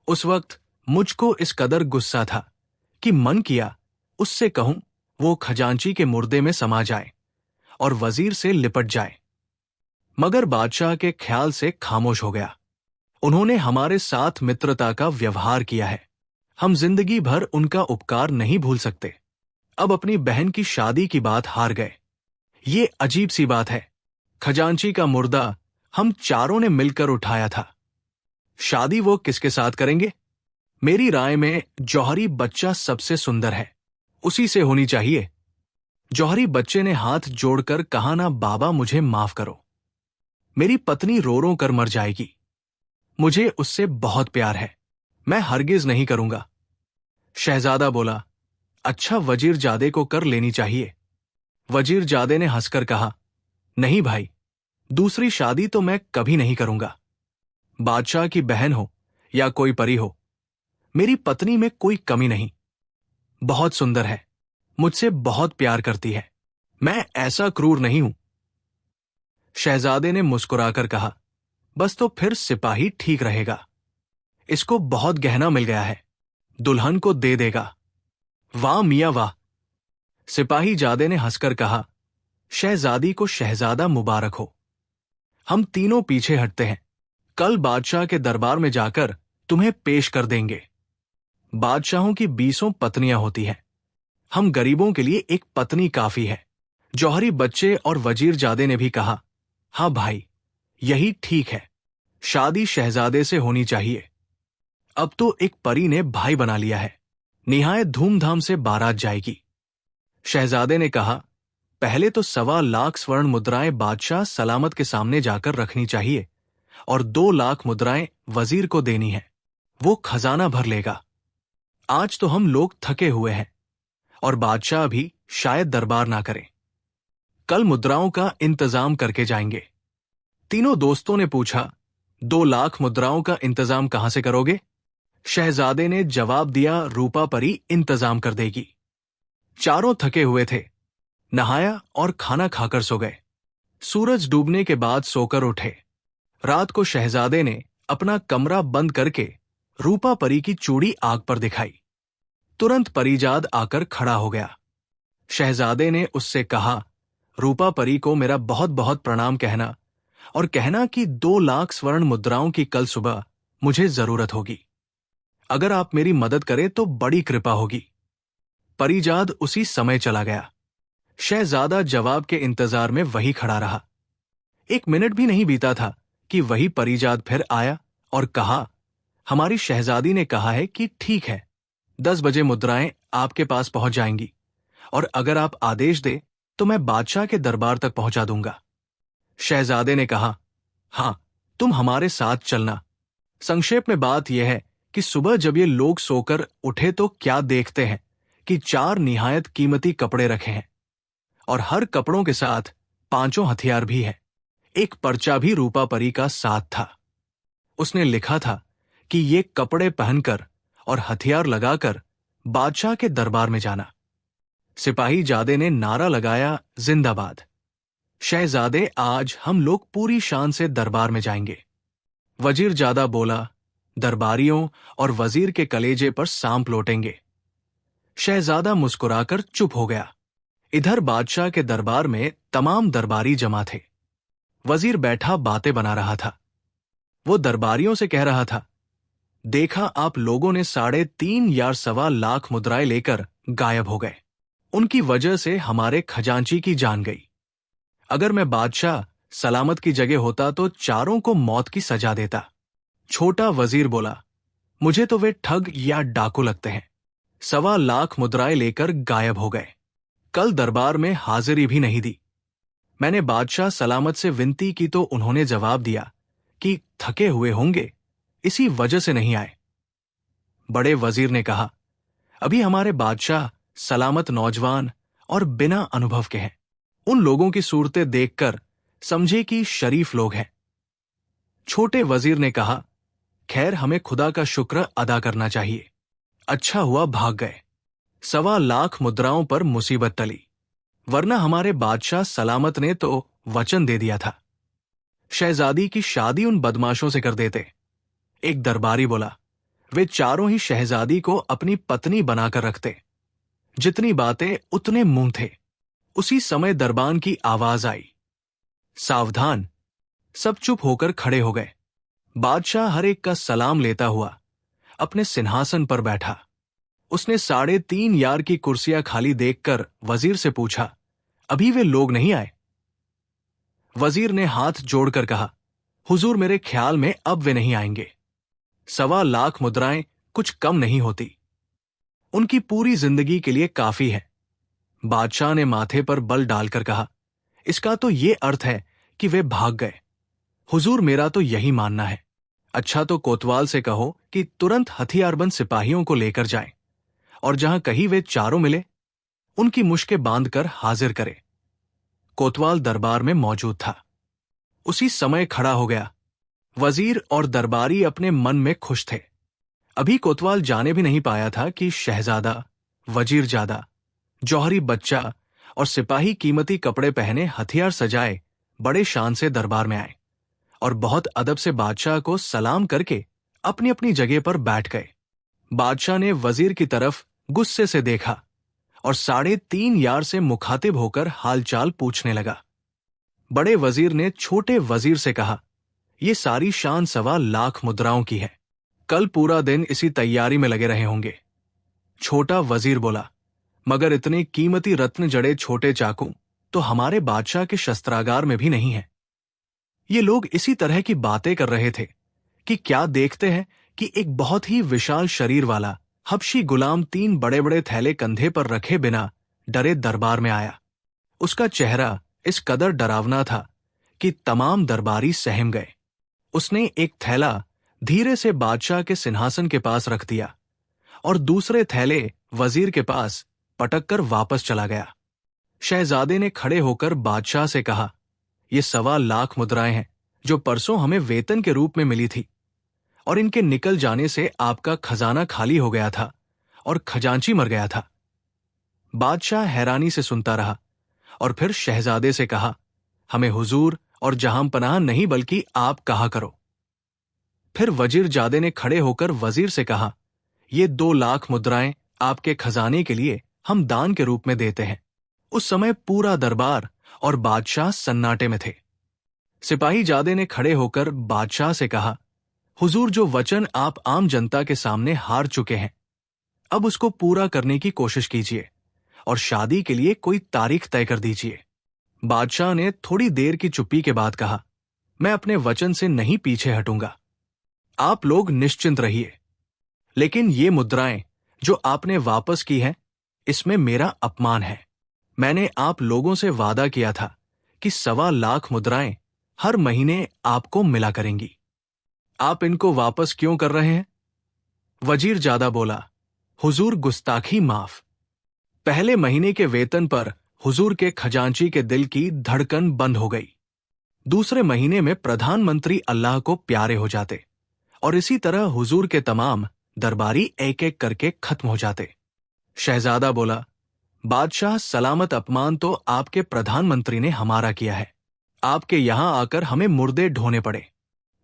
उस वक्त मुझको इस कदर गुस्सा था कि मन किया उससे कहूं वो खजांची के मुर्दे में समा जाए और वजीर से लिपट जाए, मगर बादशाह के ख्याल से खामोश हो गया। उन्होंने हमारे साथ मित्रता का व्यवहार किया है, हम जिंदगी भर उनका उपकार नहीं भूल सकते। अब अपनी बहन की शादी की बात हार गए। ये अजीब सी बात है, खजांची का मुर्दा हम चारों ने मिलकर उठाया था। शादी वो किसके साथ करेंगे? मेरी राय में जौहरी बच्चा सबसे सुंदर है, उसी से होनी चाहिए। जौहरी बच्चे ने हाथ जोड़कर कहा, ना बाबा, मुझे माफ करो। मेरी पत्नी रो रो कर मर जाएगी। मुझे उससे बहुत प्यार है, मैं हरगिज नहीं करूंगा। शहजादा बोला, अच्छा, वजीर जादे को कर लेनी चाहिए। वजीर जादे ने हंसकर कहा, नहीं भाई, दूसरी शादी तो मैं कभी नहीं करूंगा। बादशाह की बहन हो या कोई परी हो, मेरी पत्नी में कोई कमी नहीं। बहुत सुंदर है, मुझसे बहुत प्यार करती है, मैं ऐसा क्रूर नहीं हूं। शहजादे ने मुस्कुराकर कहा, बस तो फिर सिपाही ठीक रहेगा। इसको बहुत गहना मिल गया है, दुल्हन को दे देगा। वाह मियां वाह। सिपाही जादे ने हंसकर कहा, शहजादी को शहजादा मुबारक हो। हम तीनों पीछे हटते हैं, कल बादशाह के दरबार में जाकर तुम्हें पेश कर देंगे। बादशाहों की 20 पत्नियां होती हैं, हम गरीबों के लिए एक पत्नी काफी है। जौहरी बच्चे और वजीर जादे ने भी कहा, हाँ भाई, यही ठीक है, शादी शहजादे से होनी चाहिए। अब तो एक परी ने भाई बना लिया है, निहायत धूमधाम से बारात जाएगी। शहजादे ने कहा, पहले तो 1.25 लाख स्वर्ण मुद्राएं बादशाह सलामत के सामने जाकर रखनी चाहिए और 2 लाख मुद्राएं वजीर को देनी है, वो खजाना भर लेगा। आज तो हम लोग थके हुए हैं और बादशाह भी शायद दरबार ना करें। कल मुद्राओं का इंतजाम करके जाएंगे। तीनों दोस्तों ने पूछा, 2 लाख मुद्राओं का इंतजाम कहां से करोगे? शहजादे ने जवाब दिया, रूपा परी इंतजाम कर देगी। चारों थके हुए थे, नहाया और खाना खाकर सो गए। सूरज डूबने के बाद सोकर उठे। रात को शहजादे ने अपना कमरा बंद करके रूपा परी की चूड़ी आग पर दिखाई। तुरंत परिजाद आकर खड़ा हो गया। शहजादे ने उससे कहा, रूपा परी को मेरा बहुत बहुत प्रणाम कहना और कहना कि 2 लाख स्वर्ण मुद्राओं की कल सुबह मुझे जरूरत होगी। अगर आप मेरी मदद करें तो बड़ी कृपा होगी। परिजाद उसी समय चला गया। शहजादा जवाब के इंतजार में वही खड़ा रहा। 1 मिनट भी नहीं बीता था कि वही परिजाद फिर आया और कहा, हमारी शहजादी ने कहा है कि ठीक है, 10 बजे मुद्राएं आपके पास पहुंच जाएंगी और अगर आप आदेश दे तो मैं बादशाह के दरबार तक पहुंचा दूंगा। शहजादे ने कहा, हां, तुम हमारे साथ चलना। संक्षेप में बात यह है कि सुबह जब ये लोग सोकर उठे तो क्या देखते हैं कि 4 निहायत कीमती कपड़े रखे हैं और हर कपड़ों के साथ 5 हथियार भी हैं। एक पर्चा भी रूपा परी का साथ था। उसने लिखा था कि ये कपड़े पहनकर और हथियार लगाकर बादशाह के दरबार में जाना। सिपाही जादे ने नारा लगाया, जिंदाबाद। शहजादे, आज हम लोग पूरी शान से दरबार में जाएंगे। वजीर जादा बोला, दरबारियों और वजीर के कलेजे पर सांप लौटेंगे। शहजादा मुस्कुराकर चुप हो गया। इधर बादशाह के दरबार में तमाम दरबारी जमा थे। वजीर बैठा बातें बना रहा था। वो दरबारियों से कह रहा था, देखा आप लोगों ने 3.5 या 1.25 लाख मुद्राएं लेकर गायब हो गए। उनकी वजह से हमारे खजांची की जान गई। अगर मैं बादशाह सलामत की जगह होता तो चारों को मौत की सजा देता। छोटा वजीर बोला, मुझे तो वे ठग या डाकू लगते हैं। 1.25 लाख मुद्राएं लेकर गायब हो गए। कल दरबार में हाजिरी भी नहीं दी। मैंने बादशाह सलामत से विनती की तो उन्होंने जवाब दिया कि थके हुए होंगे, इसी वजह से नहीं आए। बड़े वजीर ने कहा, अभी हमारे बादशाह सलामत नौजवान और बिना अनुभव के हैं। उन लोगों की सूरतें देखकर समझे कि शरीफ लोग हैं। छोटे वजीर ने कहा, खैर हमें खुदा का शुक्र अदा करना चाहिए। अच्छा हुआ भाग गए। 1.25 लाख मुद्राओं पर मुसीबत टली, वरना हमारे बादशाह सलामत ने तो वचन दे दिया था, शहजादी की शादी उन बदमाशों से कर देते। एक दरबारी बोला, वे चारों ही शहजादी को अपनी पत्नी बनाकर रखते। जितनी बातें उतने मुंह थे। उसी समय दरबान की आवाज आई, सावधान। सब चुप होकर खड़े हो गए। बादशाह हर एक का सलाम लेता हुआ अपने सिंहासन पर बैठा। उसने 3.5 यार की कुर्सियां खाली देखकर वजीर से पूछा, अभी वे लोग नहीं आए? वजीर ने हाथ जोड़कर कहा, हुजूर मेरे ख्याल में अब वे नहीं आएंगे। 1.25 लाख मुद्राएं कुछ कम नहीं होती, उनकी पूरी जिंदगी के लिए काफी है। बादशाह ने माथे पर बल डालकर कहा, इसका तो ये अर्थ है कि वे भाग गए। हुजूर मेरा तो यही मानना है। अच्छा तो कोतवाल से कहो कि तुरंत हथियारबंद सिपाहियों को लेकर जाएं और जहां कहीं वे चारों मिले उनकी मुश्कें बांधकर हाजिर करे। कोतवाल दरबार में मौजूद था। उसी समय खड़ा हो गया। वजीर और दरबारी अपने मन में खुश थे। अभी कोतवाल जाने भी नहीं पाया था कि शहजादा, वजीरजादा, जौहरी बच्चा और सिपाही कीमती कपड़े पहने, हथियार सजाए बड़े शान से दरबार में आए और बहुत अदब से बादशाह को सलाम करके अपनी अपनी जगह पर बैठ गए। बादशाह ने वजीर की तरफ गुस्से से देखा और 3.5 यार से मुखातिब होकर हालचाल पूछने लगा। बड़े वजीर ने छोटे वजीर से कहा, यह सारी शान 1.25 लाख मुद्राओं की है। कल पूरा दिन इसी तैयारी में लगे रहे होंगे। छोटा वजीर बोला, मगर इतने कीमती रत्न जड़े छोटे चाकू तो हमारे बादशाह के शस्त्रागार में भी नहीं है। ये लोग इसी तरह की बातें कर रहे थे कि क्या देखते हैं कि एक बहुत ही विशाल शरीर वाला हबशी गुलाम 3 बड़े बड़े थैले कंधे पर रखे बिना डरे दरबार में आया। उसका चेहरा इस कदर डरावना था कि तमाम दरबारी सहम गए। उसने एक थैला धीरे से बादशाह के सिंहासन के पास रख दिया और दूसरे थैले वजीर के पास पटक कर वापस चला गया। शहजादे ने खड़े होकर बादशाह से कहा, ये 1.25 लाख मुद्राएं हैं जो परसों हमें वेतन के रूप में मिली थी, और इनके निकल जाने से आपका खजाना खाली हो गया था और खजांची मर गया था। बादशाह हैरानी से सुनता रहा और फिर शहजादे से कहा, हमें हुजूर और जहांपनाह नहीं बल्कि आप कहा करो। फिर वजीरजादे ने खड़े होकर वजीर से कहा, ये 2 लाख मुद्राएं आपके खजाने के लिए हम दान के रूप में देते हैं। उस समय पूरा दरबार और बादशाह सन्नाटे में थे। सिपाही जादे ने खड़े होकर बादशाह से कहा, हुजूर जो वचन आप आम जनता के सामने हार चुके हैं, अब उसको पूरा करने की कोशिश कीजिए और शादी के लिए कोई तारीख तय कर दीजिए। बादशाह ने थोड़ी देर की चुप्पी के बाद कहा, मैं अपने वचन से नहीं पीछे हटूंगा। आप लोग निश्चिंत रहिए, लेकिन ये मुद्राएं जो आपने वापस की हैं, इसमें मेरा अपमान है। मैंने आप लोगों से वादा किया था कि 1.25 लाख मुद्राएं हर महीने आपको मिला करेंगी। आप इनको वापस क्यों कर रहे हैं? वजीरजादा बोला, हुजूर गुस्ताखी माफ। पहले महीने के वेतन पर हुजूर के खजांची के दिल की धड़कन बंद हो गई। दूसरे महीने में प्रधानमंत्री अल्लाह को प्यारे हो जाते और इसी तरह हुजूर के तमाम दरबारी एक एक करके खत्म हो जाते। शहजादा बोला, बादशाह सलामत, अपमान तो आपके प्रधानमंत्री ने हमारा किया है। आपके यहां आकर हमें मुर्दे ढोने पड़े।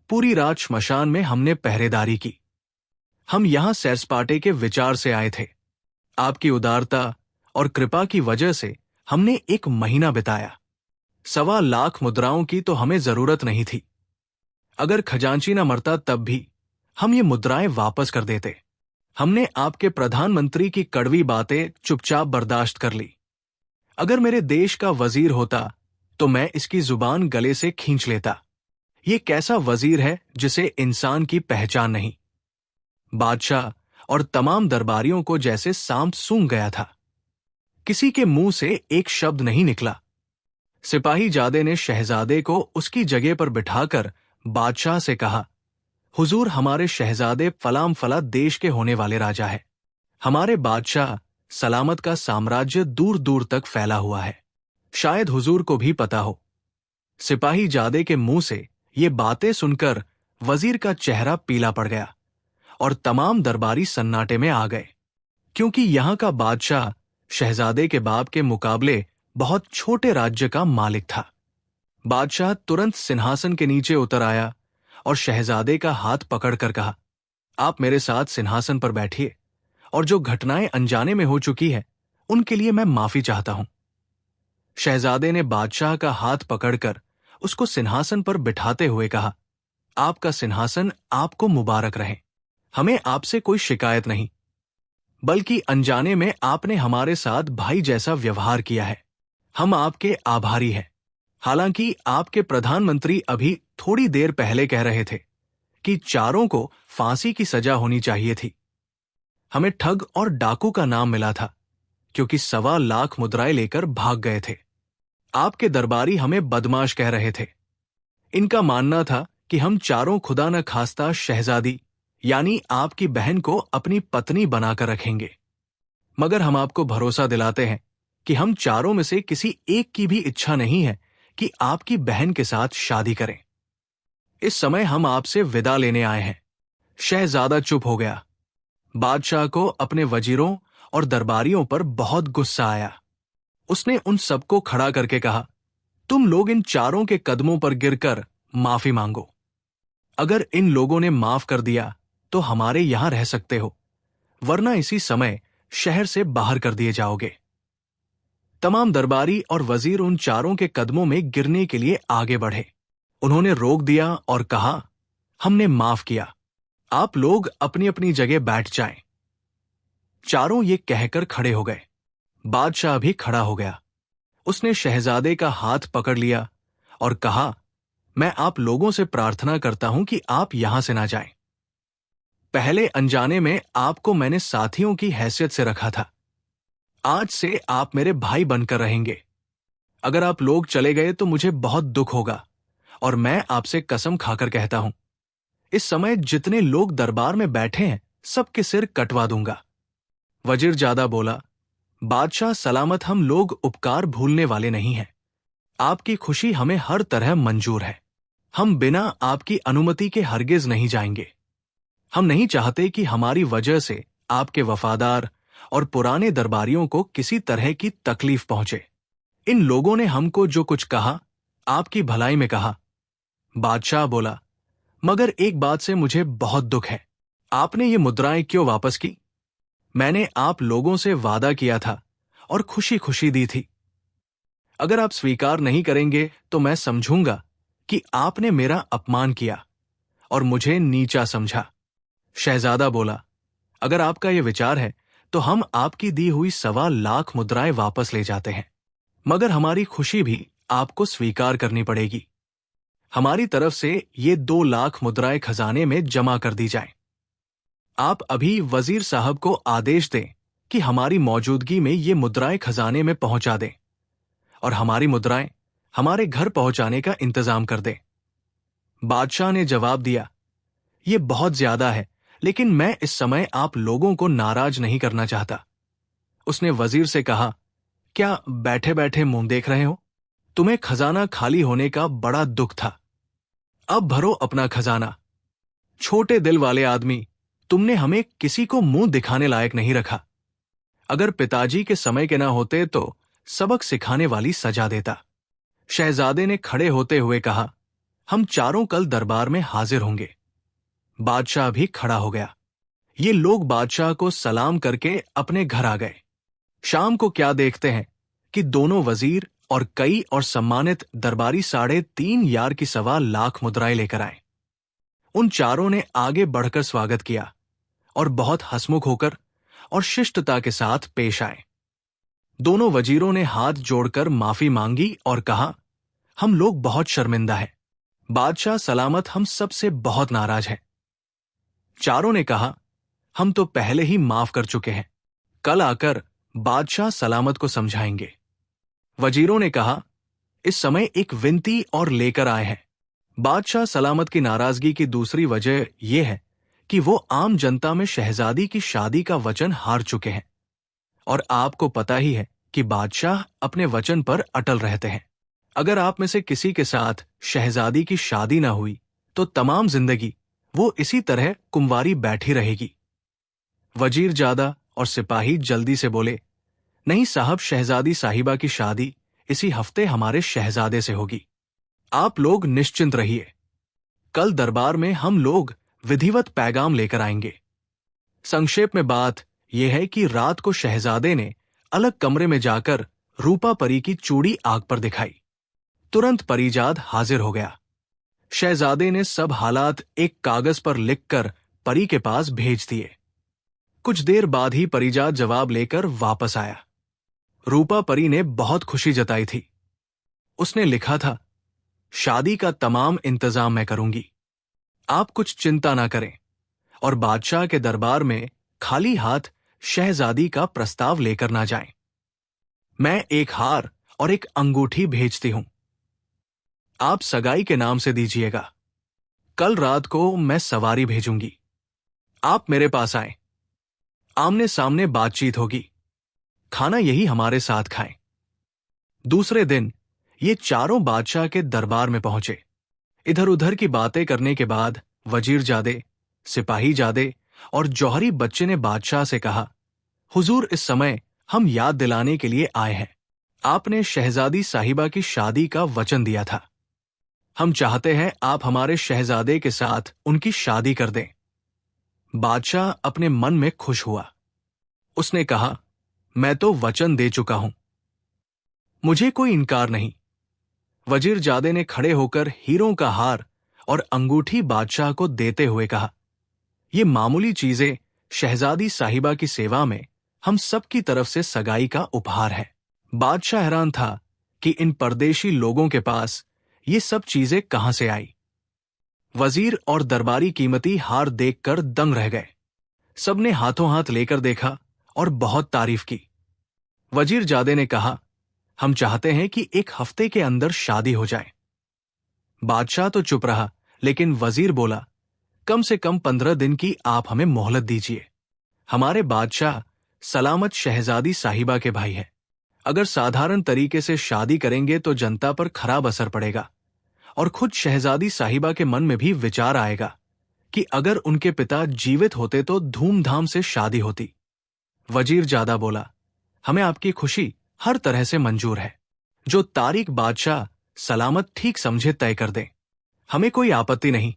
पूरी रात श्मशान में हमने पहरेदारी की। हम यहां सैर सपाटे के विचार से आए थे। आपकी उदारता और कृपा की वजह से हमने 1 महीना बिताया। 1.25 मुद्राओं की तो हमें जरूरत नहीं थी। अगर खजांची न मरता तब भी हम ये मुद्राएं वापस कर देते। हमने आपके प्रधानमंत्री की कड़वी बातें चुपचाप बर्दाश्त कर ली। अगर मेरे देश का वजीर होता तो मैं इसकी जुबान गले से खींच लेता। ये कैसा वजीर है जिसे इंसान की पहचान नहीं। बादशाह और तमाम दरबारियों को जैसे सांप सूंघ गया था। किसी के मुंह से एक शब्द नहीं निकला। सिपाही जादे ने शहजादे को उसकी जगह पर बिठाकर बादशाह से कहा, हुजूर, हमारे शहजादे फलाम फला देश के होने वाले राजा है। हमारे बादशाह सलामत का साम्राज्य दूर दूर तक फैला हुआ है। शायद हुजूर को भी पता हो। सिपाही जादे के मुंह से ये बातें सुनकर वजीर का चेहरा पीला पड़ गया और तमाम दरबारी सन्नाटे में आ गए, क्योंकि यहां का बादशाह शहजादे के बाप के मुकाबले बहुत छोटे राज्य का मालिक था। बादशाह तुरंत सिंहासन के नीचे उतर आया और शहजादे का हाथ पकड़कर कहा, आप मेरे साथ सिंहासन पर बैठिए और जो घटनाएं अनजाने में हो चुकी है उनके लिए मैं माफी चाहता हूं। शहजादे ने बादशाह का हाथ पकड़कर उसको सिंहासन पर बिठाते हुए कहा, आपका सिंहासन आपको मुबारक रहे। हमें आपसे कोई शिकायत नहीं, बल्कि अनजाने में आपने हमारे साथ भाई जैसा व्यवहार किया है। हम आपके आभारी हैं। हालांकि आपके प्रधानमंत्री अभी थोड़ी देर पहले कह रहे थे कि चारों को फांसी की सजा होनी चाहिए थी। हमें ठग और डाकू का नाम मिला था, क्योंकि 1.25 लाख मुद्राएं लेकर भाग गए थे। आपके दरबारी हमें बदमाश कह रहे थे। इनका मानना था कि हम चारों खुदा न खास्ता शहजादी यानी आपकी बहन को अपनी पत्नी बनाकर रखेंगे। मगर हम आपको भरोसा दिलाते हैं कि हम चारों में से किसी एक की भी इच्छा नहीं है कि आपकी बहन के साथ शादी करें। इस समय हम आपसे विदा लेने आए हैं। शहजादा चुप हो गया। बादशाह को अपने वजीरों और दरबारियों पर बहुत गुस्सा आया। उसने उन सबको खड़ा करके कहा, तुम लोग इन चारों के कदमों पर गिरकर माफी मांगो। अगर इन लोगों ने माफ कर दिया तो हमारे यहां रह सकते हो, वरना इसी समय शहर से बाहर कर दिए जाओगे। तमाम दरबारी और वजीर उन चारों के कदमों में गिरने के लिए आगे बढ़े। उन्होंने रोक दिया और कहा, हमने माफ किया, आप लोग अपनी अपनी जगह बैठ जाएं। चारों ये कहकर खड़े हो गए। बादशाह भी खड़ा हो गया। उसने शहजादे का हाथ पकड़ लिया और कहा, मैं आप लोगों से प्रार्थना करता हूं कि आप यहां से ना जाएं। पहले अनजाने में आपको मैंने साथियों की हैसियत से रखा था। आज से आप मेरे भाई बनकर रहेंगे। अगर आप लोग चले गए तो मुझे बहुत दुख होगा और मैं आपसे कसम खाकर कहता हूं, इस समय जितने लोग दरबार में बैठे हैं सबके सिर कटवा दूंगा। वजीर जादा बोला, बादशाह सलामत, हम लोग उपकार भूलने वाले नहीं हैं। आपकी खुशी हमें हर तरह मंजूर है। हम बिना आपकी अनुमति के हरगिज नहीं जाएंगे। हम नहीं चाहते कि हमारी वजह से आपके वफादार और पुराने दरबारियों को किसी तरह की तकलीफ पहुंचे। इन लोगों ने हमको जो कुछ कहा आपकी भलाई में कहा। बादशाह बोला, मगर एक बात से मुझे बहुत दुख है। आपने ये मुद्राएं क्यों वापस की? मैंने आप लोगों से वादा किया था और खुशी खुशी दी थी। अगर आप स्वीकार नहीं करेंगे तो मैं समझूंगा कि आपने मेरा अपमान किया और मुझे नीचा समझा। शहजादा बोला, अगर आपका यह विचार है तो हम आपकी दी हुई 1.25 लाख मुद्राएं वापस ले जाते हैं, मगर हमारी खुशी भी आपको स्वीकार करनी पड़ेगी। हमारी तरफ से ये 2 लाख मुद्राएं खजाने में जमा कर दी जाएं। आप अभी वजीर साहब को आदेश दें कि हमारी मौजूदगी में ये मुद्राएं खजाने में पहुंचा दें और हमारी मुद्राएं हमारे घर पहुंचाने का इंतजाम कर दें। बादशाह ने जवाब दिया, ये बहुत ज्यादा है, लेकिन मैं इस समय आप लोगों को नाराज नहीं करना चाहता। उसने वजीर से कहा, क्या बैठे बैठे मुंह देख रहे हो? तुम्हें खजाना खाली होने का बड़ा दुख था। अब भरो अपना खजाना। छोटे दिल वाले आदमी, तुमने हमें किसी को मुंह दिखाने लायक नहीं रखा। अगर पिताजी के समय के ना होते तो सबक सिखाने वाली सजा देता। शहजादे ने खड़े होते हुए कहा, हम चारों कल दरबार में हाजिर होंगे। बादशाह भी खड़ा हो गया। ये लोग बादशाह को सलाम करके अपने घर आ गए। शाम को क्या देखते हैं कि दोनों वजीर और कई और सम्मानित दरबारी 3.5 यार की 1.25 लाख मुद्राएं लेकर आए। उन चारों ने आगे बढ़कर स्वागत किया और बहुत हंसमुख होकर और शिष्टता के साथ पेश आए। दोनों वजीरों ने हाथ जोड़कर माफी मांगी और कहा, हम लोग बहुत शर्मिंदा हैं। बादशाह सलामत हम सबसे बहुत नाराज हैं। चारों ने कहा, हम तो पहले ही माफ कर चुके हैं। कल आकर बादशाह सलामत को समझाएंगे। वजीरों ने कहा, इस समय एक विनती और लेकर आए हैं। बादशाह सलामत की नाराजगी की दूसरी वजह यह है कि वो आम जनता में शहजादी की शादी का वचन हार चुके हैं। और आपको पता ही है कि बादशाह अपने वचन पर अटल रहते हैं। अगर आप में से किसी के साथ शहजादी की शादी ना हुई तो तमाम जिंदगी वो इसी तरह कुंवारी बैठी रहेगी। वजीर जादा और सिपाही जल्दी से बोले, नहीं साहब, शहजादी साहिबा की शादी इसी हफ्ते हमारे शहजादे से होगी। आप लोग निश्चिंत रहिए। कल दरबार में हम लोग विधिवत पैगाम लेकर आएंगे। संक्षेप में बात यह है कि रात को शहजादे ने अलग कमरे में जाकर रूपा परी की चूड़ी आग पर दिखाई। तुरंत परिजाद हाजिर हो गया। शहजादे ने सब हालात एक कागज पर लिखकर परी के पास भेज दिए। कुछ देर बाद ही परिजाद जवाब लेकर वापस आया। रूपा परी ने बहुत खुशी जताई थी। उसने लिखा था, शादी का तमाम इंतजाम मैं करूंगी, आप कुछ चिंता ना करें और बादशाह के दरबार में खाली हाथ शहजादी का प्रस्ताव लेकर ना जाएं। मैं एक हार और एक अंगूठी भेजती हूं, आप सगाई के नाम से दीजिएगा। कल रात को मैं सवारी भेजूंगी, आप मेरे पास आएं। आमने सामने बातचीत होगी, खाना यही हमारे साथ खाएं। दूसरे दिन ये चारों बादशाह के दरबार में पहुंचे। इधर उधर की बातें करने के बाद वजीर जादे, सिपाही जादे और जौहरी बच्चे ने बादशाह से कहा, हुजूर, इस समय हम याद दिलाने के लिए आए हैं। आपने शहजादी साहिबा की शादी का वचन दिया था। हम चाहते हैं आप हमारे शहजादे के साथ उनकी शादी कर दें। बादशाह अपने मन में खुश हुआ। उसने कहा, मैं तो वचन दे चुका हूं, मुझे कोई इनकार नहीं। वजीर जादे ने खड़े होकर हीरों का हार और अंगूठी बादशाह को देते हुए कहा, ये मामूली चीजें शहजादी साहिबा की सेवा में हम सब की तरफ से सगाई का उपहार है। बादशाह हैरान था कि इन परदेशी लोगों के पास ये सब चीजें कहां से आई। वजीर और दरबारी कीमती हार देखकर दंग रह गए। सबने हाथों हाथ लेकर देखा और बहुत तारीफ की। वजीर जादे ने कहा, हम चाहते हैं कि एक हफ्ते के अंदर शादी हो जाए। बादशाह तो चुप रहा, लेकिन वजीर बोला, कम से कम 15 दिन की आप हमें मोहलत दीजिए। हमारे बादशाह सलामत शहजादी साहिबा के भाई हैं। अगर साधारण तरीके से शादी करेंगे तो जनता पर खराब असर पड़ेगा और खुद शहजादी साहिबा के मन में भी विचार आएगा कि अगर उनके पिता जीवित होते तो धूमधाम से शादी होती। वजीर जादा बोला, हमें आपकी खुशी हर तरह से मंजूर है। जो तारीख बादशाह सलामत ठीक समझे तय कर दें, हमें कोई आपत्ति नहीं।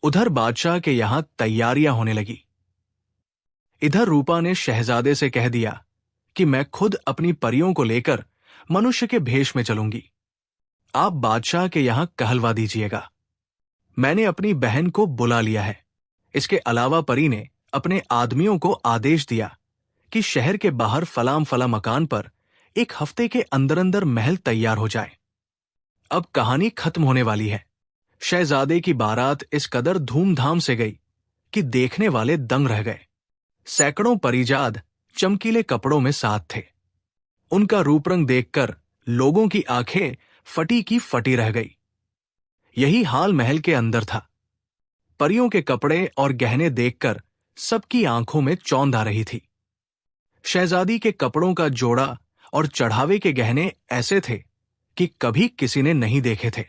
उधर बादशाह के यहां तैयारियां होने लगी। इधर रूपा ने शहजादे से कह दिया कि मैं खुद अपनी परियों को लेकर मनुष्य के भेष में चलूंगी। आप बादशाह के यहां कहलवा दीजिएगा। मैंने अपनी बहन को बुला लिया है। इसके अलावा परी ने अपने आदमियों को आदेश दिया कि शहर के बाहर फलाम फला मकान पर एक हफ्ते के अंदर अंदर महल तैयार हो जाए। अब कहानी खत्म होने वाली है। शहजादे की बारात इस कदर धूमधाम से गई कि देखने वाले दंग रह गए। सैकड़ों परिजाद चमकीले कपड़ों में साथ थे। उनका रूप रंग देखकर लोगों की आंखें फटी की फटी रह गई। यही हाल महल के अंदर था। परियों के कपड़े और गहने देखकर सबकी आंखों में चौंध आ रही थी। शहजादी के कपड़ों का जोड़ा और चढ़ावे के गहने ऐसे थे कि कभी किसी ने नहीं देखे थे।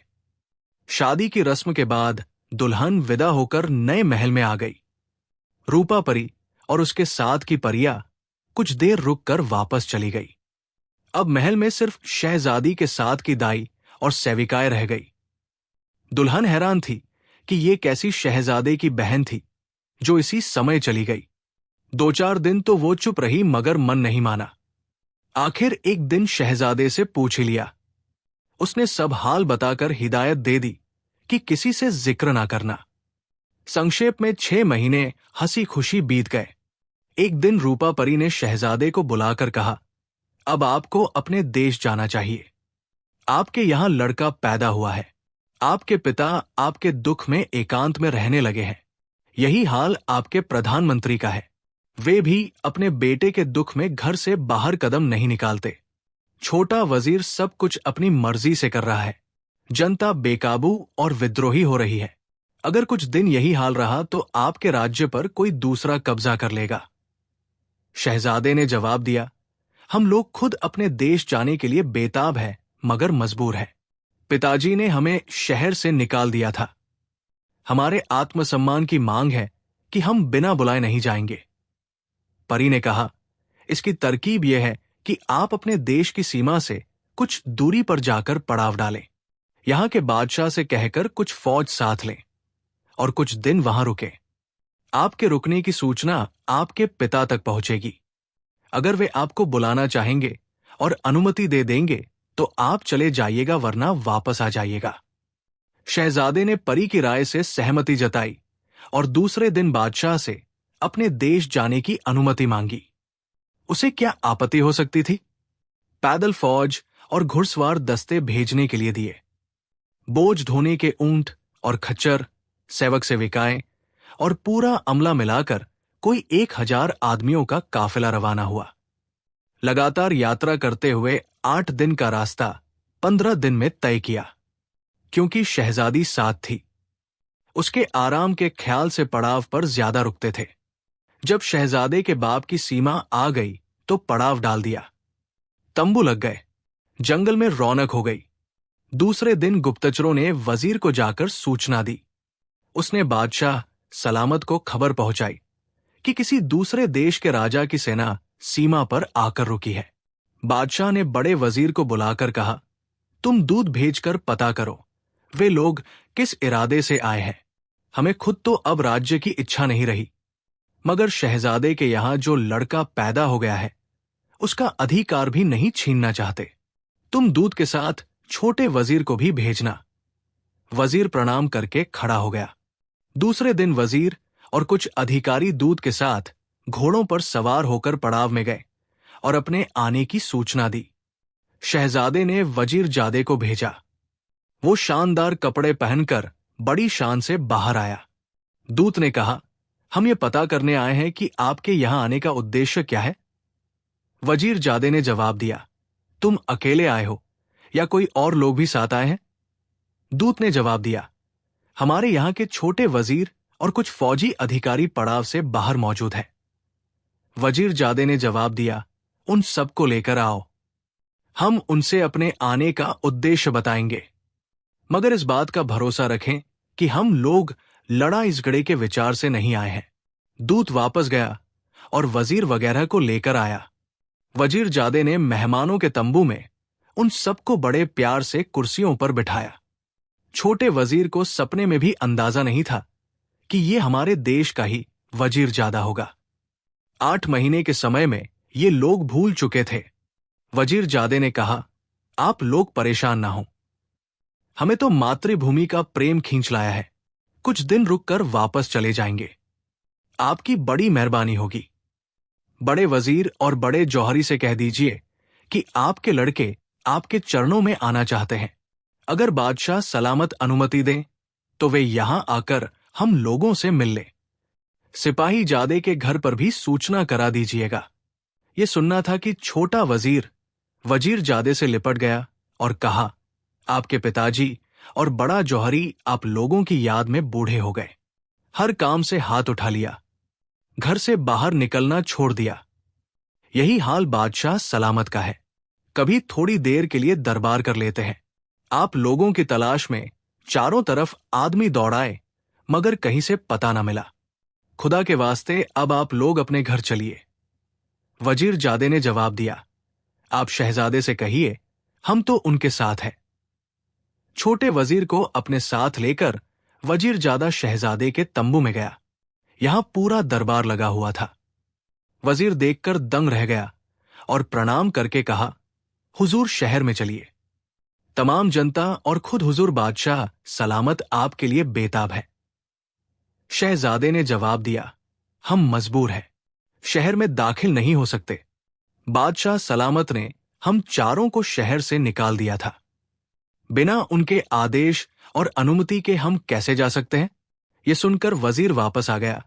शादी की रस्म के बाद दुल्हन विदा होकर नए महल में आ गई। रूपा परी और उसके साथ की परियां कुछ देर रुककर वापस चली गई। अब महल में सिर्फ शहजादी के साथ की दाई और सेविकाएं रह गई। दुल्हन हैरान थी कि ये कैसी शहजादे की बहन थी जो इसी समय चली गई। 2-4 दिन तो वो चुप रही, मगर मन नहीं माना। आखिर एक दिन शहजादे से पूछ ही लिया। उसने सब हाल बताकर हिदायत दे दी कि किसी से जिक्र ना करना। संक्षेप में 6 महीने हंसी खुशी बीत गए। एक दिन रूपा परी ने शहजादे को बुलाकर कहा, अब आपको अपने देश जाना चाहिए। आपके यहां लड़का पैदा हुआ है। आपके पिता आपके दुख में एकांत में रहने लगे हैं। यही हाल आपके प्रधानमंत्री का है। वे भी अपने बेटे के दुख में घर से बाहर कदम नहीं निकालते। छोटा वजीर सब कुछ अपनी मर्जी से कर रहा है। जनता बेकाबू और विद्रोही हो रही है। अगर कुछ दिन यही हाल रहा तो आपके राज्य पर कोई दूसरा कब्जा कर लेगा। शहजादे ने जवाब दिया, हम लोग खुद अपने देश जाने के लिए बेताब हैं, मगर मजबूर हैं। पिताजी ने हमें शहर से निकाल दिया था। हमारे आत्मसम्मान की मांग है कि हम बिना बुलाए नहीं जाएंगे। परी ने कहा, इसकी तरकीब यह है कि आप अपने देश की सीमा से कुछ दूरी पर जाकर पड़ाव डालें। यहां के बादशाह से कहकर कुछ फौज साथ लें और कुछ दिन वहां रुकें। आपके रुकने की सूचना आपके पिता तक पहुंचेगी। अगर वे आपको बुलाना चाहेंगे और अनुमति दे देंगे तो आप चले जाइएगा, वरना वापस आ जाइएगा। शहजादे ने परी की राय से सहमति जताई और दूसरे दिन बादशाह से अपने देश जाने की अनुमति मांगी। उसे क्या आपत्ति हो सकती थी? पैदल फौज और घुड़सवार दस्ते भेजने के लिए दिए। बोझ ढोने के ऊंट और खच्चर, सेवक सेविकाएं और पूरा अमला मिलाकर कोई 1000 आदमियों का काफिला रवाना हुआ। लगातार यात्रा करते हुए 8 दिन का रास्ता 15 दिन में तय किया। क्योंकि शहजादी साथ थी, उसके आराम के ख्याल से पड़ाव पर ज्यादा रुकते थे। जब शहजादे के बाप की सीमा आ गई तो पड़ाव डाल दिया। तंबू लग गए, जंगल में रौनक हो गई। दूसरे दिन गुप्तचरों ने वजीर को जाकर सूचना दी। उसने बादशाह सलामत को खबर पहुंचाई कि किसी दूसरे देश के राजा की सेना सीमा पर आकर रुकी है। बादशाह ने बड़े वजीर को बुलाकर कहा, तुम दूत भेजकर पता करो वे लोग किस इरादे से आए हैं। हमें खुद तो अब राज्य की इच्छा नहीं रही, मगर शहजादे के यहां जो लड़का पैदा हो गया है उसका अधिकार भी नहीं छीनना चाहते। तुम दूत के साथ छोटे वजीर को भी भेजना। वजीर प्रणाम करके खड़ा हो गया। दूसरे दिन वजीर और कुछ अधिकारी दूत के साथ घोड़ों पर सवार होकर पड़ाव में गए और अपने आने की सूचना दी। शहजादे ने वजीरजादे को भेजा। वो शानदार कपड़े पहनकर बड़ी शान से बाहर आया। दूत ने कहा, हम ये पता करने आए हैं कि आपके यहां आने का उद्देश्य क्या है। वजीरजादे ने जवाब दिया, तुम अकेले आए हो या कोई और लोग भी साथ आए हैं? दूत ने जवाब दिया, हमारे यहां के छोटे वजीर और कुछ फौजी अधिकारी पड़ाव से बाहर मौजूद हैं। वजीरजादे ने जवाब दिया, उन सबको लेकर आओ, हम उनसे अपने आने का उद्देश्य बताएंगे, मगर इस बात का भरोसा रखें कि हम लोग लड़ा झगड़े के विचार से नहीं आए हैं। दूत वापस गया और वजीर वगैरह को लेकर आया। वजीरजादे ने मेहमानों के तंबू में उन सबको बड़े प्यार से कुर्सियों पर बिठाया। छोटे वजीर को सपने में भी अंदाजा नहीं था कि ये हमारे देश का ही वजीरजादा होगा। 8 महीने के समय में ये लोग भूल चुके थे। वजीरजादे ने कहा, आप लोग परेशान ना हो, हमें तो मातृभूमि का प्रेम खींच लाया है। कुछ दिन रुककर वापस चले जाएंगे। आपकी बड़ी मेहरबानी होगी। बड़े वजीर और बड़े जौहरी से कह दीजिए कि आपके लड़के आपके चरणों में आना चाहते हैं। अगर बादशाह सलामत अनुमति दें तो वे यहां आकर हम लोगों से मिल लें। सिपाही जादे के घर पर भी सूचना करा दीजिएगा। यह सुनना था कि छोटा वजीर वजीरजादे से लिपट गया और कहा, आपके पिताजी और बड़ा जौहरी आप लोगों की याद में बूढ़े हो गए। हर काम से हाथ उठा लिया, घर से बाहर निकलना छोड़ दिया। यही हाल बादशाह सलामत का है। कभी थोड़ी देर के लिए दरबार कर लेते हैं। आप लोगों की तलाश में चारों तरफ आदमी दौड़ाए, मगर कहीं से पता ना मिला। खुदा के वास्ते अब आप लोग अपने घर चलिए। वजीरजादे ने जवाब दिया, आप शहजादे से कहिए हम तो उनके साथ हैं। छोटे वजीर को अपने साथ लेकर वजीरजादा शहजादे के तंबू में गया। यहां पूरा दरबार लगा हुआ था। वजीर देखकर दंग रह गया और प्रणाम करके कहा, हुजूर शहर में चलिए। तमाम जनता और खुद हुजूर बादशाह सलामत आपके लिए बेताब है। शहजादे ने जवाब दिया, हम मजबूर हैं, शहर में दाखिल नहीं हो सकते। बादशाह सलामत ने हम चारों को शहर से निकाल दिया था। बिना उनके आदेश और अनुमति के हम कैसे जा सकते हैं? यह सुनकर वजीर वापस आ गया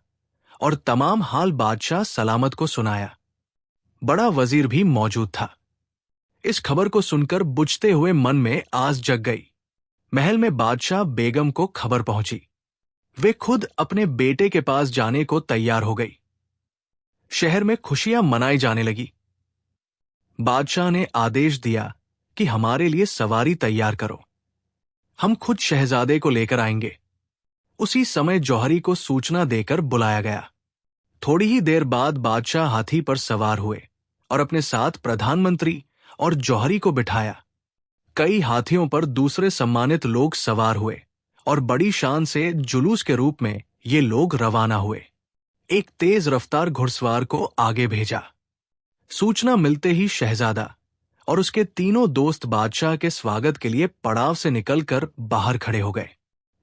और तमाम हाल बादशाह सलामत को सुनाया। बड़ा वजीर भी मौजूद था। इस खबर को सुनकर बुझते हुए मन में आस जग गई। महल में बादशाह बेगम को खबर पहुंची। वे खुद अपने बेटे के पास जाने को तैयार हो गई। शहर में खुशियां मनाई जाने लगी। बादशाह ने आदेश दिया कि हमारे लिए सवारी तैयार करो, हम खुद शहजादे को लेकर आएंगे। उसी समय जौहरी को सूचना देकर बुलाया गया। थोड़ी ही देर बाद बादशाह हाथी पर सवार हुए और अपने साथ प्रधानमंत्री और जौहरी को बिठाया। कई हाथियों पर दूसरे सम्मानित लोग सवार हुए और बड़ी शान से जुलूस के रूप में ये लोग रवाना हुए। एक तेज रफ्तार घुड़सवार को आगे भेजा। सूचना मिलते ही शहजादा और उसके तीनों दोस्त बादशाह के स्वागत के लिए पड़ाव से निकलकर बाहर खड़े हो गए।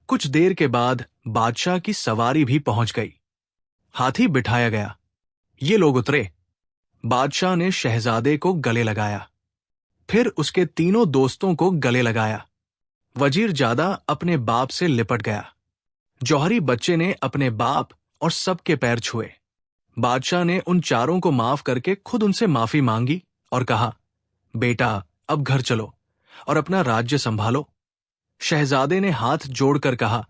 कुछ देर के बाद बादशाह की सवारी भी पहुंच गई। हाथी बिठाया गया। ये लोग उतरे। बादशाह ने शहजादे को गले लगाया, फिर उसके तीनों दोस्तों को गले लगाया। वजीर जादा अपने बाप से लिपट गया। जौहरी बच्चे ने अपने बाप और सबके पैर छुए। बादशाह ने उन चारों को माफ करके खुद उनसे माफी मांगी और कहा, बेटा अब घर चलो और अपना राज्य संभालो। शहजादे ने हाथ जोड़कर कहा,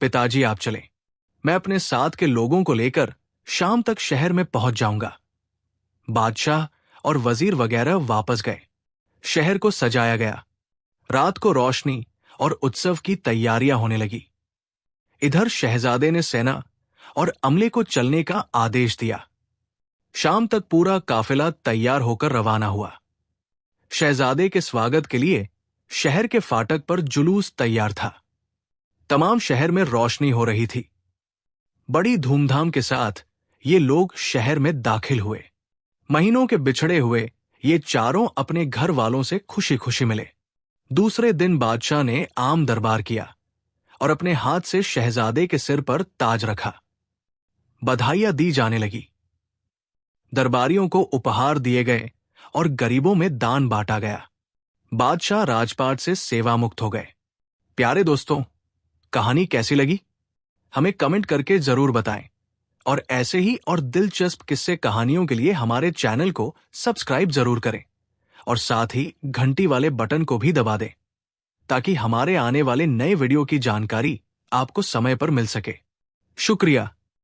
पिताजी आप चलें, मैं अपने साथ के लोगों को लेकर शाम तक शहर में पहुंच जाऊंगा। बादशाह और वजीर वगैरह वापस गए। शहर को सजाया गया। रात को रोशनी और उत्सव की तैयारियां होने लगी। इधर शहजादे ने सेना और अमले को चलने का आदेश दिया। शाम तक पूरा काफिला तैयार होकर रवाना हुआ। शहजादे के स्वागत के लिए शहर के फाटक पर जुलूस तैयार था। तमाम शहर में रोशनी हो रही थी। बड़ी धूमधाम के साथ ये लोग शहर में दाखिल हुए। महीनों के बिछड़े हुए ये चारों अपने घर वालों से खुशी खुशी मिले। दूसरे दिन बादशाह ने आम दरबार किया और अपने हाथ से शहजादे के सिर पर ताज रखा। बधाइयां दी जाने लगी। दरबारियों को उपहार दिए गए और गरीबों में दान बांटा गया। बादशाह राजपाट से सेवा मुक्त हो गए। प्यारे दोस्तों, कहानी कैसी लगी हमें कमेंट करके जरूर बताएं और ऐसे ही और दिलचस्प किस्से कहानियों के लिए हमारे चैनल को सब्सक्राइब जरूर करें और साथ ही घंटी वाले बटन को भी दबा दें ताकि हमारे आने वाले नए वीडियो की जानकारी आपको समय पर मिल सके। शुक्रिया।